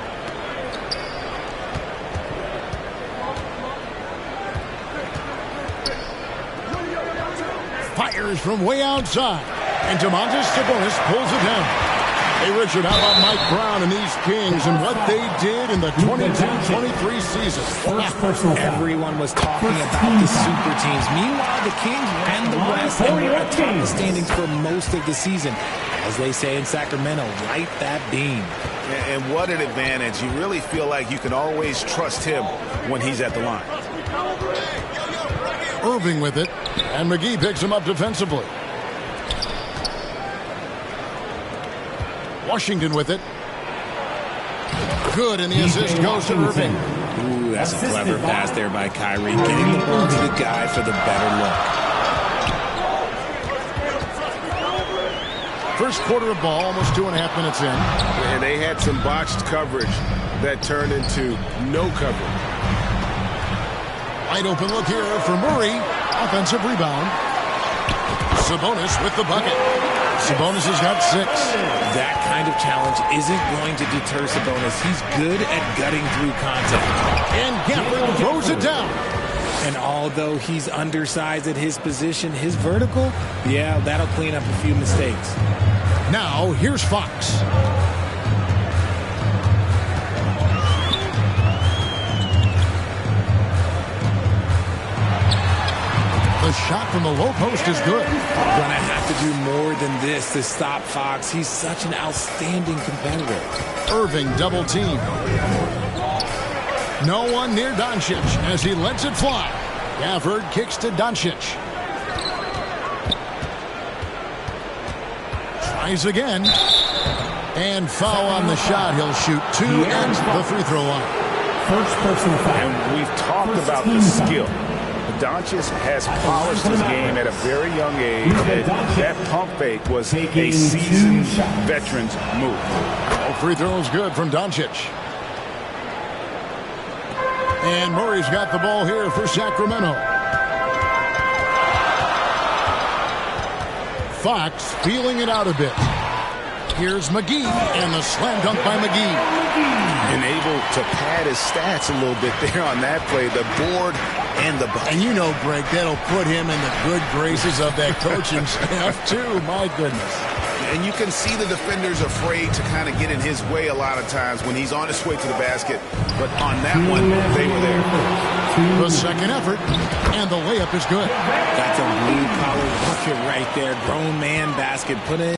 Speaker 13: Fires from way outside. And Domantas Sabonis pulls it down. Hey, Richard, how about Mike Brown and these Kings and what they did in the 22-23 season?
Speaker 3: Everyone was talking about the super teams. Meanwhile, the Kings ran the West and were atop the standings for most of the season. As they say in Sacramento, light that beam.
Speaker 14: And what an advantage. You really feel like you can always trust him when he's at the line.
Speaker 13: Irving with it, and McGee picks him up defensively. Washington with it. Good, and the assist goes to Irving.
Speaker 3: Ooh, that's a clever pass there by Kyrie. Getting the ball to the guy for the better look.
Speaker 13: First quarter of ball, almost 2.5 minutes in.
Speaker 14: And they had some botched coverage that turned into no coverage.
Speaker 13: Wide open look here for Murray. Offensive rebound. Sabonis with the bucket. Sabonis has got 6.
Speaker 3: That kind of challenge isn't going to deter Sabonis. He's good at gutting through contact.
Speaker 13: And Gafford throws it down.
Speaker 3: And although he's undersized at his position, his vertical, yeah, that'll clean up a few mistakes.
Speaker 13: Now, here's Fox. The shot from the low post is good.
Speaker 3: Gonna have to do more than this to stop Fox. He's such an outstanding competitor.
Speaker 13: Irving double team. No one near Doncic as he lets it fly. Gafford kicks to Doncic. Tries again. And foul on the shot. He'll shoot 2 at the free throw line.
Speaker 14: First personal foul. And we've talked about the skill. Doncic has polished his game at a very young age. That pump fake was a seasoned veteran's move.
Speaker 13: All free throws good from Doncic. And Murray's got the ball here for Sacramento. Fox feeling it out a bit. Here's McGee, and the slam dunk by McGee.
Speaker 14: And able to pad his stats a little bit there on that play. The board and the bucket.
Speaker 13: And you know, Greg, that'll put him in the good graces of that coaching staff, too. My goodness.
Speaker 14: And you can see the defenders afraid to kind of get in his way a lot of times when he's on his way to the basket. But on that one, they were there.
Speaker 13: The second effort, and the layup is good.
Speaker 3: That's a blue-collar bucket right there. Grown man basket. Put it.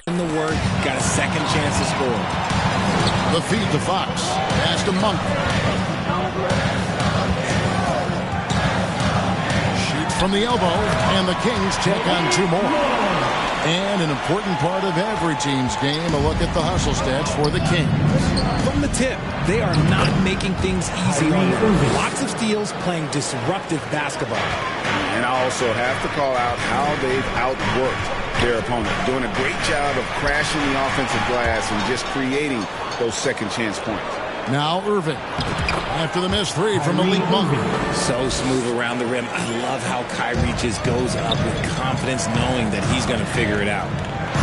Speaker 3: In the work, got a second chance to score.
Speaker 13: The feed to Fox. Pass to Monk. Shoots from the elbow, and the Kings take on 2 more. And an important part of every team's game, a look at the hustle stats for the Kings.
Speaker 3: From the tip, they are not making things easy on them. Lots of steals, playing disruptive basketball.
Speaker 14: And I also have to call out how they've outworked their opponent, doing a great job of crashing the offensive glass and just creating those second chance points.
Speaker 13: Now Irving, after the missed 3 from Malik Monk.
Speaker 3: So smooth around the rim. I love how Kyrie just goes up with confidence, knowing that he's going to figure it out.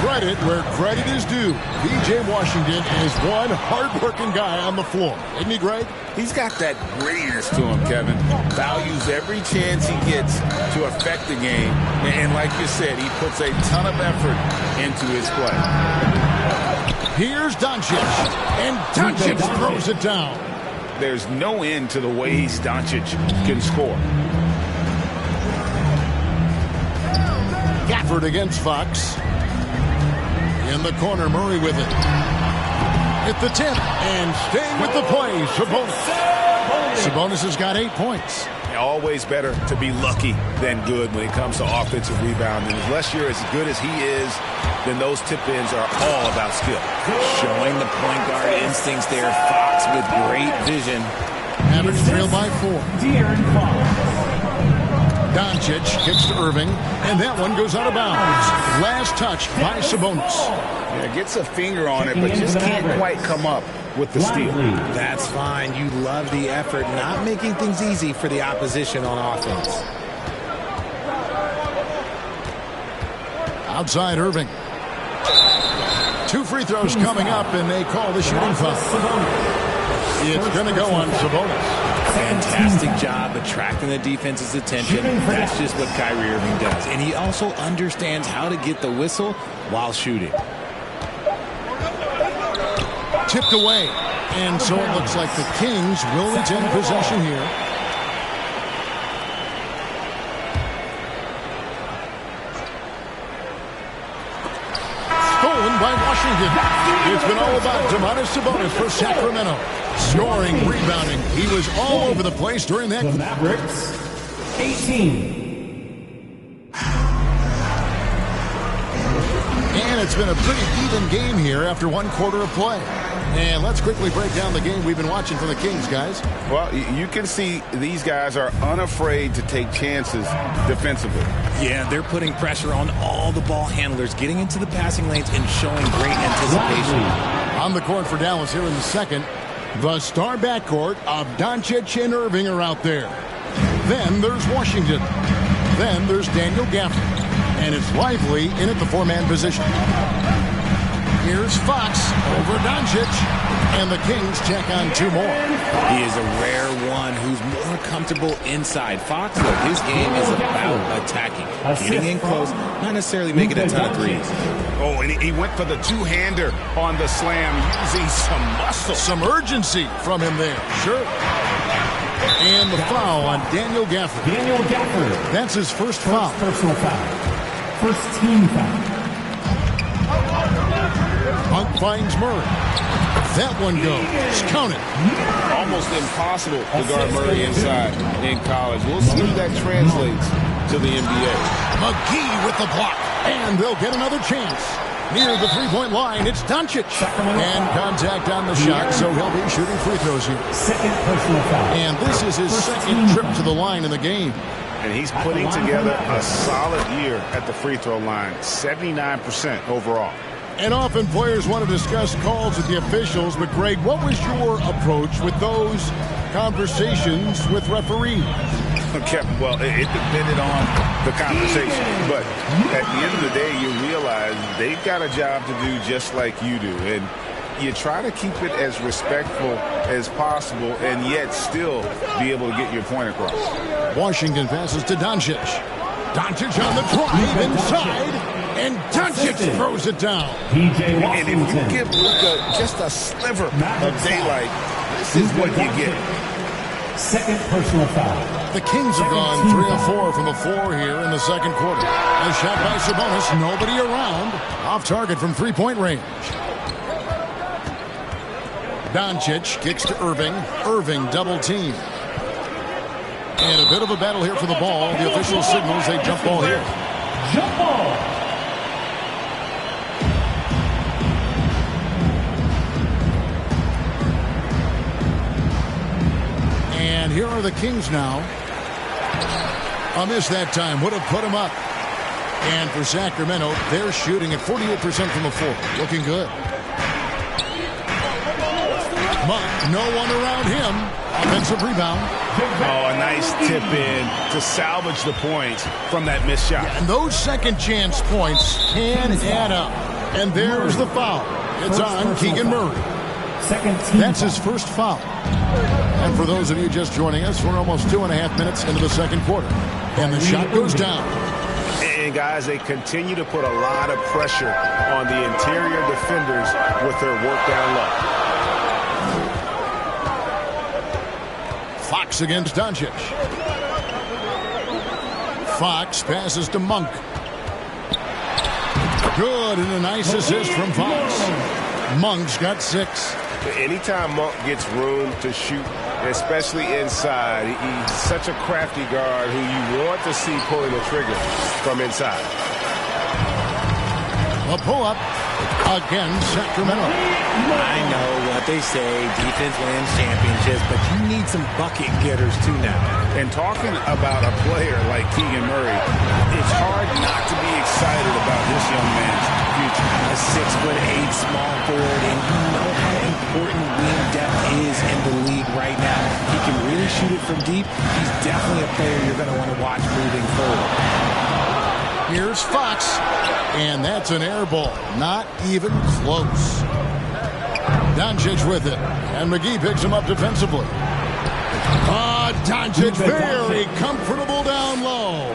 Speaker 13: credit where credit is due. P.J. Washington is one hard-working guy on the floor. Isn't he, Greg?
Speaker 14: He's got that grittiness to him, Kevin. Values every chance he gets to affect the game. And like you said, he puts a ton of effort into his play.
Speaker 13: Here's Doncic. And Doncic throws it down.
Speaker 14: There's no end to the ways Doncic can score.
Speaker 13: Gafford against Fox. In the corner, Murray with it. At the tip, and staying with the play, Sabonis. Sabonis has got 8 points.
Speaker 14: Always better to be lucky than good when it comes to offensive rebounding. Unless you're as good as he is, then those tip-ins are all about skill.
Speaker 3: Showing the point guard instincts there. Fox with great vision.
Speaker 13: Mavericks trail by 4. Doncic kicks to Irving, and that one goes out of bounds. Last touch by Sabonis.
Speaker 14: Yeah, gets a finger on it, but just can't quite come up with the steal.
Speaker 3: That's fine. You love the effort, not making things easy for the opposition on offense.
Speaker 13: Outside Irving. 2 free throws coming up, and they call the shooting foul. It's going to go on Sabonis.
Speaker 3: Fantastic job attracting the defense's attention. That's just what Kyrie Irving does. And he also understands how to get the whistle while shooting.
Speaker 13: Tipped away. And so it looks like the Kings will retain possession here. Stolen by Washington. It's been all about Domantas Sabonis for Sacramento. Scoring, rebounding. He was all over the place during that.
Speaker 5: The Mavericks, 18.
Speaker 13: And it's been a pretty even game here after 1 quarter of play. And let's quickly break down the game we've been watching from the Kings, guys.
Speaker 14: Well, you can see these guys are unafraid to take chances defensively.
Speaker 3: Yeah, they're putting pressure on all the ball handlers, getting into the passing lanes and showing great anticipation.
Speaker 13: On the court for Dallas here in the second. The star backcourt of Doncic and Irving are out there. Then there's Washington. Then there's Daniel Gafford. And it's Lively in at the 4-man position. Here's Fox over Doncic. And the Kings check on 2 more.
Speaker 3: He is a rare one who's more comfortable inside. Fox, look, his game is about attacking. Getting in close, not necessarily making a ton of threes.
Speaker 14: Oh, and he went for the 2-hander on the slam, using some muscle.
Speaker 13: Some urgency from him there. Sure. And the foul on Daniel Gafford.
Speaker 5: Daniel Gafford.
Speaker 13: That's his first foul.
Speaker 5: Personal foul. First team foul.
Speaker 13: Monk finds Murray. That one goes. Count it.
Speaker 14: Almost impossible to guard Murray inside in college. We'll see if that translates to the NBA.
Speaker 13: McGee with the block. And they'll get another chance. Near the 3-point line, it's Doncic. And contact on the shot, so he'll be shooting free throws here.
Speaker 5: Second personal foul.
Speaker 13: And this is his second trip to the line in the game.
Speaker 14: And he's putting together a solid year at the free throw line. 79% overall.
Speaker 13: And often players want to discuss calls with the officials, but Greg, what was your approach with those conversations with referees?
Speaker 14: Kevin, well, it depended on the conversation. But at the end of the day, you realize they've got a job to do just like you do. And you try to keep it as respectful as possible and yet still be able to get your point across.
Speaker 13: Washington passes to Doncic. Doncic on the drive inside. And Doncic throws it down.
Speaker 5: P.J.
Speaker 14: And if you give Luka just a sliver of daylight, this is what you get.
Speaker 5: Second personal foul.
Speaker 13: The Kings have gone 3 of 4 from the floor here in the second quarter. A shot by Sabonis, nobody around. Off target from 3-point range. Doncic kicks to Irving. Irving double team. And a bit of a battle here for the ball. The official signals a jump ball here.
Speaker 5: Jump ball.
Speaker 13: And here are the Kings now. A miss that time would have put him up. And for Sacramento, they're shooting at 48% from the floor. Looking good. Monk, no one around him. Offensive rebound.
Speaker 14: Oh, a nice tip in to salvage the points from that missed shot.
Speaker 13: Yeah, and those second chance points can add up. And there's the foul. It's on Keegan Murray. That's his first foul. And for those of you just joining us, we're almost 2.5 minutes into the second quarter. And the shot goes down.
Speaker 14: And guys, they continue to put a lot of pressure on the interior defenders with their work down low.
Speaker 13: Fox against Doncic. Fox passes to Monk. Good, and a nice assist from Fox. Monk's got 6.
Speaker 14: Anytime Monk gets room to shoot, especially inside, he's such a crafty guard who you want to see pulling the trigger from inside.
Speaker 13: A pull-up against Sacramento.
Speaker 3: I know what they say, defense wins championships, but you need some bucket getters too now.
Speaker 14: And talking about a player like Keegan Murray, it's hard not to be excited about this young man's future.
Speaker 3: A 6'8" small forward, and you know how important wing depth is in the league right now. He can really shoot it from deep. He's definitely a player you're going to want to watch moving forward.
Speaker 13: Here's Fox, and that's an air ball. Not even close. Doncic with it, and McGee picks him up defensively. Doncic very comfortable down low.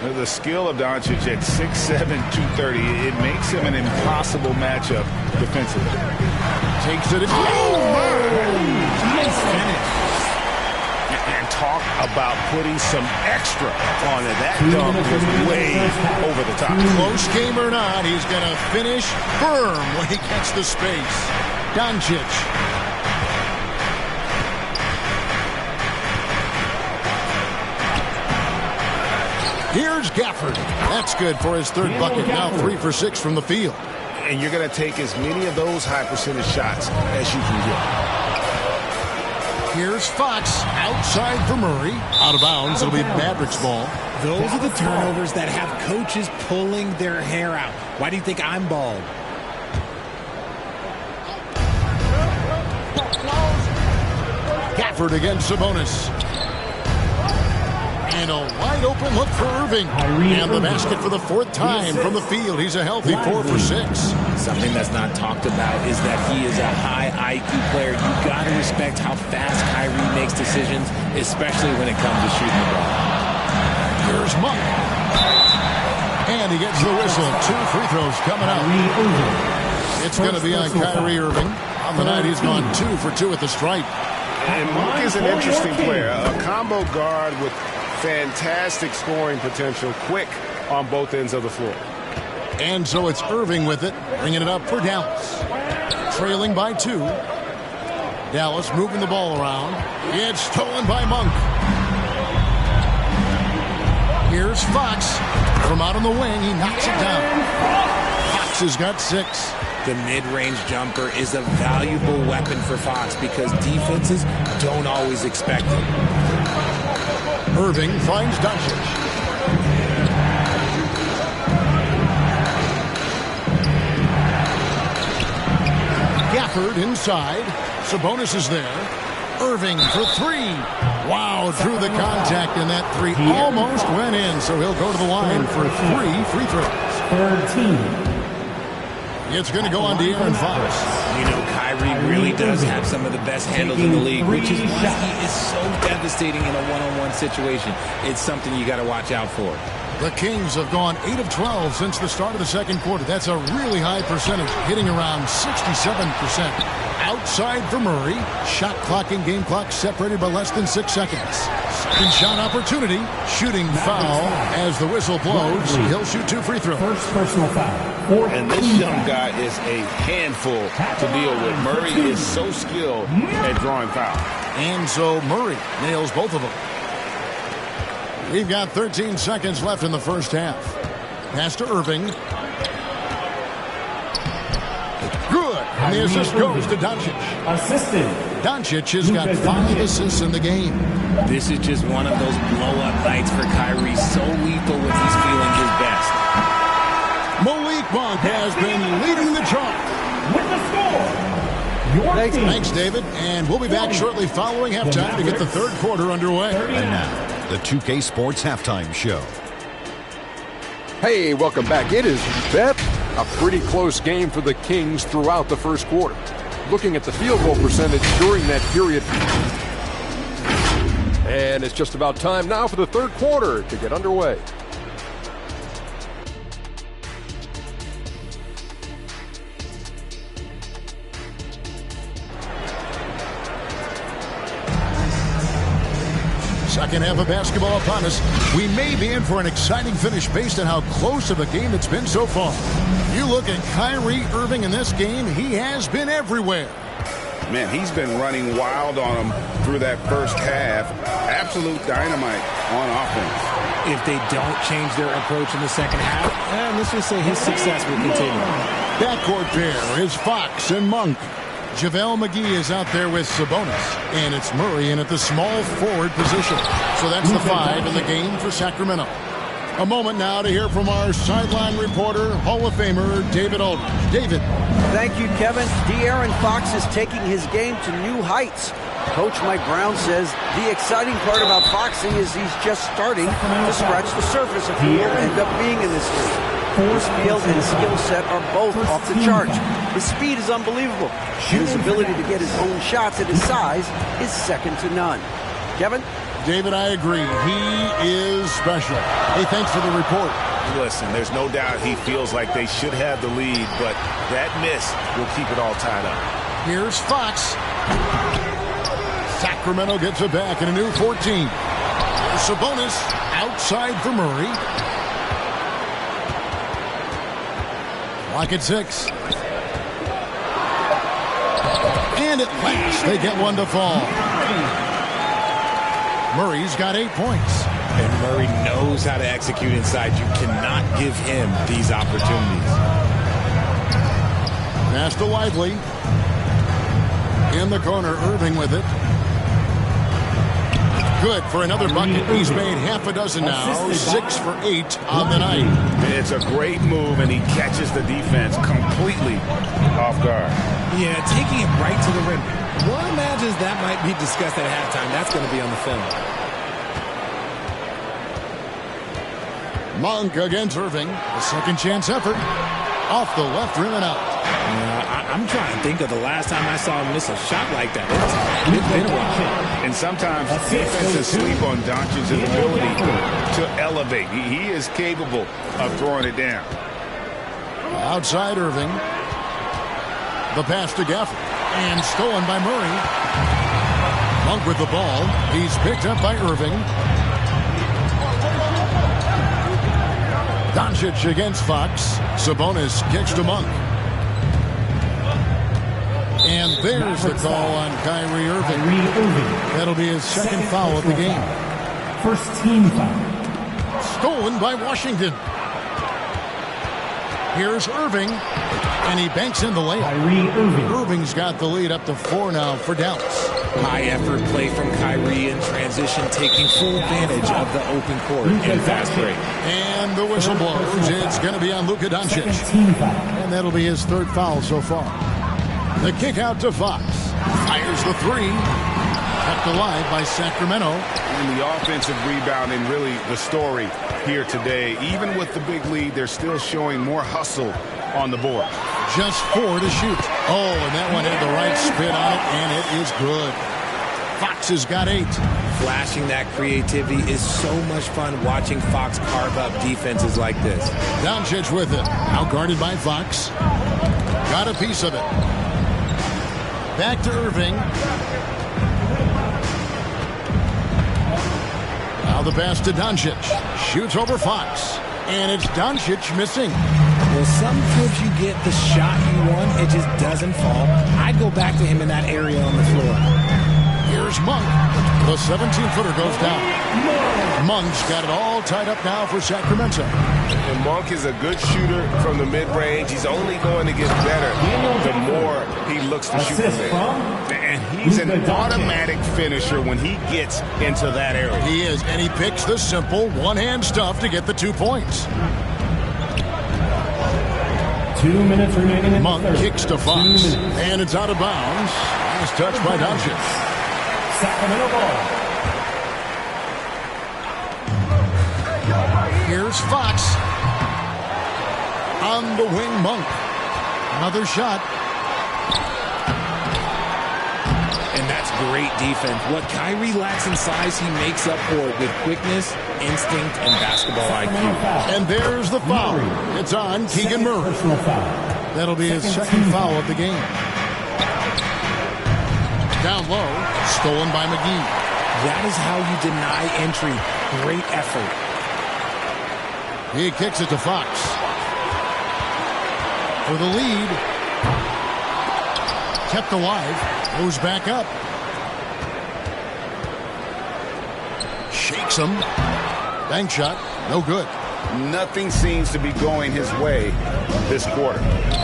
Speaker 14: The skill of Doncic at 6'7", 230, it makes him an impossible matchup defensively.
Speaker 13: Takes it. Nice
Speaker 14: finish. And talk about putting some extra on it. That dunk was way over the top.
Speaker 13: Close game or not, he's going to finish firm when he gets the space. Doncic. Here's Gafford. That's good for his third bucket. Now 3 for 6 from the field.
Speaker 14: And you're going to take as many of those high percentage shots as you can get.
Speaker 13: Here's Fox outside for Murray. Out of bounds. It'll be Mavericks ball.
Speaker 3: Those are the turnovers that have coaches pulling their hair out. Why do you think I'm bald?
Speaker 13: Gafford against Sabonis. And a wide open look for Irving. And the basket for the 4th time from the field. He's a healthy 4 for 6.
Speaker 3: Something that's not talked about is that he is a high IQ player. You've got to respect how fast Kyrie makes decisions, especially when it comes to shooting the ball.
Speaker 13: Here's Monk. And he gets the whistle. 2 free throws coming out. It's going to be on Kyrie Irving. On the night, he's gone 2 for 2 at the stripe.
Speaker 14: And Monk is an interesting player. A combo guard with fantastic scoring potential, quick on both ends of the floor.
Speaker 13: And so it's Irving with it, bringing it up for Dallas. Trailing by 2. Dallas moving the ball around. It's stolen by Monk. Here's Fox. From out on the wing, he knocks it down. Fox has got 6.
Speaker 3: The mid-range jumper is a valuable weapon for Fox because defenses don't always expect it.
Speaker 13: Irving finds Doncic. Gafford inside. Sabonis is there. Irving for 3. Wow, through the contact, and that 3 almost went in, so he'll go to the line for 3 free throws. 13. It's going to go on De'Aaron Fox.
Speaker 3: You know, Kyrie really does have some of the best handles in the league, which is why he is so devastating in a one-on-one situation. It's something you got to watch out for.
Speaker 13: The Kings have gone 8 of 12 since the start of the second quarter. That's a really high percentage, hitting around 67%. Outside for Murray. Shot clock and game clock separated by less than 6 seconds. Second shot opportunity. Shooting foul as the whistle blows. He'll shoot 2 free throws.
Speaker 6: First personal foul.
Speaker 14: And this young guy is a handful to deal with. Murray is so skilled at drawing fouls.
Speaker 13: And so Murray nails both of them. We've got 13 seconds left in the first half. Pass to Irving. Good. And the assist goes to Doncic.
Speaker 5: Assisted.
Speaker 13: Doncic has got 5 assists in the game.
Speaker 3: This is just one of those blow-up nights for Kyrie. So lethal when he's feeling his best.
Speaker 13: Malik Monk has been leading the charge.
Speaker 5: With the score.
Speaker 13: Thanks, David. And we'll be back shortly following halftime to get the third quarter underway.
Speaker 16: And now, the 2K Sports Halftime Show.
Speaker 11: Hey, welcome back. It is Bet A pretty close game for the Kings throughout the first quarter. Looking at the field goal percentage during that period. And it's just about time now for the third quarter to get underway.
Speaker 13: Second half of basketball upon us. We may be in for an exciting finish based on how close of a game it's been so far. You look at Kyrie Irving in this game, he has been everywhere.
Speaker 14: Man, he's been running wild on them through that first half. Absolute dynamite on offense.
Speaker 3: If they don't change their approach in the second half, let's just say his success will continue.
Speaker 13: Backcourt pair is Fox and Monk. JaVale McGee is out there with Sabonis, and it's Murray in at the small forward position. So that's the 5 in the game for Sacramento. A moment now to hear from our sideline reporter, Hall of Famer David Aldridge. David.
Speaker 2: Thank you, Kevin. De'Aaron Fox is taking his game to new heights. Coach Mike Brown says the exciting part about Foxy is he's just starting to scratch the surface of who will end up being in this league. His field and skill set are both off the charts. His speed is unbelievable. His ability to get his own shots at his size is second to none. Kevin?
Speaker 13: David, I agree. He is special. Hey, thanks for the report.
Speaker 14: Listen, there's no doubt he feels like they should have the lead, but that miss will keep it all tied up.
Speaker 13: Here's Fox. Sacramento gets it back in a new 14. Sabonis outside for Murray. Clock at 6. And at last, they get one to fall. Murray's got 8 points.
Speaker 3: And Murray knows how to execute inside. You cannot give him these opportunities.
Speaker 13: Pass to Lively. In the corner, Irving with it. Good for another bucket. He's made half a dozen now. 6 for 8 on the night.
Speaker 14: It's a great move, and he catches the defense completely off guard.
Speaker 3: Yeah, taking it right to the rim. One imagines that might be discussed at halftime. That's going to be on the film.
Speaker 13: Monk against Irving. A second chance effort. Off the left rim and out.
Speaker 3: I'm trying to think of the last time I saw him miss a shot like that. It's been a while.
Speaker 14: And sometimes defenses sleep on Doncic's ability to elevate. He is capable of throwing it down.
Speaker 13: Outside Irving. The pass to Gafford. And stolen by Murray. Monk with the ball. He's picked up by Irving. Doncic against Fox. Sabonis kicks to Monk. And there's the call on Kyrie Irving. That'll be his second foul of the game.
Speaker 5: First team foul.
Speaker 13: Stolen by Washington. Here's Irving. And he banks in the layup. Irving's got the lead up to 4 now for Dallas.
Speaker 3: High effort play from Kyrie in transition, taking full advantage of the open court and fast break.
Speaker 13: And the whistle blows. It's going to be on Luka Doncic. And that'll be his 3rd foul so far. The kick out to Fox. Fires the 3. Kept alive by Sacramento.
Speaker 14: And the offensive rebounding, really the story here today. Even with the big lead, they're still showing more hustle on the board.
Speaker 13: Just 4 to shoot. Oh, and that one had the right spin on it, and it is good. Fox has got 8.
Speaker 3: Flashing that creativity is so much fun watching Fox carve up defenses like this.
Speaker 13: Doncic with it. Now guarded by Fox. Got a piece of it. Back to Irving. Now the pass to Doncic. Shoots over Fox. And it's Doncic missing.
Speaker 3: Well, sometimes you get the shot you want, it just doesn't fall. I'd go back to him in that area on the floor.
Speaker 13: Here's Monk. The 17-footer goes down. Monk's got it all tied up now for Sacramento.
Speaker 14: And Monk is a good shooter from the mid-range. He's only going to get better the more he looks to shoot from there. And he's an automatic finisher when he gets into that area.
Speaker 13: He is, and he picks the simple one-hand stuff to get the 2 points.
Speaker 5: 2 minutes remaining in the
Speaker 13: Monk
Speaker 5: third.
Speaker 13: kicks to Fox, and it's out of bounds. Nice touch by Doncic.
Speaker 5: Sacramento ball.
Speaker 13: Here's Fox. On the wing, Monk. Another shot.
Speaker 3: And that's great defense. What Kyrie lacks in size, he makes up for it with quickness, instinct, and basketball IQ.
Speaker 13: And there's the foul. It's on Keegan Murray. That'll be his second foul of the game. Down low, stolen by McGee.
Speaker 3: That is how you deny entry. Great effort.
Speaker 13: He kicks it to Fox. For the lead. Kept alive. Goes back up. Shakes him. Bank shot. No good.
Speaker 14: Nothing seems to be going his way this quarter.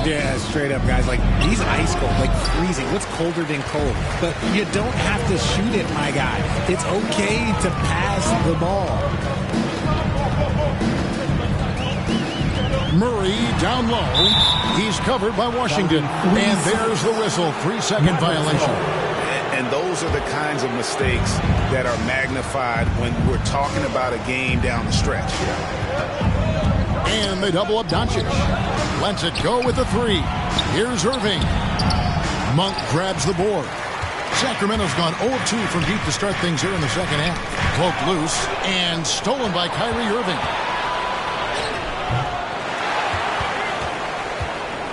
Speaker 3: Yeah, straight up, guys. Like, he's ice cold, like freezing. What's colder than cold? But you don't have to shoot it, my guy. It's okay to pass the ball.
Speaker 13: Murray down low. He's covered by Washington. And there's the whistle. 3-second violation.
Speaker 14: And those are the kinds of mistakes that are magnified when we're talking about a game down the stretch.
Speaker 13: And they double up Doncic. Lets it go with the three. Here's Irving. Monk grabs the board. Sacramento's gone 0-2 from deep to start things here in the second half. Poked loose and stolen by Kyrie Irving.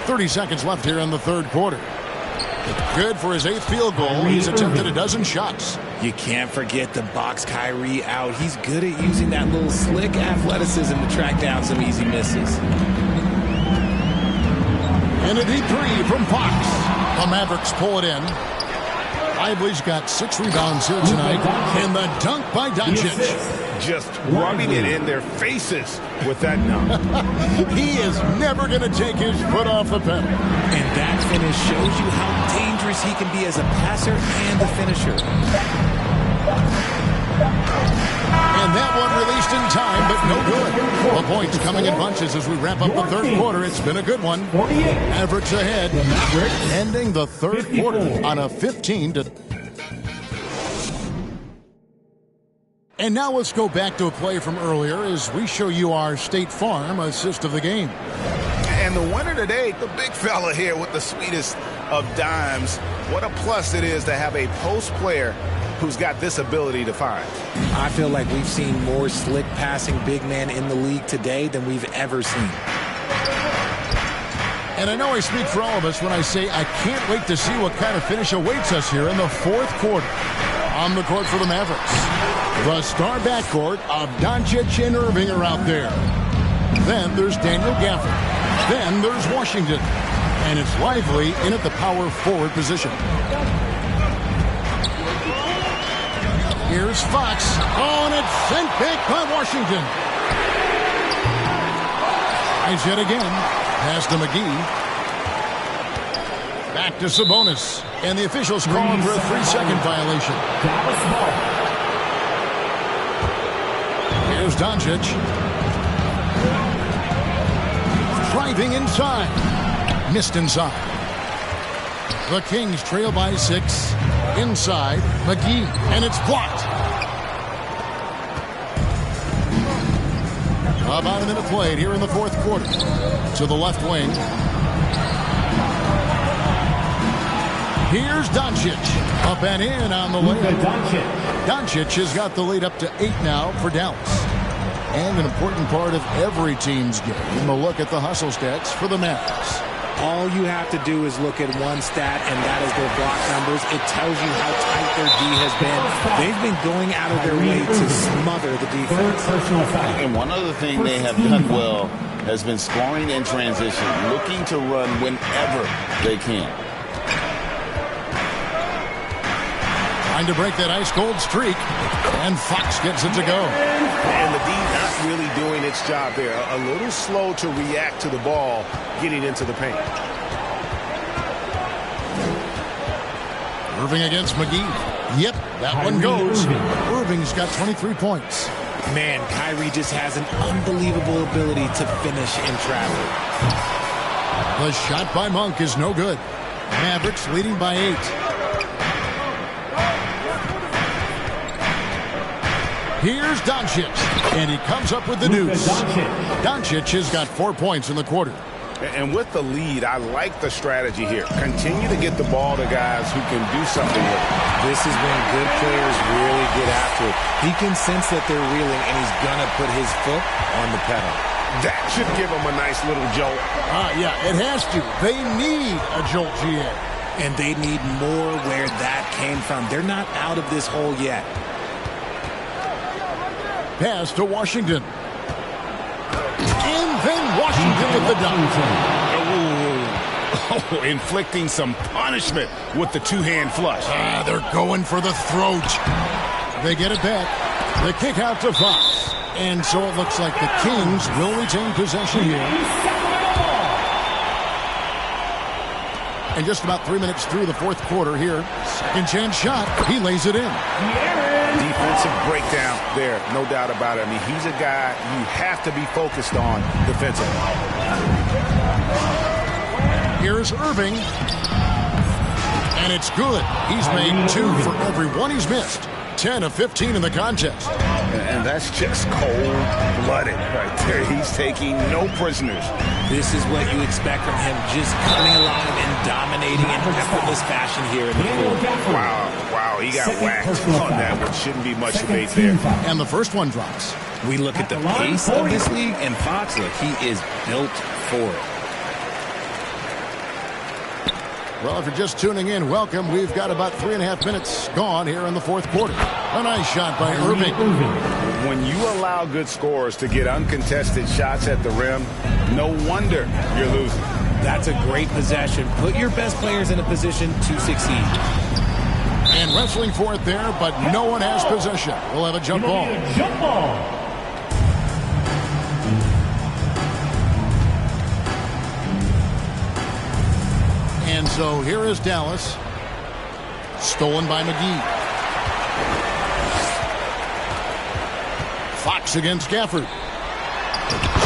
Speaker 13: 30 seconds left here in the third quarter. Good for his 8th field goal. He's attempted a dozen shots.
Speaker 3: You can't forget to box Kyrie out. He's good at using that little slick athleticism to track down some easy misses.
Speaker 13: And a deep three from Fox. The Mavericks pull it in. Lively's got 6 rebounds here tonight. And the dunk by Doncic.
Speaker 14: Just rubbing it in their faces with that dunk.
Speaker 13: He is never going to take his foot off the pedal.
Speaker 3: And that finish shows you how dangerous he can be as a passer and a finisher.
Speaker 13: And that one released in time, but no good. The points coming in bunches as we wrap up the third quarter. It's been a good one. Mavericks ahead, ending the third quarter on a 15-. And now let's go back to a play from earlier as we show you our State Farm assist of the game.
Speaker 14: And the winner today, the big fella here with the sweetest of dimes. What a plus it is to have a post player who's got this ability to find.
Speaker 3: I feel like we've seen more slick passing big man in the league today than we've ever seen.
Speaker 13: And I know I speak for all of us when I say I can't wait to see what kind of finish awaits us here in the fourth quarter. On the court for the Mavericks, the star backcourt of Doncic and Irving are out there. Then there's Daniel Gafford. Then there's Washington. And it's Lively in at the power forward position. Here's Fox. Oh, and it's sent back by Washington. Tries yet again. Pass to McGee. Back to Sabonis. And the officials call him for a 3-second violation. Here's Doncic. Driving inside. Missed inside. The Kings trail by 6. Inside, McGee, and it's blocked. About a minute played here in the fourth quarter. To the left wing. Here's Doncic. Up and in on the layup. Doncic has got the lead up to 8 now for Dallas. And an important part of every team's game, a look at the hustle stats for the Mavericks.
Speaker 3: All you have to do is look at one stat, and that is their block numbers. It tells you how tight their D has been. They've been going out of their way to smother the defense.
Speaker 14: And one other thing they have done well has been scoring in transition, looking to run whenever they can.
Speaker 13: Trying to break that ice-cold streak, and Fox gets it to go.
Speaker 14: And the D not really doing its job there. A little slow to react to the ball getting into the paint.
Speaker 13: Irving against McGee. Yep, that one goes. Irving's got 23 points.
Speaker 3: Man, Kyrie just has an unbelievable ability to finish in traffic.
Speaker 13: The shot by Monk is no good. Mavericks leading by 8. Here's Doncic, and he comes up with the deuce. Doncic has got 4 points in the quarter.
Speaker 14: And with the lead, I like the strategy here. Continue to get the ball to guys who can do something with it.
Speaker 3: This is when good players really get after it. He can sense that they're reeling, and he's going to put his foot on the pedal.
Speaker 14: That should give him a nice little jolt.
Speaker 13: Yeah, it has to. They need a jolt, GA.
Speaker 3: And they need more where that came from. They're not out of this hole yet.
Speaker 13: Pass to Washington. And then Washington with the dunk.
Speaker 14: Oh, inflicting some punishment with the two-hand flush.
Speaker 13: They're going for the throat. They get it back. The kick out to Fox. And so it looks like the Kings will retain possession here. And just about 3 minutes through the fourth quarter here. Second chance shot. He lays it in.
Speaker 14: Defensive breakdown there, no doubt about it. I mean, he's a guy you have to be focused on defensively.
Speaker 13: Here's Irving. And it's good. He's made 2 for every one he's missed. 10 of 15 in the contest.
Speaker 14: And that's just cold-blooded right there. He's taking no prisoners.
Speaker 3: This is what you expect from him, just coming alive and dominating in effortless fashion here in the floor.
Speaker 14: Wow, he got whacked on that one. Shouldn't be much debate there.
Speaker 13: And the first one drops.
Speaker 3: We look at the pace of this league, and Fox, look, he is built for it.
Speaker 13: Well, if you're just tuning in, welcome. We've got about 3.5 minutes gone here in the fourth quarter. A nice shot by Irving.
Speaker 14: When you allow good scorers to get uncontested shots at the rim, no wonder you're losing.
Speaker 3: That's a great possession. Put your best players in a position to succeed.
Speaker 13: And wrestling for it there, but no one has possession. We'll have a jump ball. And so here is Dallas. Stolen by McGee. Fox against Gafford.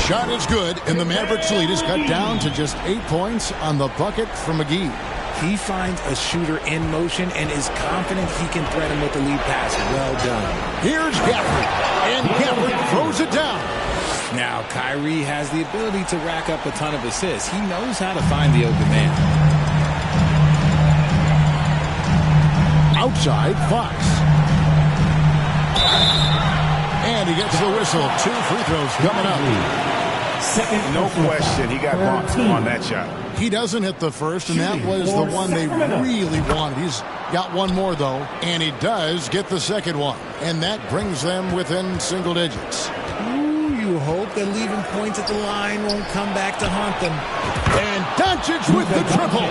Speaker 13: Shot is good, and the Mavericks lead is cut down to just 8 points on the bucket from McGee.
Speaker 3: He finds a shooter in motion and is confident he can thread him with the lead pass. Well done.
Speaker 13: Here's Gafford, and Gafford throws it down.
Speaker 3: Now, Kyrie has the ability to rack up a ton of assists. He knows how to find the open man. Outside, Fox. And he gets the whistle. 2 free throws coming up.
Speaker 14: No question, he got bumped on that shot.
Speaker 13: He doesn't hit the first, and that was the one they really wanted. He's got one more, though, and he does get the second one. And that brings them within single digits.
Speaker 3: Ooh, you hope that leaving points at the line won't come back to haunt them.
Speaker 13: And Doncic with the triple.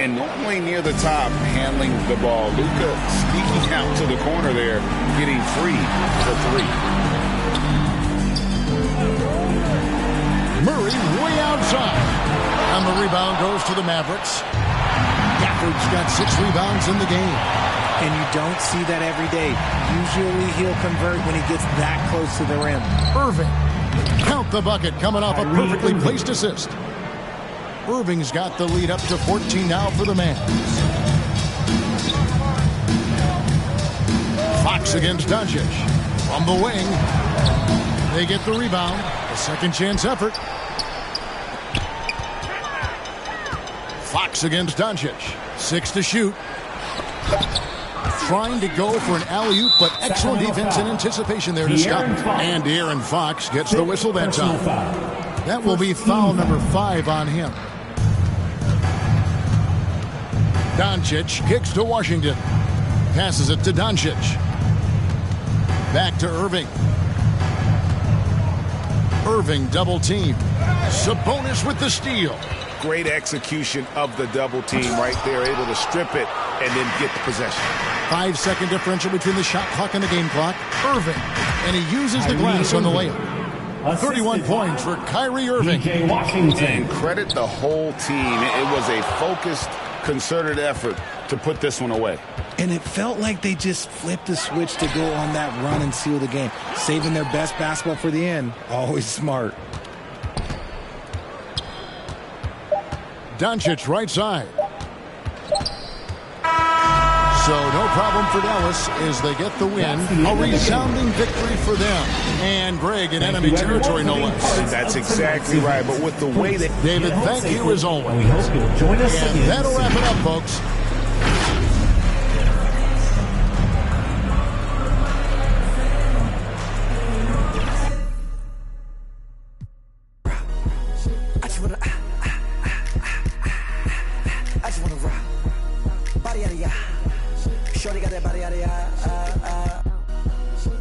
Speaker 14: And normally near the top, handling the ball. Luka sneaking out to the corner there, getting free for 3.
Speaker 13: Murray way outside. And the rebound goes to the Mavericks. Gafford's got 6 rebounds in the game.
Speaker 3: And you don't see that every day. Usually he'll convert when he gets that close to the rim.
Speaker 13: Irving. Count the bucket coming off a perfectly placed assist. Irving's got the lead up to 14 now for the Mavs. Fox against Doncic. From the wing. They get the rebound. A second chance effort. Fox against Doncic. 6 to shoot. Trying to go for an alley-oop, but excellent defense and anticipation there to stop. And De'Aaron Fox gets the whistle that time. That will be foul number 5 on him. Doncic kicks to Washington. Passes it to Doncic. Back to Irving. Irving double team. Sabonis with the steal.
Speaker 14: Great execution of the double team right there. Able to strip it and then get the possession.
Speaker 13: 5-second differential between the shot clock and the game clock. Irving. And he uses the glass on the layup. 31 points for Kyrie Irving.
Speaker 14: And credit the whole team. It was a focused, concerted effort to put this one away.
Speaker 3: And it felt like they just flipped the switch to go on that run and seal the game. Saving their best basketball for the end. Always smart.
Speaker 13: So no problem for Dallas as they get the win. A resounding victory for them. And Greg in enemy territory, no less.
Speaker 14: That's exactly right. But with the way that...
Speaker 13: David, thank you as always. We hope you'll join us. And that'll wrap it up, folks.
Speaker 7: Shorty got that body out of ya.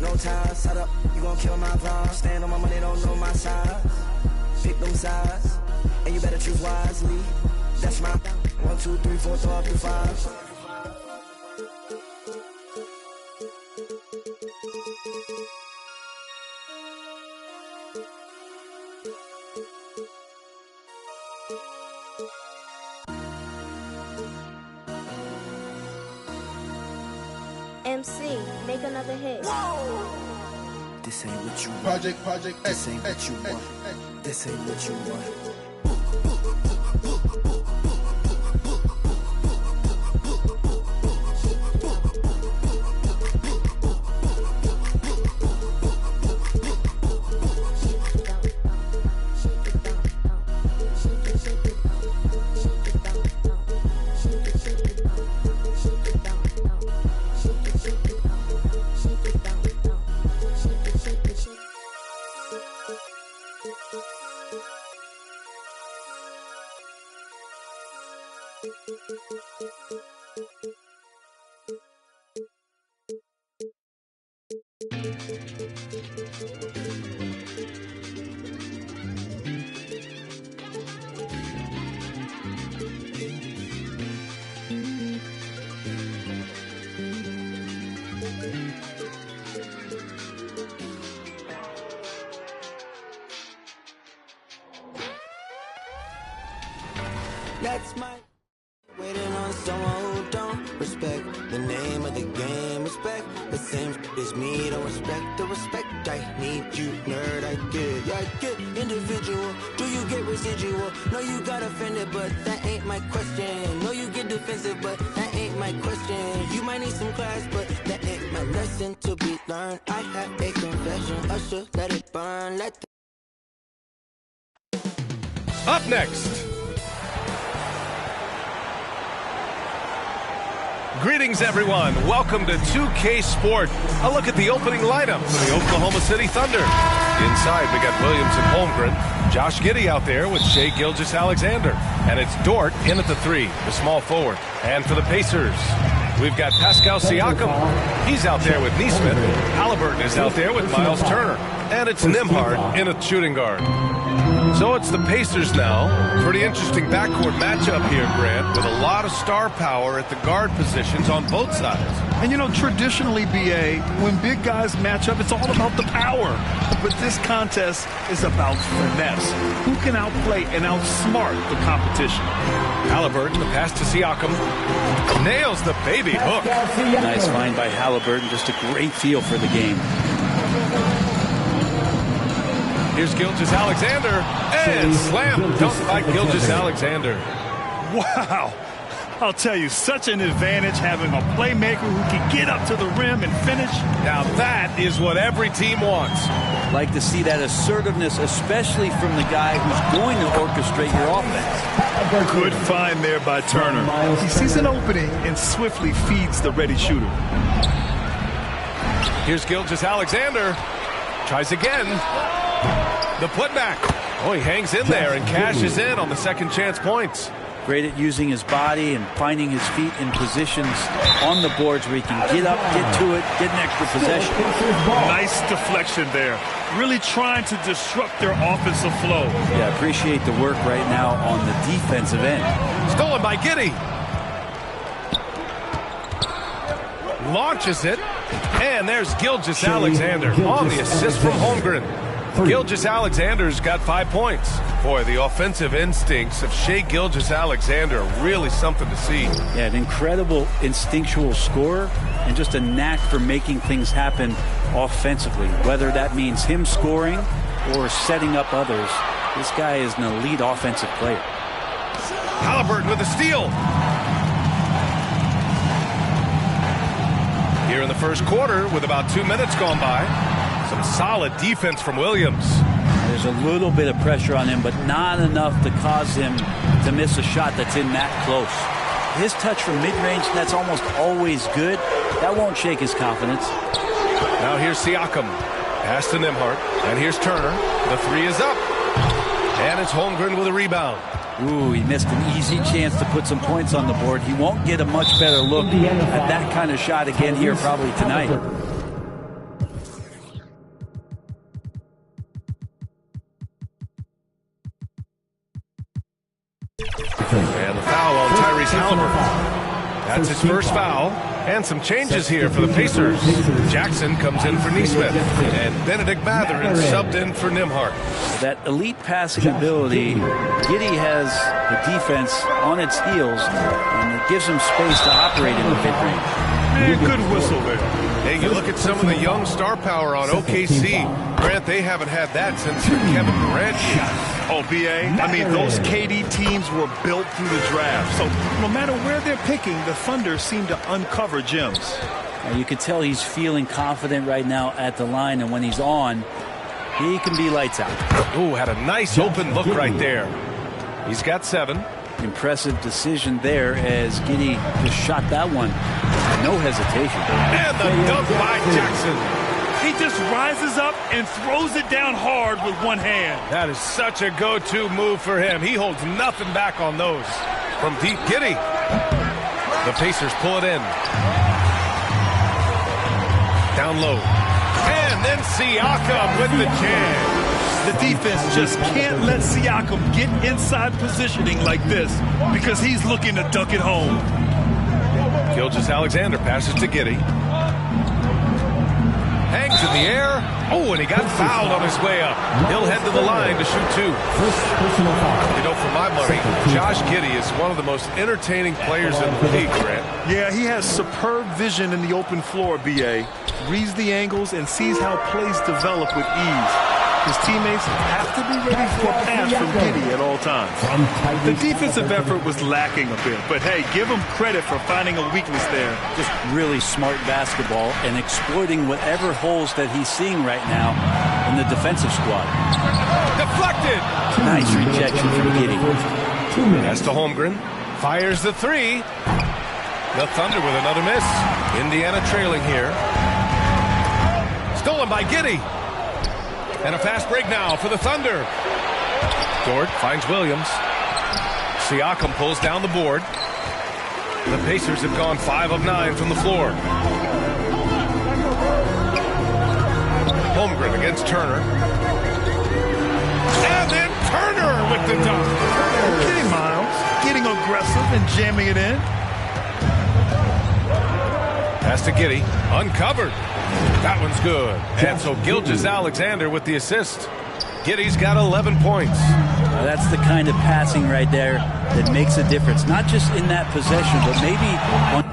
Speaker 7: No time, set up, you gon' kill my vibe. Stand on my money, don't know my size. Pick them sides, and you better choose wisely. That's my 1, 2, 3, 4, throw up your 5.
Speaker 22: MC, make another hit.
Speaker 7: This ain't what you want.
Speaker 12: Project
Speaker 7: This ain't what you want. This ain't what you want. That's my waiting on someone who don't respect the name of the game. Respect the same as me. Don't respect the respect I need. You nerd, I get. Yeah, I get individual. Do you get residual? No, you got offended, but that ain't my question. No, you get defensive, but that ain't my question. You might need some class, but that ain't my lesson to be learned. I have a confession. Usher, let it burn. Let
Speaker 9: Up next. Greetings, everyone. Welcome to 2K Sport. A look at the opening lineup for the Oklahoma City Thunder. Inside, we got Williams and Holmgren. Josh Giddey out there with Shai Gilgeous-Alexander. And it's Dort in at the 3, the small forward. And for the Pacers, we've got Pascal Siakam. He's out there with Nesmith. Halliburton is out there with Miles Turner. And it's Nembhard in at shooting guard. So it's the Pacers now. Pretty interesting backcourt matchup here, Grant, with a lot of star power at the guard positions on both sides.
Speaker 6: And, you know, traditionally, B.A., when big guys match up, it's all about the power. But this contest is about finesse. Who can outplay and outsmart the competition?
Speaker 9: Halliburton, the pass to Siakam. Nails the baby hook.
Speaker 2: Nice find by Halliburton. Just a great feel for the game.
Speaker 9: Here's Gilgeous-Alexander, and slam dunk by Gilgeous-Alexander.
Speaker 6: Wow. I'll tell you, such an advantage having a playmaker who can get up to the rim and finish.
Speaker 9: Now that is what every team wants.
Speaker 2: Like to see that assertiveness, especially from the guy who's going to orchestrate your offense.
Speaker 6: Good find there by Turner. He sees an opening and swiftly feeds the ready shooter.
Speaker 9: Here's Gilgeous-Alexander. Tries again. The putback. Oh, he hangs in there and cashes in on the second chance points.
Speaker 2: Great at using his body and finding his feet in positions on the boards where he can get up, get to it, get an extra possession.
Speaker 6: Nice deflection there. Really trying to disrupt their offensive flow.
Speaker 2: Yeah, appreciate the work right now on the defensive end.
Speaker 9: Stolen by Giddey. Launches it. And there's Gilgeous-Alexander on the assist from Holmgren. Gilgeous-Alexander's got 5 points. Boy, the offensive instincts of Shai Gilgeous-Alexander are really something to see.
Speaker 2: Yeah, an incredible instinctual scorer and just a knack for making things happen offensively. Whether that means him scoring or setting up others, this guy is an elite offensive player.
Speaker 9: Halliburton with a steal. first quarter with about 2 minutes gone by. Some solid defense from Williams.
Speaker 1: There's a little bit of pressure on him, but not enough to cause him to miss a shot that's in that close. His touch from mid-range, that's almost always good. That won't shake his confidence.
Speaker 9: Now here's Siakam. Pass to Nembhard. And here's Turner. The three is up. And it's Holmgren with a rebound.
Speaker 1: Ooh, he missed an easy chance to put some points on the board. He won't get a much better look at that kind of shot again here probably tonight.
Speaker 9: And the foul on Tyrese Halliburton. That's his first foul. And some changes here for the Pacers. Jackson comes in for Nesmith. And Benedict Mathurin subbed in for Nembhard.
Speaker 1: That elite passing ability, Giddey has the defense on its heels, and it gives him space to operate in the mid-range.
Speaker 6: Man, good whistle there.
Speaker 9: Hey, you look at some of the young star power on OKC. Grant, they haven't had that since the Kevin Durant years.
Speaker 6: Oh, B.A., I mean, those KD teams were built through the draft. So no matter where they're picking, the Thunder seem to uncover gems.
Speaker 1: You can tell he's feeling confident right now at the line, and when he's on, he can be lights out.
Speaker 9: Ooh, had a nice open look right there. He's got 7.
Speaker 1: Impressive decision there as Giddey just shot that one. No hesitation.
Speaker 9: And the dunk by Jackson.
Speaker 6: He just rises up and throws it down hard with one hand.
Speaker 9: That is such a go-to move for him. He holds nothing back on those. From deep, Giddey. The Pacers pull it in. Down low. And then Siakam with the jam.
Speaker 6: The defense just can't let Siakam get inside positioning like this because he's looking to duck it home.
Speaker 9: Gilgeous-Alexander passes to Giddey. Hangs in the air. Oh, and he got fouled on his way up. He'll head to the line to shoot 2. You know, for my money, Josh Giddey is one of the most entertaining players in the league, Grant.
Speaker 6: Yeah, he has superb vision in the open floor, B.A. Reads the angles and sees how plays develop with ease. His teammates have to be ready for a pass from Giddey at all times. The defensive effort was lacking a bit, but hey, give him credit for finding a weakness there.
Speaker 1: Just really smart basketball and exploiting whatever holes that he's seeing right now in the defensive squad.
Speaker 9: Deflected!
Speaker 1: Nice rejection from Giddey.
Speaker 9: Pass to Holmgren. Fires the 3. The Thunder with another miss. Indiana trailing here. Stolen by Giddey. And a fast break now for the Thunder. Dort finds Williams. Siakam pulls down the board. The Pacers have gone 5 of 9 from the floor. Holmgren against Turner. And then Turner with the dunk.
Speaker 6: Okay, Miles. Getting aggressive and jamming it in.
Speaker 9: Pass to Giddey. Uncovered. That one's good. And so Gilgeous-Alexander with the assist. Giddey's got 11 points.
Speaker 1: That's the kind of passing right there that makes a difference. Not just in that possession, but maybe on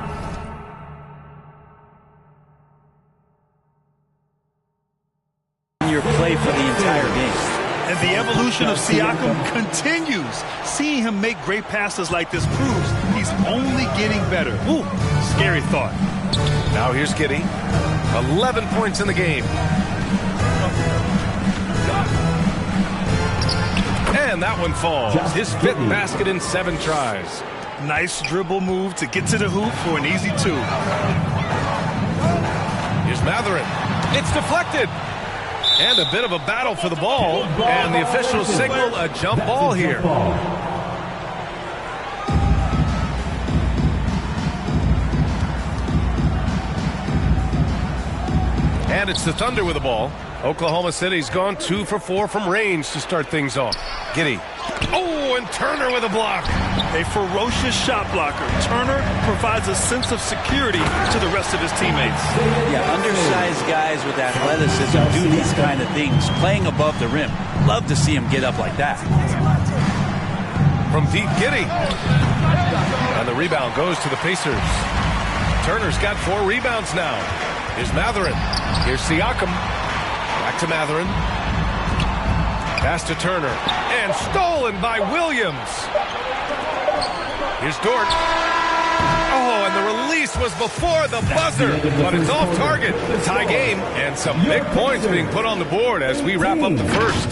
Speaker 1: your play for the entire game.
Speaker 6: And the evolution of Siakam continues. Seeing him make great passes like this proves he's only getting better. Ooh, scary thought.
Speaker 9: Now here's Giddey. 11 points in the game. And that one falls. His 5th basket in 7 tries.
Speaker 6: Nice dribble move to get to the hoop for an easy 2.
Speaker 9: Here's Mathurin. It's deflected. And a bit of a battle for the ball. And the officials signal a jump ball here. And it's the Thunder with the ball. Oklahoma City's gone 2 for 4 from range to start things off. Giddey. Oh, and Turner with a block.
Speaker 6: A ferocious shot blocker. Turner provides a sense of security to the rest of his teammates.
Speaker 1: Yeah, undersized guys with athleticism do these kind of things, playing above the rim. Love to see him get up like that.
Speaker 9: From deep, Giddey. And the rebound goes to the Pacers. Turner's got 4 rebounds now. Here's Mathurin. Here's Siakam. Back to Mathurin. Pass to Turner. And stolen by Williams. Here's Dort. Oh, and the release This was before the buzzer, but it's off target. Tie game and some big points being put on the board as we wrap up the first.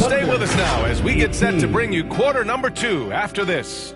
Speaker 9: Stay with us now as we get set to bring you quarter number 2 after this.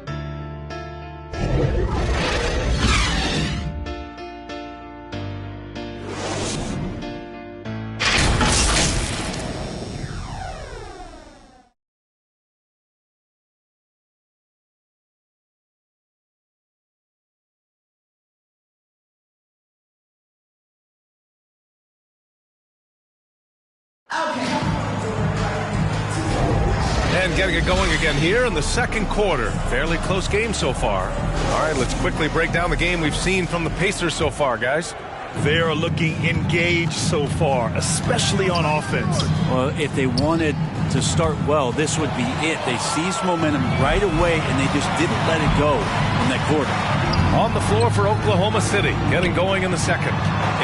Speaker 9: And getting it going again here in the second quarter. Fairly close game so far. All right, let's quickly break down the game we've seen from the Pacers so far, guys.
Speaker 6: They are looking engaged so far, especially on offense.
Speaker 1: Well, if they wanted to start well, this would be it. They seized momentum right away, and they just didn't let it go in that quarter.
Speaker 9: On the floor for Oklahoma City, getting going in the second.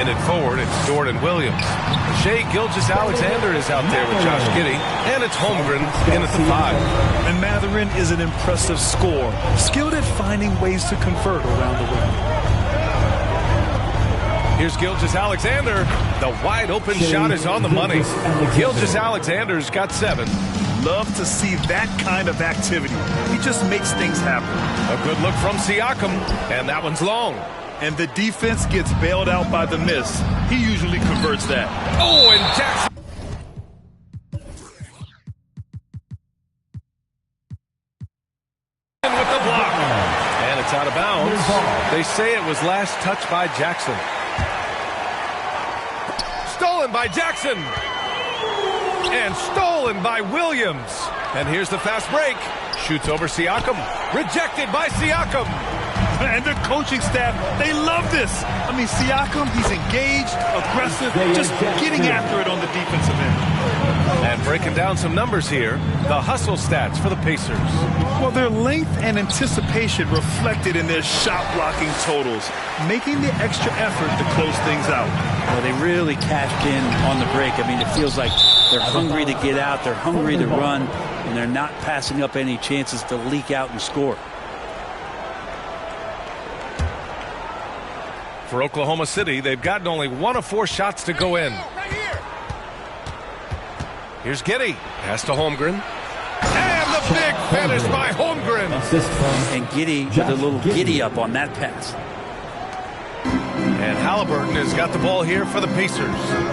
Speaker 9: In it forward, it's Jordan Williams. Shai Gilgeous-Alexander is out there with Josh Giddey, and it's Holmgren in at the 5.
Speaker 6: And Mathurin is an impressive scorer, skilled at finding ways to convert around the rim.
Speaker 9: Here's Gilgeous-Alexander. The wide open shot is on the money. Gilgeous-Alexander's got 7.
Speaker 6: Love to see that kind of activity. He just makes things happen.
Speaker 9: A good look from Siakam, and that one's long.
Speaker 6: And the defense gets bailed out by the miss. He usually converts that.
Speaker 9: Oh, and Jackson. With the block. And it's out of bounds. They say it was last touched by Jackson. Stolen by Jackson. And stolen by Williams. And here's the fast break. Shoots over Siakam. Rejected by Siakam.
Speaker 6: And the coaching staff, they love this. I mean, Siakam, he's engaged, aggressive, just getting after it on the defensive end.
Speaker 9: And breaking down some numbers here, the hustle stats for the Pacers.
Speaker 6: Well, their length and anticipation reflected in their shot blocking totals, making the extra effort to close things out.
Speaker 1: Well, they really cashed in on the break. I mean, it feels like they're hungry to get out, they're hungry to run, and they're not passing up any chances to leak out and score.
Speaker 9: For Oklahoma City, they've gotten only 1 of 4 shots to go in. Here's Giddey. Pass to Holmgren. And the big finish by Holmgren.
Speaker 1: And Giddey with a little giddy up on that pass.
Speaker 9: And Halliburton has got the ball here for the Pacers.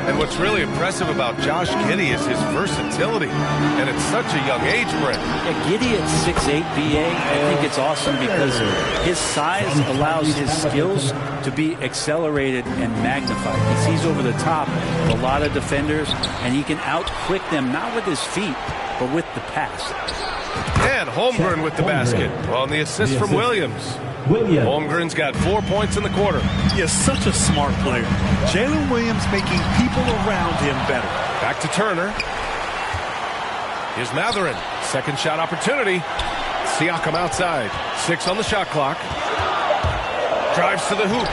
Speaker 9: And what's really impressive about Josh Giddey is his versatility. And it's such a young age, Brent.
Speaker 1: Yeah, Giddey at 6'8", BA, I think it's awesome because his size allows his skills to be accelerated and magnified. He sees over the top of a lot of defenders, and he can out-quick them, not with his feet, but with the pass.
Speaker 9: And Holmgren with the basket on the assist from Williams. Holmgren's got 4 points in the quarter.
Speaker 6: He is such a smart player. Jalen Williams making people around him better.
Speaker 9: Back to Turner. Here's Mathurin. Second shot opportunity. Siakam outside. 6 on the shot clock. Drives to the hoop.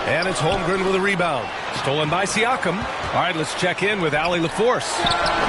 Speaker 9: And it's Holmgren with a rebound. Stolen by Siakam. All right, let's check in with Allie LaForce.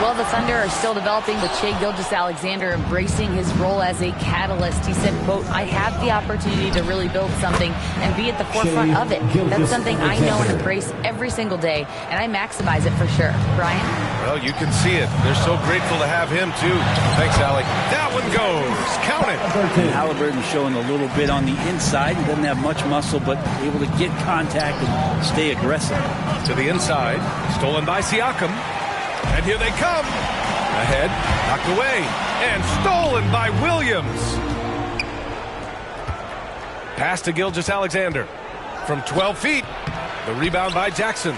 Speaker 10: Well, the Thunder are still developing with Shai Gilgeous-Alexander embracing his role as a catalyst. He said, quote, I have the opportunity to really build something and be at the forefront of it. That's something I know and embrace every single day, and I maximize it for sure. Brian?
Speaker 9: Well, you can see it. They're so grateful to have him, too. Thanks, Allie. That one goes. Count it.
Speaker 1: And Halliburton showing a little bit on the inside. He doesn't have much muscle, but able to get contact and stay aggressive.
Speaker 9: To the inside. Stolen by Siakam. And here they come. Ahead. Knocked away. And stolen by Williams. Pass to Gilgeous-Alexander. From 12 feet. The rebound by Jackson.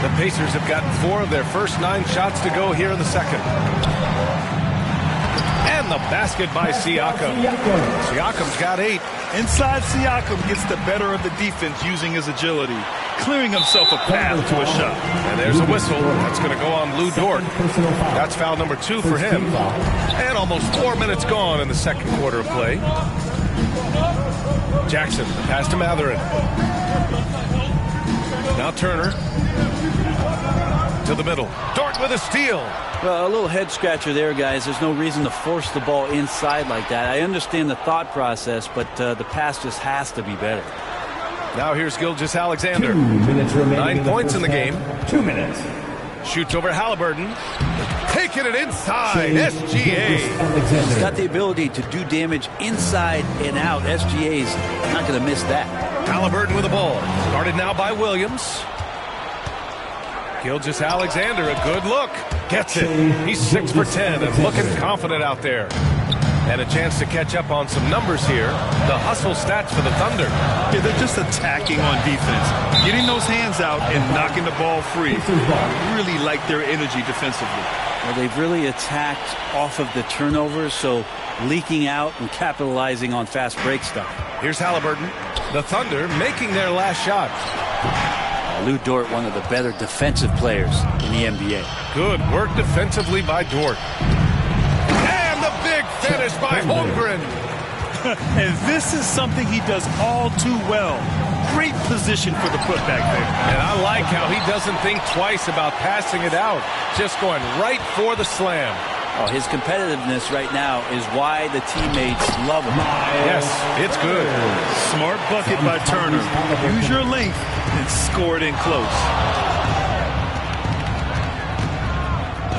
Speaker 9: The Pacers have gotten 4 of their first 9 shots to go here in the second. And the basket by Siakam. Siakam's got 8.
Speaker 6: Inside, Siakam gets the better of the defense using his agility, clearing himself a path to a shot.
Speaker 9: And there's a whistle. That's going to go on Lou Dort. That's foul number 2 for him. And almost 4 minutes gone in the second quarter of play. Jackson, pass to Mathurin. Now Turner. To the middle. Dort with a steal.
Speaker 1: Well, a little head scratcher there, guys. There's no reason to force the ball inside like that. I understand the thought process, but the pass just has to be better.
Speaker 9: Now here's Gilgeous-Alexander.
Speaker 5: 2 minutes remaining.
Speaker 9: 9 points in the game.
Speaker 5: 2 minutes.
Speaker 9: Shoots over Halliburton. Taking it inside. SGA.
Speaker 1: He's got the ability to do damage inside and out. SGA's not going to miss that.
Speaker 9: Halliburton with the ball. Guarded now by Williams. Gilgeous-Alexander, a good look. Gets it. He's 6 for 10 and looking confident out there. And a chance to catch up on some numbers here. The hustle stats for the Thunder.
Speaker 6: Yeah, they're just attacking on defense. Getting those hands out and knocking the ball free. Really like their energy defensively.
Speaker 1: Well, they've really attacked off of the turnovers, so leaking out and capitalizing on fast break stuff.
Speaker 9: Here's Halliburton. The Thunder making their last shot.
Speaker 1: Lou Dort, one of the better defensive players in the NBA.
Speaker 9: Good work defensively by Dort. Big finish by Holmgren.
Speaker 6: And this is something he does all too well. Great position for the putback there.
Speaker 9: And I like how he doesn't think twice about passing it out. Just going right for the slam.
Speaker 1: Oh, his competitiveness right now is why the teammates love him.
Speaker 9: Yes, it's good.
Speaker 6: Smart bucket by Turner. Use your length and score it in close.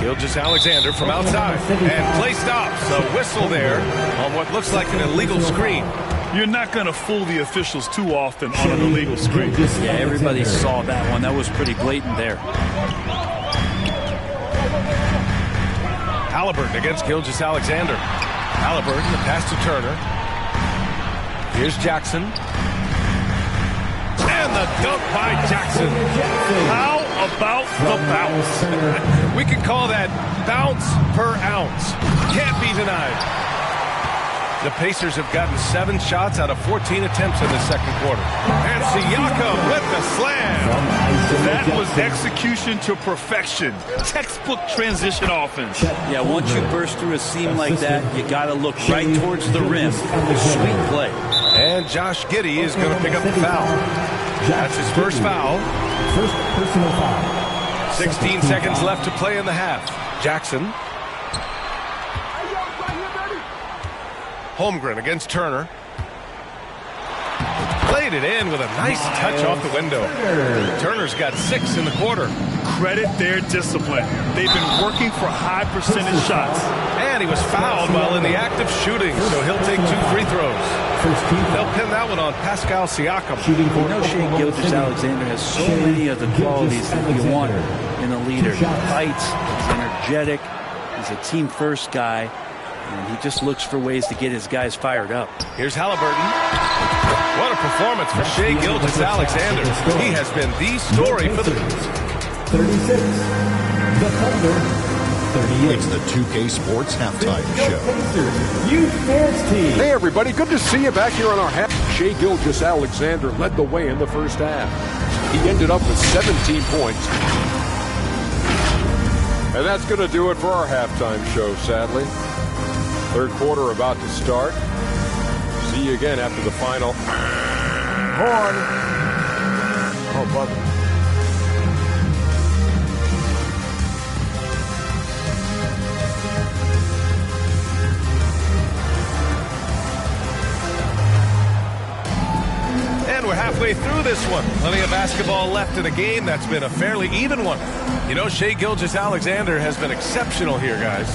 Speaker 9: Gilgeous-Alexander from outside, and play stops. A whistle there on what looks like an illegal screen.
Speaker 6: You're not going to fool the officials too often on an illegal screen.
Speaker 1: Yeah, everybody saw that one. That was pretty blatant there.
Speaker 9: Halliburton against Gilgeous-Alexander. Halliburton, the pass to Turner. Here's Jackson. And the dunk by Jackson.
Speaker 6: How about the bounce?
Speaker 9: We can call that bounce per ounce. Can't be denied. The Pacers have gotten 7 shots out of 14 attempts in the second quarter. And Siakam with the slam.
Speaker 6: That was execution to perfection. Textbook transition offense.
Speaker 1: Yeah, once you burst through a seam like that, you got to look right towards the rim. Sweet play.
Speaker 9: And Josh Giddey is going to pick up the foul. That's his first foul.
Speaker 5: First personal foul.
Speaker 9: 16 seconds left to play in the half. Jackson. Holmgren against Turner. Played it in with a nice touch off the window. Turner's got 6 in the quarter.
Speaker 6: Credit their discipline. They've been working for high percentage shots.
Speaker 9: And he was fouled while in the act of shooting, so he'll take 2 free throws. They'll pin that one on Pascal Siakam.
Speaker 1: You know, Shai Gilgeous-Alexander has so many of the qualities that you want in a leader. He fights, he's energetic, he's a team-first guy, and he just looks for ways to get his guys fired up.
Speaker 9: Here's Halliburton. What a performance for Shai Gilgeous-Alexander. He has been the story for the
Speaker 5: 36. The Thunder. 38.
Speaker 16: It's the 2K Sports Halftime Show.
Speaker 11: Hey everybody, good to see you back here on our half. Shai Gilgeous-Alexander led the way in the first half. He ended up with 17 points. And that's going to do it for our halftime show, sadly. Third quarter about to start. See you again after the final. Horn. Oh, Bubba.
Speaker 9: And we're halfway through this one. Plenty of basketball left in a game that's been a fairly even one. You know, Shai Gilgeous-Alexander has been exceptional here, guys.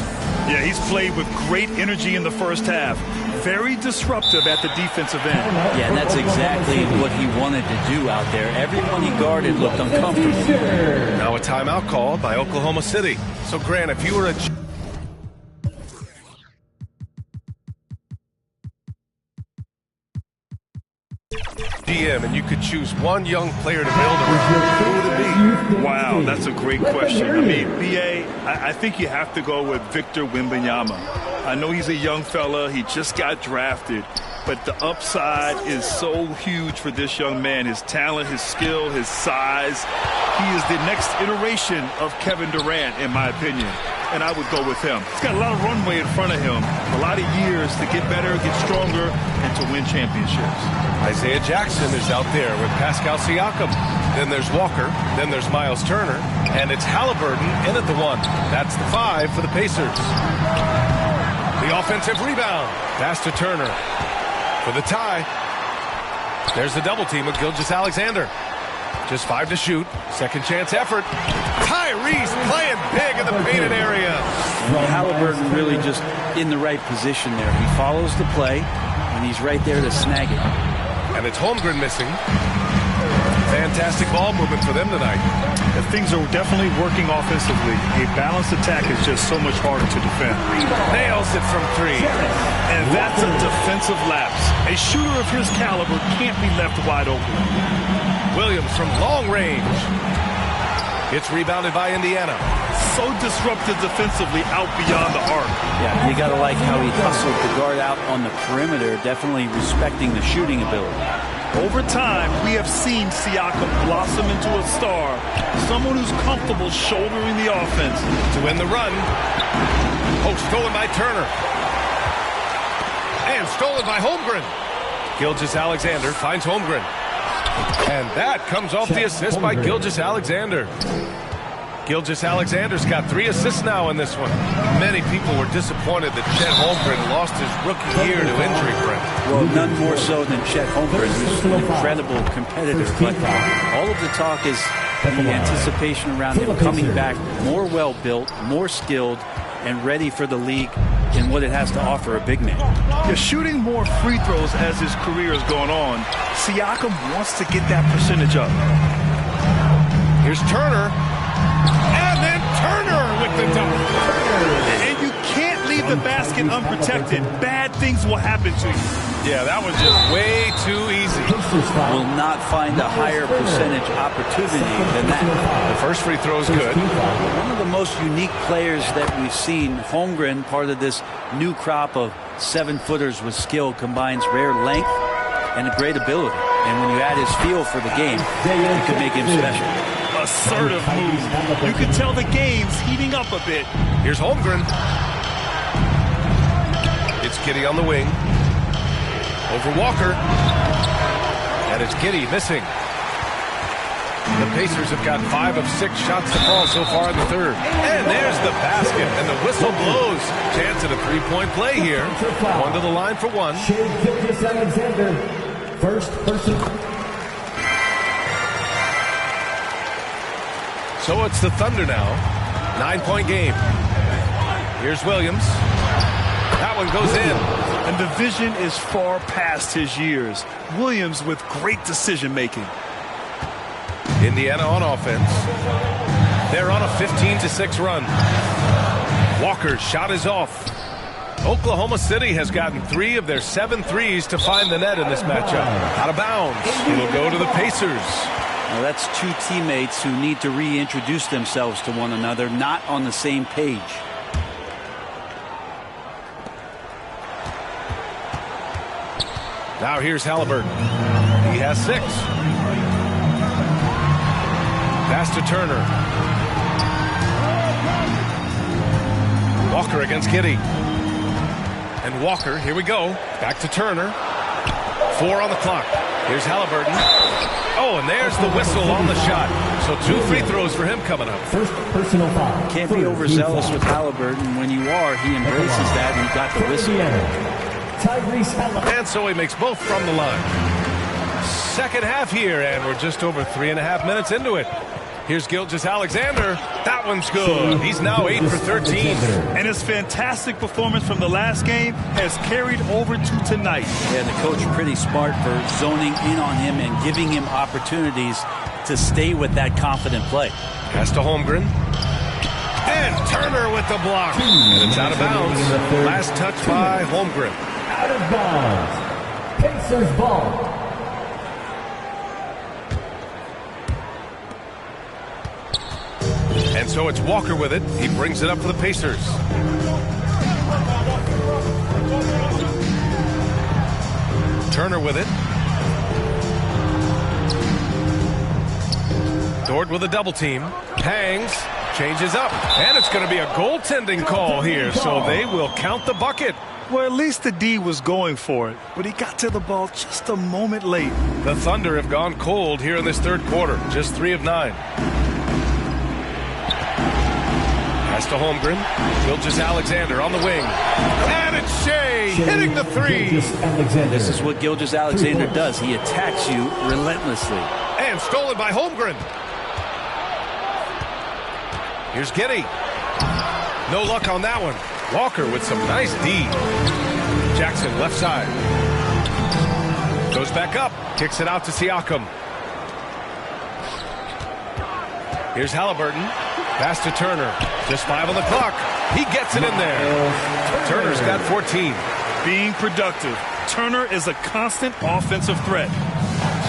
Speaker 6: Yeah, he's played with great energy in the first half. Very disruptive at the defensive end.
Speaker 1: Yeah, and that's exactly what he wanted to do out there. Everyone he guarded looked uncomfortable.
Speaker 9: Now a timeout called by Oklahoma City. So, Grant, if you were a GM and you could choose one young player to build around, who would it be?
Speaker 6: Wow, that's a great question. I mean, BA, I think you have to go with Victor Wembanyama. I know he's a young fella. He just got drafted. But the upside is so huge for this young man. His talent, his skill, his size. He is the next iteration of Kevin Durant, in my opinion. And I would go with him. He's got a lot of runway in front of him. A lot of years to get better, get stronger, and to win championships.
Speaker 9: Isaiah Jackson is out there with Pascal Siakam. Then there's Walker. Then there's Miles Turner. And it's Halliburton in at the 1. That's the 5 for the Pacers. The offensive rebound. Pass to Turner for the tie. There's the double team with Gilgeous-Alexander. Just 5 to shoot. Second chance effort. Tyrese playing big in the painted area.
Speaker 1: Halliburton really just in the right position there. He follows the play, and he's right there to snag it.
Speaker 9: And it's Holmgren missing. Fantastic ball movement for them tonight.
Speaker 6: And things are definitely working offensively. A balanced attack is just so much harder to defend.
Speaker 9: Nails it from 3.
Speaker 6: And that's a defensive lapse. A shooter of his caliber can't be left wide open.
Speaker 9: Williams from long range. It's rebounded by Indiana.
Speaker 6: So disruptive defensively out beyond the arc.
Speaker 1: Yeah, you got to like how he hustled the guard out on the perimeter, definitely respecting the shooting ability.
Speaker 6: Over time, we have seen Siakam blossom into a star, someone who's comfortable shouldering the offense.
Speaker 9: To win the run. Oh, stolen by Turner. And stolen by Holmgren. Gilgeous-Alexander finds Holmgren. And that comes off the assist by Gilgeous-Alexander. Gilgeous-Alexander's got 3 assists now in this one. Many people were disappointed that Chet Holmgren lost his rookie year to injury, Brent.
Speaker 1: Well, none more so than Chet Holmgren, who's an incredible competitor. But all of the talk is the anticipation around him coming back more well-built, more skilled, and ready for the league in what it has to offer a big man.
Speaker 6: Yeah, shooting more free throws as his career is going on, Siakam wants to get that percentage up.
Speaker 9: Here's Turner. And then Turner with the dunk.
Speaker 6: And you can't leave the basket unprotected. Bad things will happen to you.
Speaker 9: Yeah, that was just way too easy.
Speaker 1: Will not find a higher percentage opportunity than that.
Speaker 9: The first free throw is good.
Speaker 1: One of the most unique players that we've seen, Holmgren, part of this new crop of 7-footers with skill, combines rare length and a great ability. And when you add his feel for the game, you can make him special.
Speaker 6: Assertive move. You can tell the game's heating up a bit.
Speaker 9: Here's Holmgren. It's Giddey on the wing. Over Walker. And it's Giddey missing. The Pacers have got 5 of 6 shots to fall so far in the third. And there's the basket, and the whistle blows. Chance at a 3-point play here. One to the line for 1.
Speaker 5: Gilgeous-Alexander, first person.
Speaker 9: So it's the Thunder now. 9-point game. Here's Williams. That one goes in.
Speaker 6: And the vision is far past his years. Williams with great decision-making.
Speaker 9: Indiana on offense. They're on a 15-6 run. Walker's shot is off. Oklahoma City has gotten 3 of their 7 threes to find the net in this matchup. Out of bounds. It'll go to the Pacers.
Speaker 1: Now that's 2 teammates who need to reintroduce themselves to one another, not on the same page.
Speaker 9: Now here's Halliburton. He has 6. Pass to Turner. Walker against Giddey. And Walker, here we go. Back to Turner. 4 on the clock. Here's Halliburton. Oh, and there's the whistle on the shot. So 2 free throws for him coming up.
Speaker 5: First personal foul.
Speaker 1: Can't be overzealous with Halliburton. When you are, he embraces that and he got the whistle.
Speaker 9: And so he makes both from the line. Second half here, and we're just over 3.5 minutes into it. Here's Gilgeous-Alexander. That one's good. He's now 8 for 13.
Speaker 6: And his fantastic performance from the last game has carried over to tonight.
Speaker 1: Yeah, the coach pretty smart for zoning in on him and giving him opportunities to stay with that confident play.
Speaker 9: Pass to Holmgren. And Turner with the block. And it's out of bounds. Last touch by Holmgren.
Speaker 5: Out of bounds. Pacers ball.
Speaker 9: And so it's Walker with it. He brings it up for the Pacers. Turner with it. Dort with a double team. Hangs. Changes up. And it's going to be a goaltending call here. So they will count the bucket.
Speaker 6: Well, at least the D was going for it, but he got to the ball just a moment late.
Speaker 9: The Thunder have gone cold here in this third quarter. Just 3 of 9. Pass to Holmgren. Gilgeous-Alexander on the wing. And it's Shea hitting the three.
Speaker 1: This is what Gilgeous-Alexander does. He attacks you relentlessly.
Speaker 9: And stolen by Holmgren. Here's Giddey. No luck on that one. Walker with some nice D. Jackson left side. Goes back up. Kicks it out to Siakam. Here's Halliburton. Pass to Turner. Just 5 on the clock. He gets it in there. Turner's got 14.
Speaker 6: Being productive. Turner is a constant offensive threat.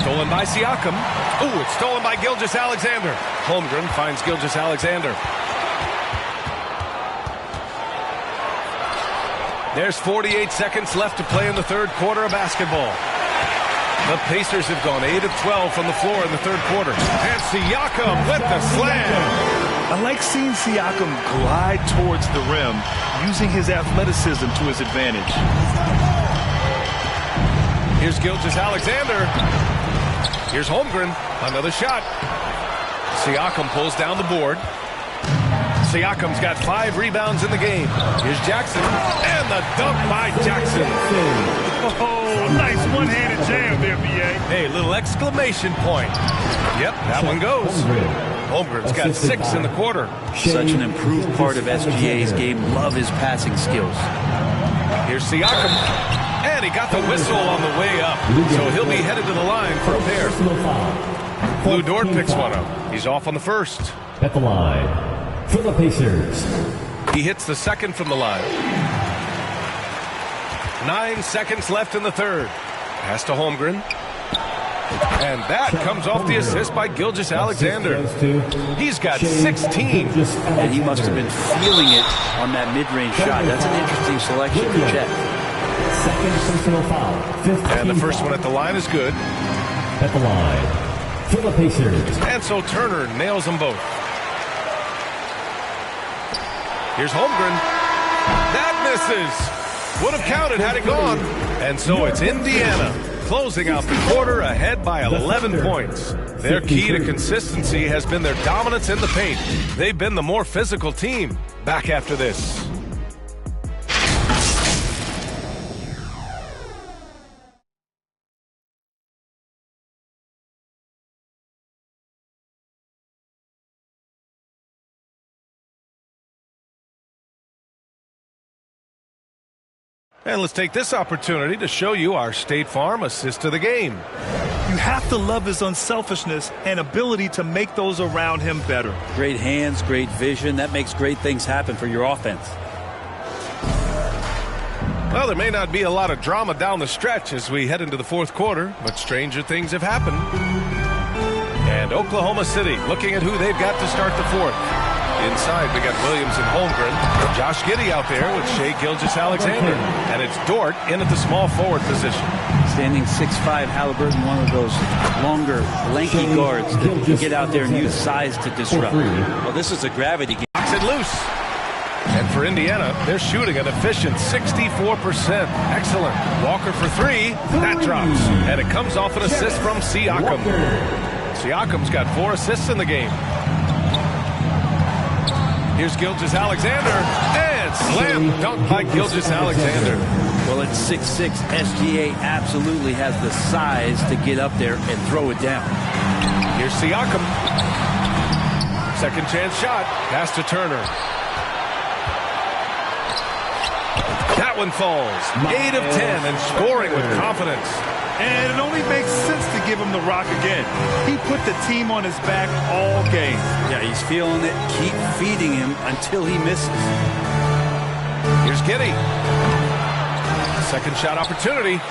Speaker 9: Stolen by Siakam. Ooh, it's stolen by Gilgeous-Alexander. Holmgren finds Gilgeous-Alexander. There's 48 seconds left to play in the third quarter of basketball. The Pacers have gone 8 of 12 from the floor in the third quarter. And Siakam with the slam.
Speaker 6: I like seeing Siakam glide towards the rim, using his athleticism to his advantage.
Speaker 9: Here's Gilgeous-Alexander. Here's Holmgren. Another shot. Siakam pulls down the board. Siakam's got 5 rebounds in the game. Here's Jackson. And the dunk by Jackson.
Speaker 6: Oh, nice one-handed jam there, B.A.
Speaker 9: Hey, little exclamation point. Yep, that one goes. Holmgren's got 6 in the quarter.
Speaker 1: Such an improved part of SGA's game. Love his passing skills.
Speaker 9: Here's Siakam. And he got the whistle on the way up. So he'll be headed to the line for a pair. Lou Dort picks one up. He's off on the first.
Speaker 5: At the line for the Pacers.
Speaker 9: He hits the second from the line. 9 seconds left in the third. Pass to Holmgren. And that comes off the assist by Gilgeous-Alexander. He's got 16.
Speaker 1: And he must have been feeling it on that mid-range shot. That's an interesting selection to check.
Speaker 5: Second personal foul.
Speaker 9: And the first one at the line is good.
Speaker 5: At the line for the Pacers.
Speaker 9: And so Turner nails them both. Here's Holmgren. That misses. Would have counted had it gone. And so it's Indiana closing out the quarter ahead by 11 points. Their key to consistency has been their dominance in the paint. They've been the more physical team. Back after this. And let's take this opportunity to show you our State Farm assist to the game.
Speaker 6: You have to love his unselfishness and ability to make those around him better.
Speaker 1: Great hands, great vision. That makes great things happen for your offense.
Speaker 9: Well, there may not be a lot of drama down the stretch as we head into the fourth quarter, but stranger things have happened. And Oklahoma City looking at who they've got to start the fourth. Inside, we got Williams and Holmgren. Josh Giddey out there with Shea Gilgeous-Alexander. And it's Dort in at the small forward position.
Speaker 1: Standing 6'5", Halliburton, one of those longer, lanky guards that can get out there and use size to disrupt. Well, this is a gravity game.
Speaker 9: Knocks it loose. And for Indiana, they're shooting an efficient 64%. Excellent. Walker for 3. That drops. And it comes off an assist from Siakam. Siakam's got 4 assists in the game. Here's Gilgeous-Alexander, and slam dunk by Gilgeous-Alexander.
Speaker 1: Well, at 6'6", SGA absolutely has the size to get up there and throw it down.
Speaker 9: Here's Siakam. Second chance shot. Pass to Turner. That one falls. 8 of 10 and scoring with confidence.
Speaker 6: And it only makes sense to give him the rock again. He put the team on his back all game.
Speaker 1: Yeah, he's feeling it. Keep feeding him until he misses.
Speaker 9: Here's Giddey. Second shot opportunity.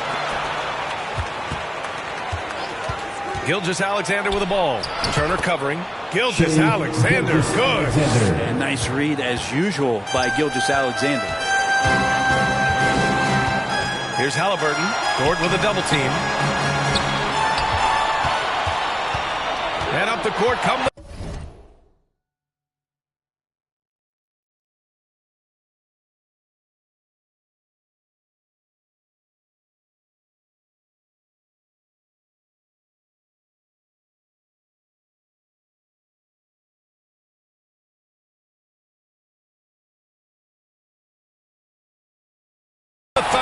Speaker 9: Gilgeous-Alexander with the ball. Turner covering. Gilgeous-Alexander, good.
Speaker 1: And nice read as usual by Gilgeous-Alexander.
Speaker 9: Here's Halliburton. Dort with a double team. And up the court come the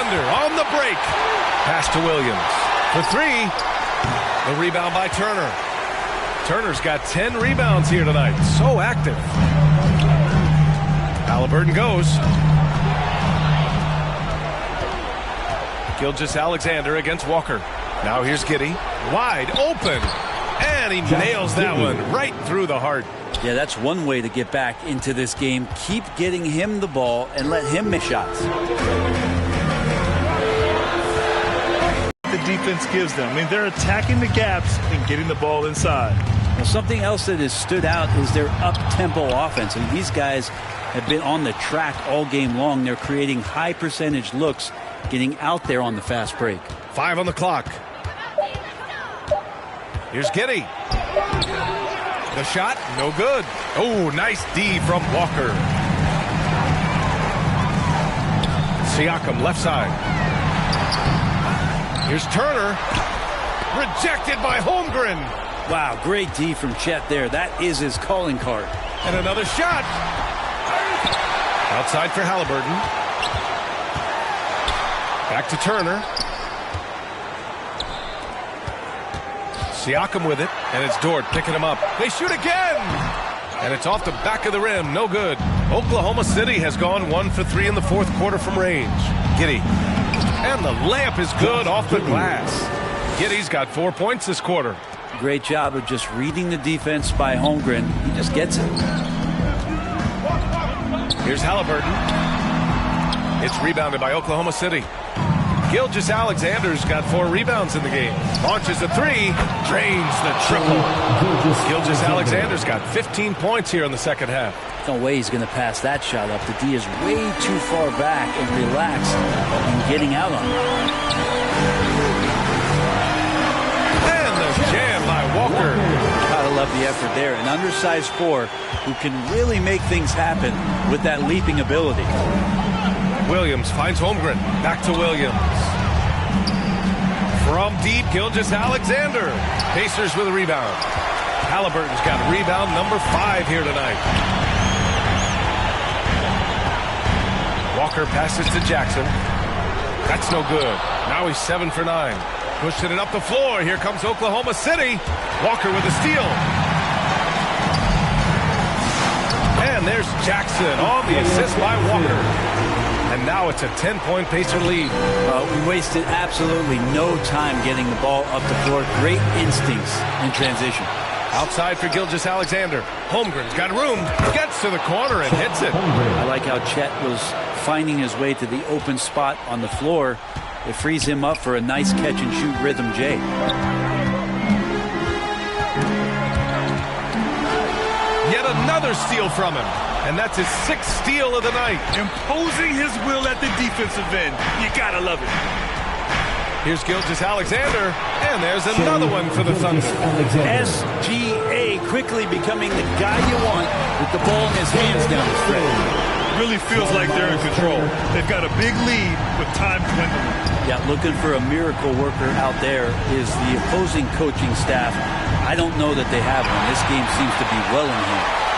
Speaker 9: Alexander on the break. Pass to Williams. For 3. The rebound by Turner. Turner's got 10 rebounds here tonight. So active. Halliburton goes. Gilgeous-Alexander against Walker. Now here's Giddey. Wide open. And he nails that one right through the heart.
Speaker 1: Yeah, that's one way to get back into this game. Keep getting him the ball and let him make shots.
Speaker 6: The defense gives them. I mean, they're attacking the gaps and getting the ball inside.
Speaker 1: Well, something else that has stood out is their up-tempo offense. I mean, these guys have been on the track all game long. They're creating high percentage looks, getting out there on the fast break.
Speaker 9: 5 on the clock. Here's Giddey. The shot, no good. Oh, nice D from Walker. Siakam, left side. Here's Turner. Rejected by Holmgren.
Speaker 1: Wow, great D from Chet there. That is his calling card.
Speaker 9: And another shot. Outside for Halliburton. Back to Turner. Siakam with it, and it's Dort picking him up. They shoot again! And it's off the back of the rim, no good. Oklahoma City has gone 1 for 3 in the fourth quarter from range. Giddey. And the layup is good off the glass. Giddey's got 4 points this quarter.
Speaker 1: Great job of just reading the defense by Holmgren. He just gets it.
Speaker 9: Here's Halliburton. It's rebounded by Oklahoma City. Gilgeous-Alexander's got 4 rebounds in the game. Launches a 3, drains the triple. Gilgeous-Alexander's got 15 points here in the second half.
Speaker 1: No way he's going to pass that shot up. The D is way too far back and relaxed and getting out on it.
Speaker 9: And the jam by Walker.
Speaker 1: Gotta love the effort there. An undersized 4 who can really make things happen with that leaping ability.
Speaker 9: Williams finds Holmgren. Back to Williams. From deep, Gilgeous-Alexander. Pacers with a rebound. Halliburton's got rebound number 5 here tonight. Walker passes to Jackson. That's no good. Now he's 7 for 9. Pushing it up the floor. Here comes Oklahoma City. Walker with a steal. And there's Jackson on the assist by Walker. And now it's a 10-point Pacer lead.
Speaker 1: We wasted absolutely no time getting the ball up the floor. Great instincts in transition.
Speaker 9: Outside for Gilgeous-Alexander. Holmgren's got room. Gets to the corner and hits it.
Speaker 1: I like how Chet was finding his way to the open spot on the floor. It frees him up for a nice catch-and-shoot rhythm J.
Speaker 9: Yet another steal from him. And that's his 6th steal of the night.
Speaker 6: Imposing his will at the defensive end. You gotta love it.
Speaker 9: Here's Gilgeous-Alexander. And there's another one for the Thunder.
Speaker 1: SGA quickly becoming the guy you want with the ball in his hands down the stretch.
Speaker 6: Really feels like they're in control. They've got a big lead with time dwindling.
Speaker 1: Yeah, looking for a miracle worker out there is the opposing coaching staff. I don't know that they have one. This game seems to be well in hand.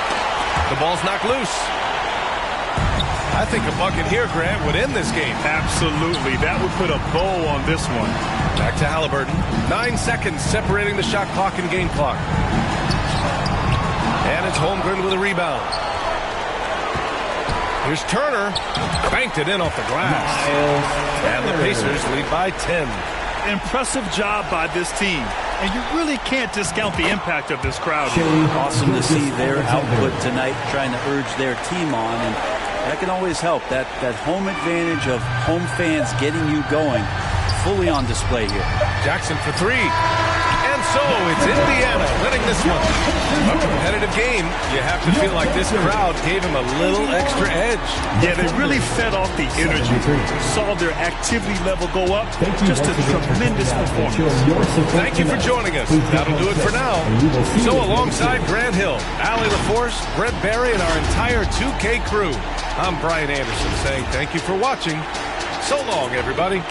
Speaker 9: The ball's knocked loose. I think a bucket here, Grant, would end this game.
Speaker 6: Absolutely. That would put a bow on this one.
Speaker 9: Back to Halliburton. 9 seconds separating the shot clock and game clock. And it's Holmgren with a rebound. Here's Turner. Banked it in off the glass. And the Pacers lead by 10.
Speaker 6: Impressive job by this team. And you really can't discount the impact of this crowd.
Speaker 1: Awesome to see their output tonight, trying to urge their team on. And that can always help. That home advantage of home fans getting you going, fully on display here.
Speaker 9: Jackson for 3. And so it's Indiana winning this one. A competitive game. You have to feel like this crowd gave him a little extra edge.
Speaker 6: Yeah, they really fed off the energy. Saw their activity level go up. Just a tremendous performance.
Speaker 9: Thank you for joining us. That'll do it for now. So alongside Grant Hill, Allie LaForce, Brent Barry, and our entire 2K crew, I'm Brian Anderson saying thank you for watching. So long, everybody.